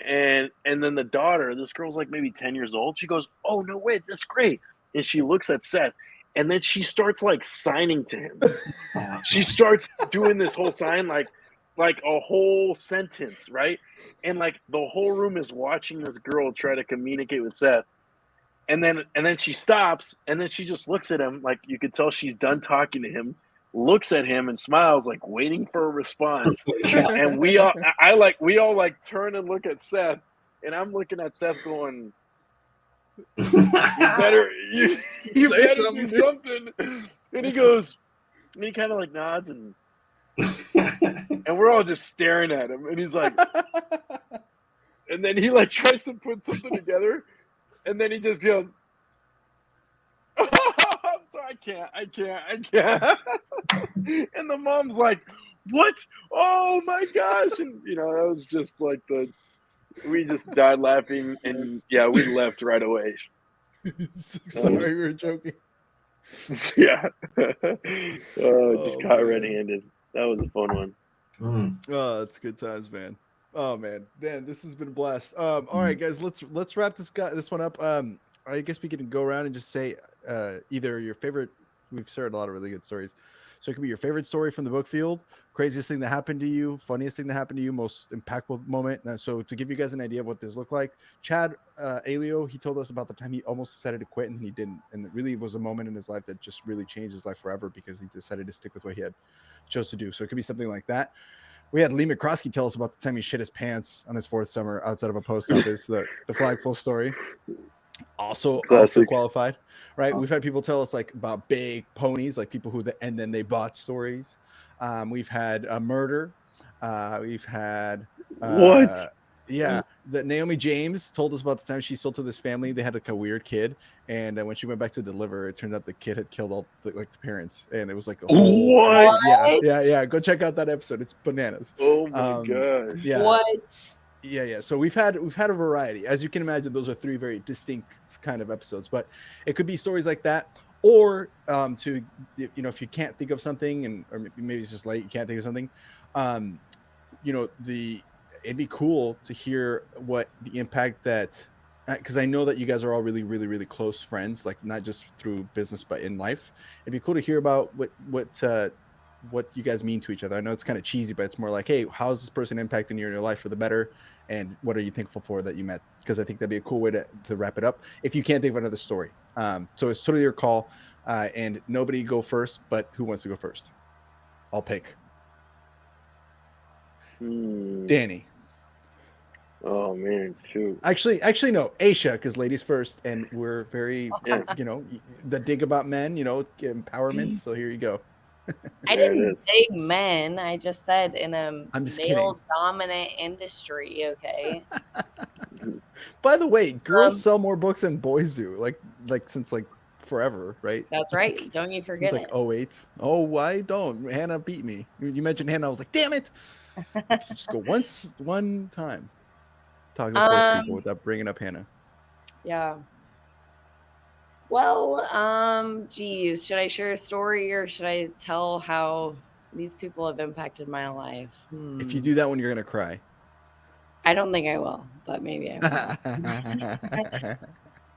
And then the daughter, this girl's like maybe 10 years old. She goes, oh no, wait, that's great. And she looks at Seth, and then she starts like signing to him. She starts doing this whole sign like a whole sentence, right? And like the whole room is watching this girl try to communicate with Seth. And then she stops, and then she just looks at him, like you could tell she's done talking to him, looks at him and smiles, like waiting for a response. And we all like turn and look at Seth, and I'm looking at Seth going, you better do something. And he goes, and he kind of like nods, and we're all just staring at him, and he's like, and then he like tries to put something together, and then he just goes, I'm sorry, I can't. And the mom's like, what? Oh my gosh. And you know, that was just like we just died laughing, and yeah, we left right away. Sorry, we were joking. Yeah. Just caught red-handed. That was a fun one. Oh, it's good times, man. Oh man, this has been a blast. All right, guys, let's wrap this one up. I guess we can go around and just say either your favorite. We've shared a lot of really good stories, so it could be your favorite story from the book field, craziest thing that happened to you, funniest thing that happened to you, most impactful moment. So to give you guys an idea of what this looked like, Chad Alio, he told us about the time he almost decided to quit and he didn't, and it really was a moment in his life that just really changed his life forever because he decided to stick with what he had chose to do. So it could be something like that. We had Lee McCroskey tell us about the time he shit his pants on his fourth summer outside of a post office, the flagpole story. Also qualified, right? We've had people tell us like about big ponies, like people and then they bought stories. We've had a murder. We've had What? Yeah, that Naomi James told us about the time she sold to this family. They had like a weird kid, and when she went back to deliver, it turned out the kid had killed all the parents, and it was like a whole. What? Yeah. Go check out that episode. It's bananas. Oh my gosh. Yeah. What? Yeah. So we've had a variety. As you can imagine, those are three very distinct kind of episodes. But it could be stories like that, or to if you can't think of something, or maybe it's just late, you can't think of something. It'd be cool to hear what the impact that, because I know that you guys are all really, really, really close friends, like not just through business but in life. It'd be cool to hear about what what you guys mean to each other. I know it's kind of cheesy, but it's more like, hey, how's this person impacting you in your life for the better? And what are you thankful for that you met? Because I think that'd be a cool way to wrap it up. If you can't think of another story. So it's totally your call. And nobody go first, but who wants to go first? I'll pick. Danny. Oh man, shoot. Actually, no, Aisha, because ladies first, and we're very, Yeah. the dig about men, empowerment. So here you go. I There it didn't is. dig men. I just said in a I'm just kidding. male-dominant industry. Okay. By the way, girls sell more books than boys do, like since like forever, right? That's right. Don't you forget Since like 08. Oh, why don't Hannah beat me? You mentioned Hannah, I was like, damn it. Just go one time. Talking to force people without bringing up Hannah. Yeah. Well, geez, should I share a story or should I tell how these people have impacted my life? If you do that one, you're gonna cry. I don't think I will, but maybe I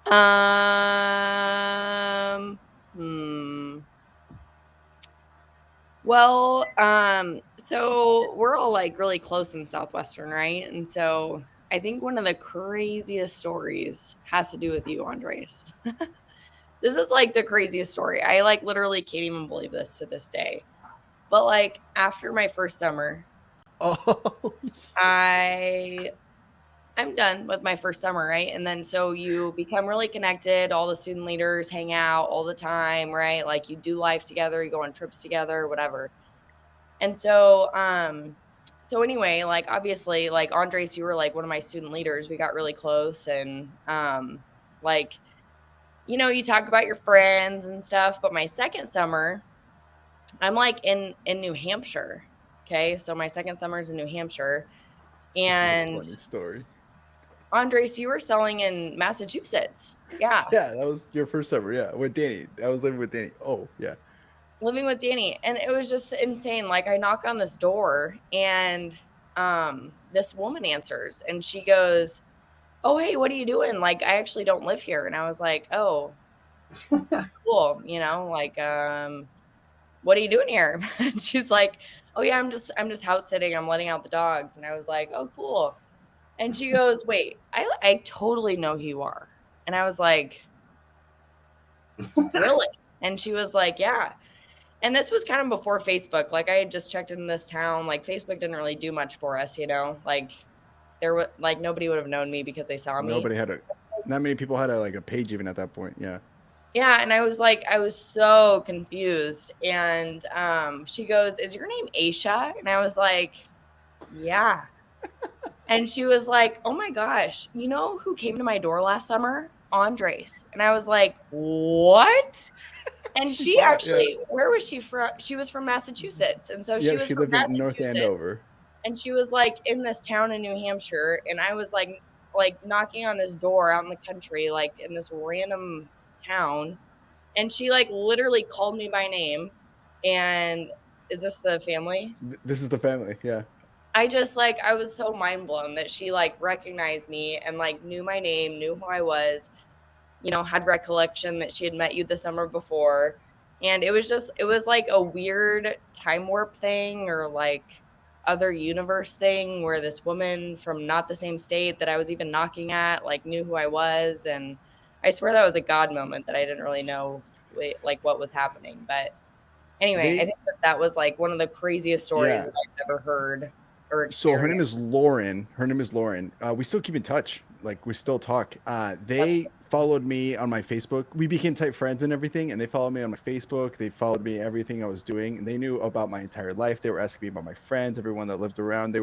will. Well, so we're all like really close in Southwestern, right? And so I think one of the craziest stories has to do with you, Andres. This is like the craziest story. I like literally can't even believe this to this day. But like after my first summer, I'm done with my first summer, right? And then so you become really connected. All the student leaders hang out all the time, right? Like you do life together, you go on trips together, whatever. And so, so anyway, like obviously, like Andres, you were like one of my student leaders. We got really close, and like, you talk about your friends and stuff. But my second summer, I'm like in New Hampshire. Okay, so my second summer is in New Hampshire, and this is a funny story. Andres, you were selling in Massachusetts. Yeah. Yeah, that was your first summer. Yeah, with Danny. I was living with Danny. Oh, yeah. Living with Danny. And it was just insane. Like I knock on this door and this woman answers and she goes, "Oh, hey, what are you doing? Like, I actually don't live here." And I was like, "Oh, cool. Like, what are you doing here?" And she's like, "Oh yeah, I'm just house sitting. I'm letting out the dogs." And I was like, "Oh, cool." And she goes, "Wait, I totally know who you are." And I was like, "Really?" And she was like, "Yeah." And this was kind of before Facebook. Like I had just checked in this town. Like Facebook didn't really do much for us, like there was like nobody would have known me because they saw me. Not many people had a page even at that point. Yeah. Yeah. And I was so confused. And she goes, "Is your name Aisha?" And I was like, "Yeah." And she was like, "Oh my gosh, you know who came to my door last summer? Andres." And I was like, "What?" And she actually, where was she from? She was from Massachusetts. And so she lived in North Andover. And she was like in this town in New Hampshire. And I was like knocking on this door out in the country, like in this random town. And she like literally called me by name. And is this the family? This is the family. Yeah. I just I was so mind blown that she like recognized me and like knew my name, knew who I was, had recollection that she had met you the summer before. And it was like a weird time warp thing or like other universe thing where this woman from not the same state that I was even knocking at, like knew who I was. And I swear that was a God moment that I didn't really know like what was happening. But anyway, I think that was like one of the craziest stories that I've ever heard. So her name is Lauren. We still keep in touch. Like we still talk. They followed me on my Facebook. We became tight friends and everything. And they followed me on my Facebook. They followed me everything I was doing. And they knew about my entire life. They were asking me about my friends, everyone that lived around. They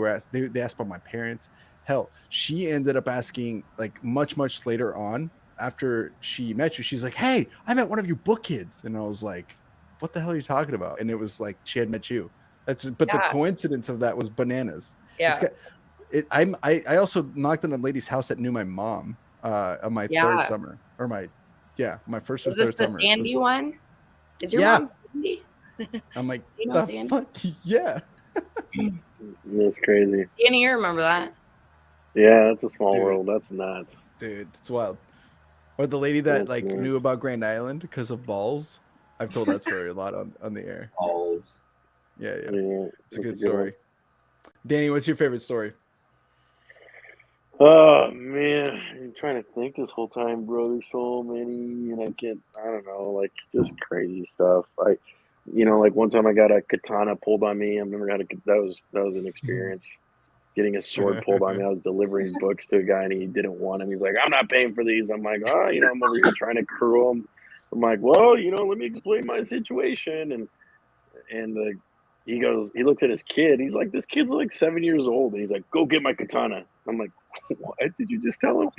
asked about my parents. Hell, she ended up asking like much later on after she met you. She's like, "Hey, I met one of your book kids." And I was like, "What the hell are you talking about?" And it was like she had met you. The coincidence of that was bananas. Yeah. I also knocked on a lady's house that knew my mom on my third summer or my first or third summer. Is this the Sandy one? Is your mom Sandy? I'm like, do you know Sandy? Fuck? Yeah. That's crazy. Danny, you remember that? Yeah, that's a small world. That's nuts. Dude, it's wild. Or the lady that knew about Grand Island because of balls. I've told that story a lot on the air. Balls. Yeah. Yeah, It's a that's good one. story. Danny, what's your favorite story? Oh man, I'm trying to think this whole time, bro. There's so many, and I don't know, like just crazy stuff. Like one time I got a katana pulled on me. I've never had that was an experience. Getting a sword pulled on me. I was delivering books to a guy and he didn't want them. He's like, I'm not paying for these. I'm like, I'm over here trying to crew him. I'm like, well, let me explain my situation. And he looks at his kid. He's like, this kid's like 7 years old. And he's like, go get my katana. I'm like, what did you just tell him?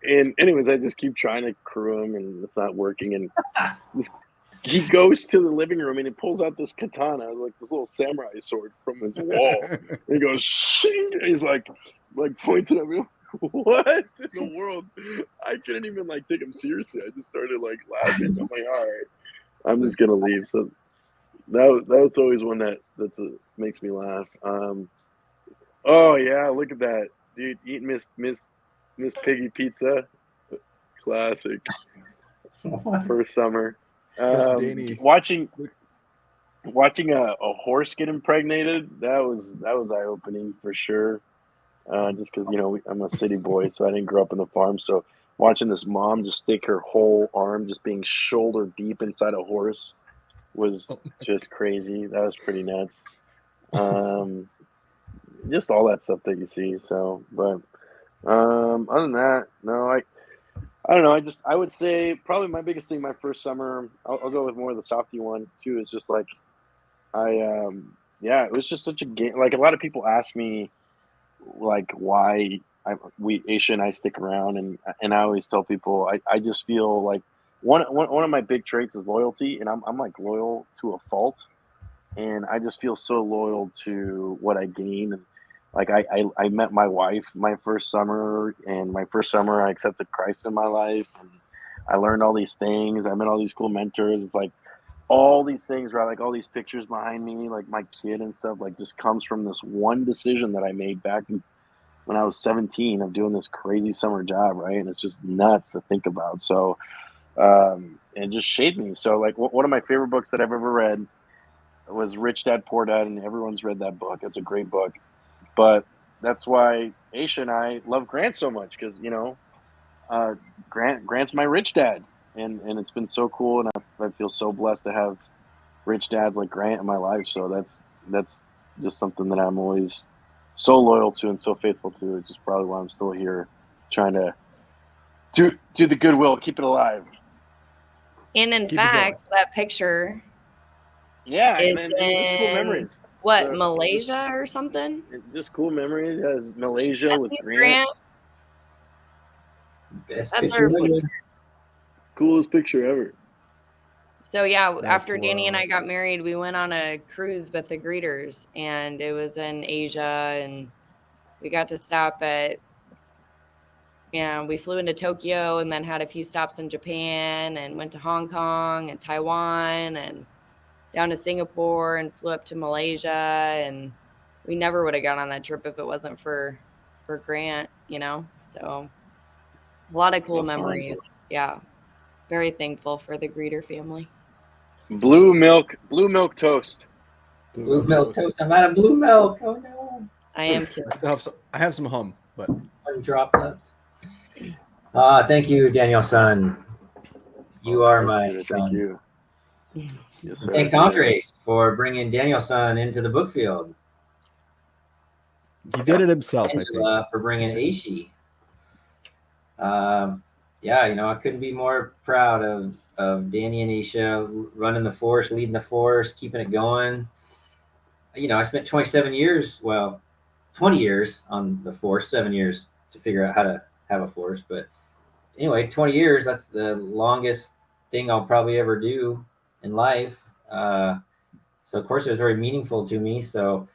And anyways, I just keep trying to crew him and it's not working. And he goes to the living room and he pulls out this katana, like this little samurai sword from his wall. And he goes, shing! And he's like pointing at me. What in the world? I couldn't even like take him seriously. I just started like laughing. I'm like, all right, I'm just gonna leave. So that was always one that makes me laugh. Oh yeah, look at that, dude, eating Miss Piggy pizza, classic. First summer. Danny. Watching a horse get impregnated, that was eye opening for sure. Just because I'm a city boy, so I didn't grow up in the farm. So watching this mom just stick her whole arm just being shoulder deep inside a horse was just crazy. That was pretty nuts. Just all that stuff that you see. So, but other than that, no, I don't know. I would say probably my biggest thing my first summer. I'll go with more of the softy one too. Is just like it was just such a game. Like a lot of people ask me, like why Aisha and I stick around, and I always tell people I just feel like one of my big traits is loyalty, and I'm like loyal to a fault, and I just feel so loyal to what I gain. And like I met my wife my first summer, and my first summer I accepted Christ in my life, and I learned all these things. I met all these cool mentors. It's like all these things, right? Like all these pictures behind me, like my kid and stuff, like just comes from this one decision that I made back when I was 17 of doing this crazy summer job, right? And it's just nuts to think about. So it just shaped me. So like one of my favorite books that I've ever read was Rich Dad Poor Dad, and everyone's read that book. It's a great book. But that's why Aisha and I love Grant so much, because Grant's my rich dad, and it's been so cool, and I feel so blessed to have rich dads like Grant in my life. So that's just something that I'm always so loyal to and so faithful to. It's just probably why I'm still here, trying to do the goodwill, keep it alive. And in fact, that picture, and just cool memories. What, so, Malaysia or something? Just cool memories. As Malaysia that's with Grant. Best that's picture our coolest picture ever. So yeah, after Danny and I got married, we went on a cruise with the Greders, and it was in Asia, and we got to stop at. Yeah, we flew into Tokyo and then had a few stops in Japan, and went to Hong Kong and Taiwan and down to Singapore, and flew up to Malaysia. And we never would have gone on that trip if it wasn't for Grant, So a lot of cool memories. Fun. Yeah. Very thankful for the Greder family. Blue milk toast. Blue milk toast. I'm out of blue milk. Oh no. I am too. I have some hum, but one drop left. Thank you, Daniel son. You are my son. Thank you. Yes, thanks, Andres, for bringing Daniel son into the book field. He did it himself, Angela, I think. For bringing Aisha. I couldn't be more proud of Danny and Aisha running the force, leading the force, keeping it going. I spent 20 years on the force, 7 years to figure out how to have a force. But anyway, 20 years, that's the longest thing I'll probably ever do in life. So of course it was very meaningful to me. So,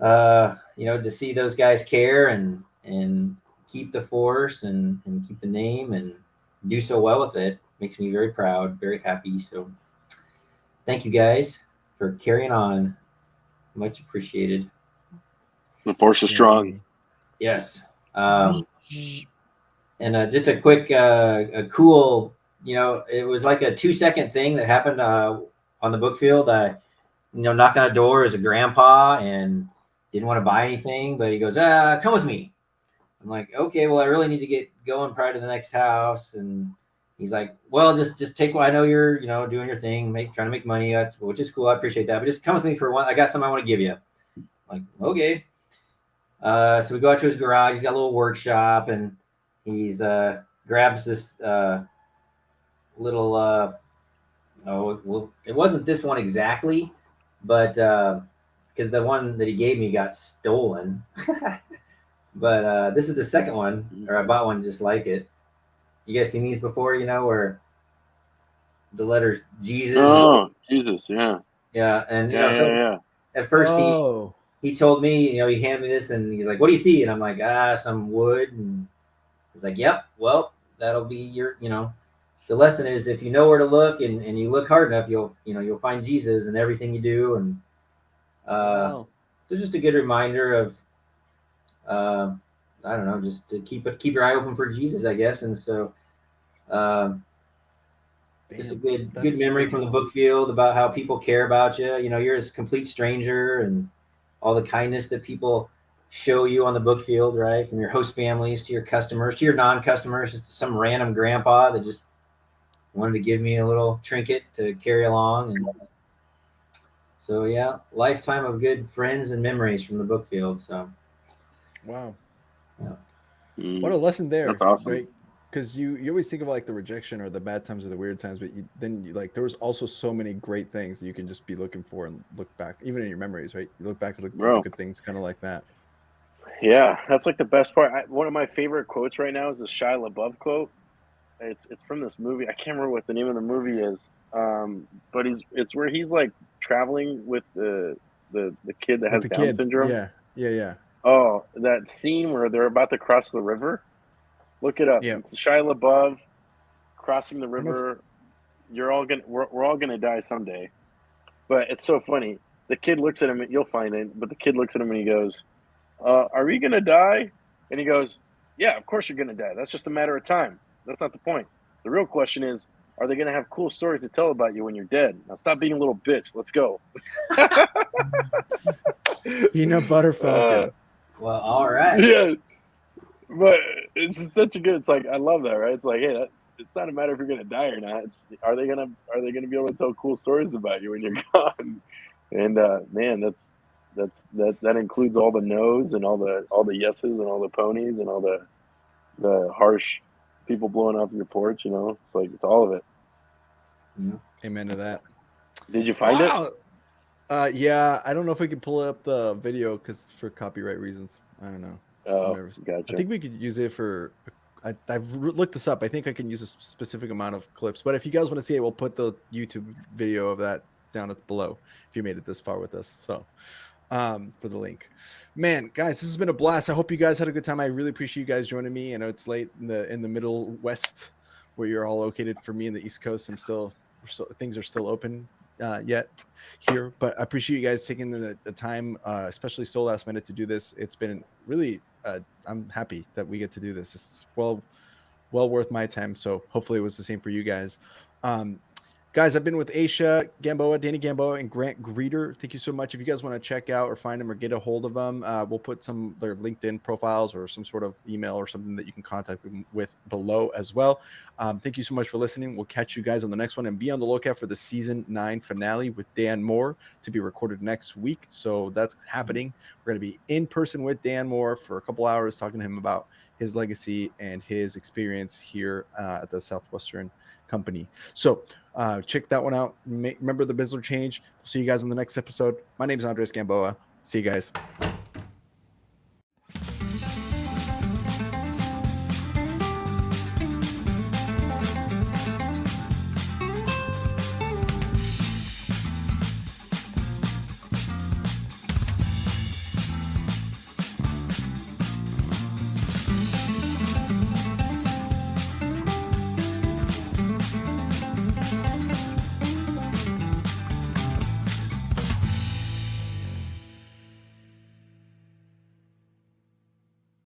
to see those guys care and keep the force and keep the name and do so well with it makes me very proud, very happy. So thank you guys for carrying on. Much appreciated. The force is strong. Yes. And just a quick, a cool, it was like a 2-second thing that happened on the book field. knocking on the door is a grandpa and didn't want to buy anything, but he goes, come with me. I'm like, okay, well, I really need to get going prior to the next house. And he's like, well, just take what I know you're, doing your thing, trying to make money, which is cool. I appreciate that. But just come with me for one. I got something I want to give you. I'm like, okay. So we go out to his garage. He's got a little workshop, and he's grabs this little it wasn't this one exactly, but because the one that he gave me got stolen. But this is the second one, or I bought one just like it. You guys seen these before? Where the letters Jesus. Oh, Jesus, yeah. Yeah, and Yeah. At first he told me, he handed me this, and he's like, "What do you see?" And I'm like, some wood. And he's like, "Yep, well, that'll be your, the lesson is if you know where to look and you look hard enough, you'll find Jesus in everything you do." And so just a good reminder of, I don't know, just to keep your eye open for Jesus, I guess. And so just a good memory from the book field about how people care about you. You're a complete stranger, and all the kindness that people show you on the book field, right? From your host families to your customers, to your non-customers, to some random grandpa that just wanted to give me a little trinket to carry along. And so, yeah, lifetime of good friends and memories from the book field. So, wow. Yeah. What a lesson there. That's awesome. Right? Because you always think of like the rejection or the bad times or the weird times, but then like there was also so many great things that you can just be looking for and look back, even in your memories, right? You look back and look at the good things, kind of like that. Yeah, that's like the best part. One of my favorite quotes right now is the Shia LaBeouf quote. It's from this movie. I can't remember what the name of the movie is, but it's where he's like traveling with the kid that has Down syndrome. Yeah. Oh, that scene where they're about to cross the river. Look it up. Yeah. It's Shia LaBeouf crossing the river. We're all gonna die someday. But it's so funny. The kid looks at him. You'll find it. But the kid looks at him and he goes, "Are we gonna die?" And he goes, "Yeah, of course you're gonna die. That's just a matter of time. That's not the point. The real question is, are they gonna have cool stories to tell about you when you're dead? Now stop being a little bitch. Let's go." Butter Falcon. Well, all right. Yeah. But it's just such a good. It's like I love that, right? It's like, hey, it's not a matter if you're gonna die or not. It's are they gonna be able to tell cool stories about you when you're gone? And man, that includes all the no's and all the yeses and all the ponies and all the harsh people blowing off your porch. It's like it's all of it. Yeah. Amen to that. Did you find it? Yeah, I don't know if we can pull up the video because for copyright reasons. I don't know. Oh, gotcha. I think we could use it for. I've looked this up. I think I can use a specific amount of clips. But if you guys want to see it, we'll put the YouTube video of that down below. If you made it this far with us, so for the link, man, guys, this has been a blast. I hope you guys had a good time. I really appreciate you guys joining me. I know it's late in the middle west where you're all located. For me in the East Coast, things are still open yet here, but I appreciate you guys taking the time, especially so last minute, to do this. It's been really. I'm happy that we get to do this. It's well worth my time. So hopefully it was the same for you guys. Guys, I've been with Aisha Gamboa, Danny Gamboa, and Grant Greder. Thank you so much. If you guys want to check out or find them or get a hold of them, we'll put some their LinkedIn profiles or some sort of email or something that you can contact them with below as well. Thank you so much for listening. We'll catch you guys on the next one, and be on the lookout for the season 9 finale with Dan Moore to be recorded next week. So that's happening. We're going to be in person with Dan Moore for a couple hours, talking to him about his legacy and his experience here at the Southwestern company. So check that one out. Remember the business change. We'll see you guys on the next episode. My name is Andres Gamboa. See you guys.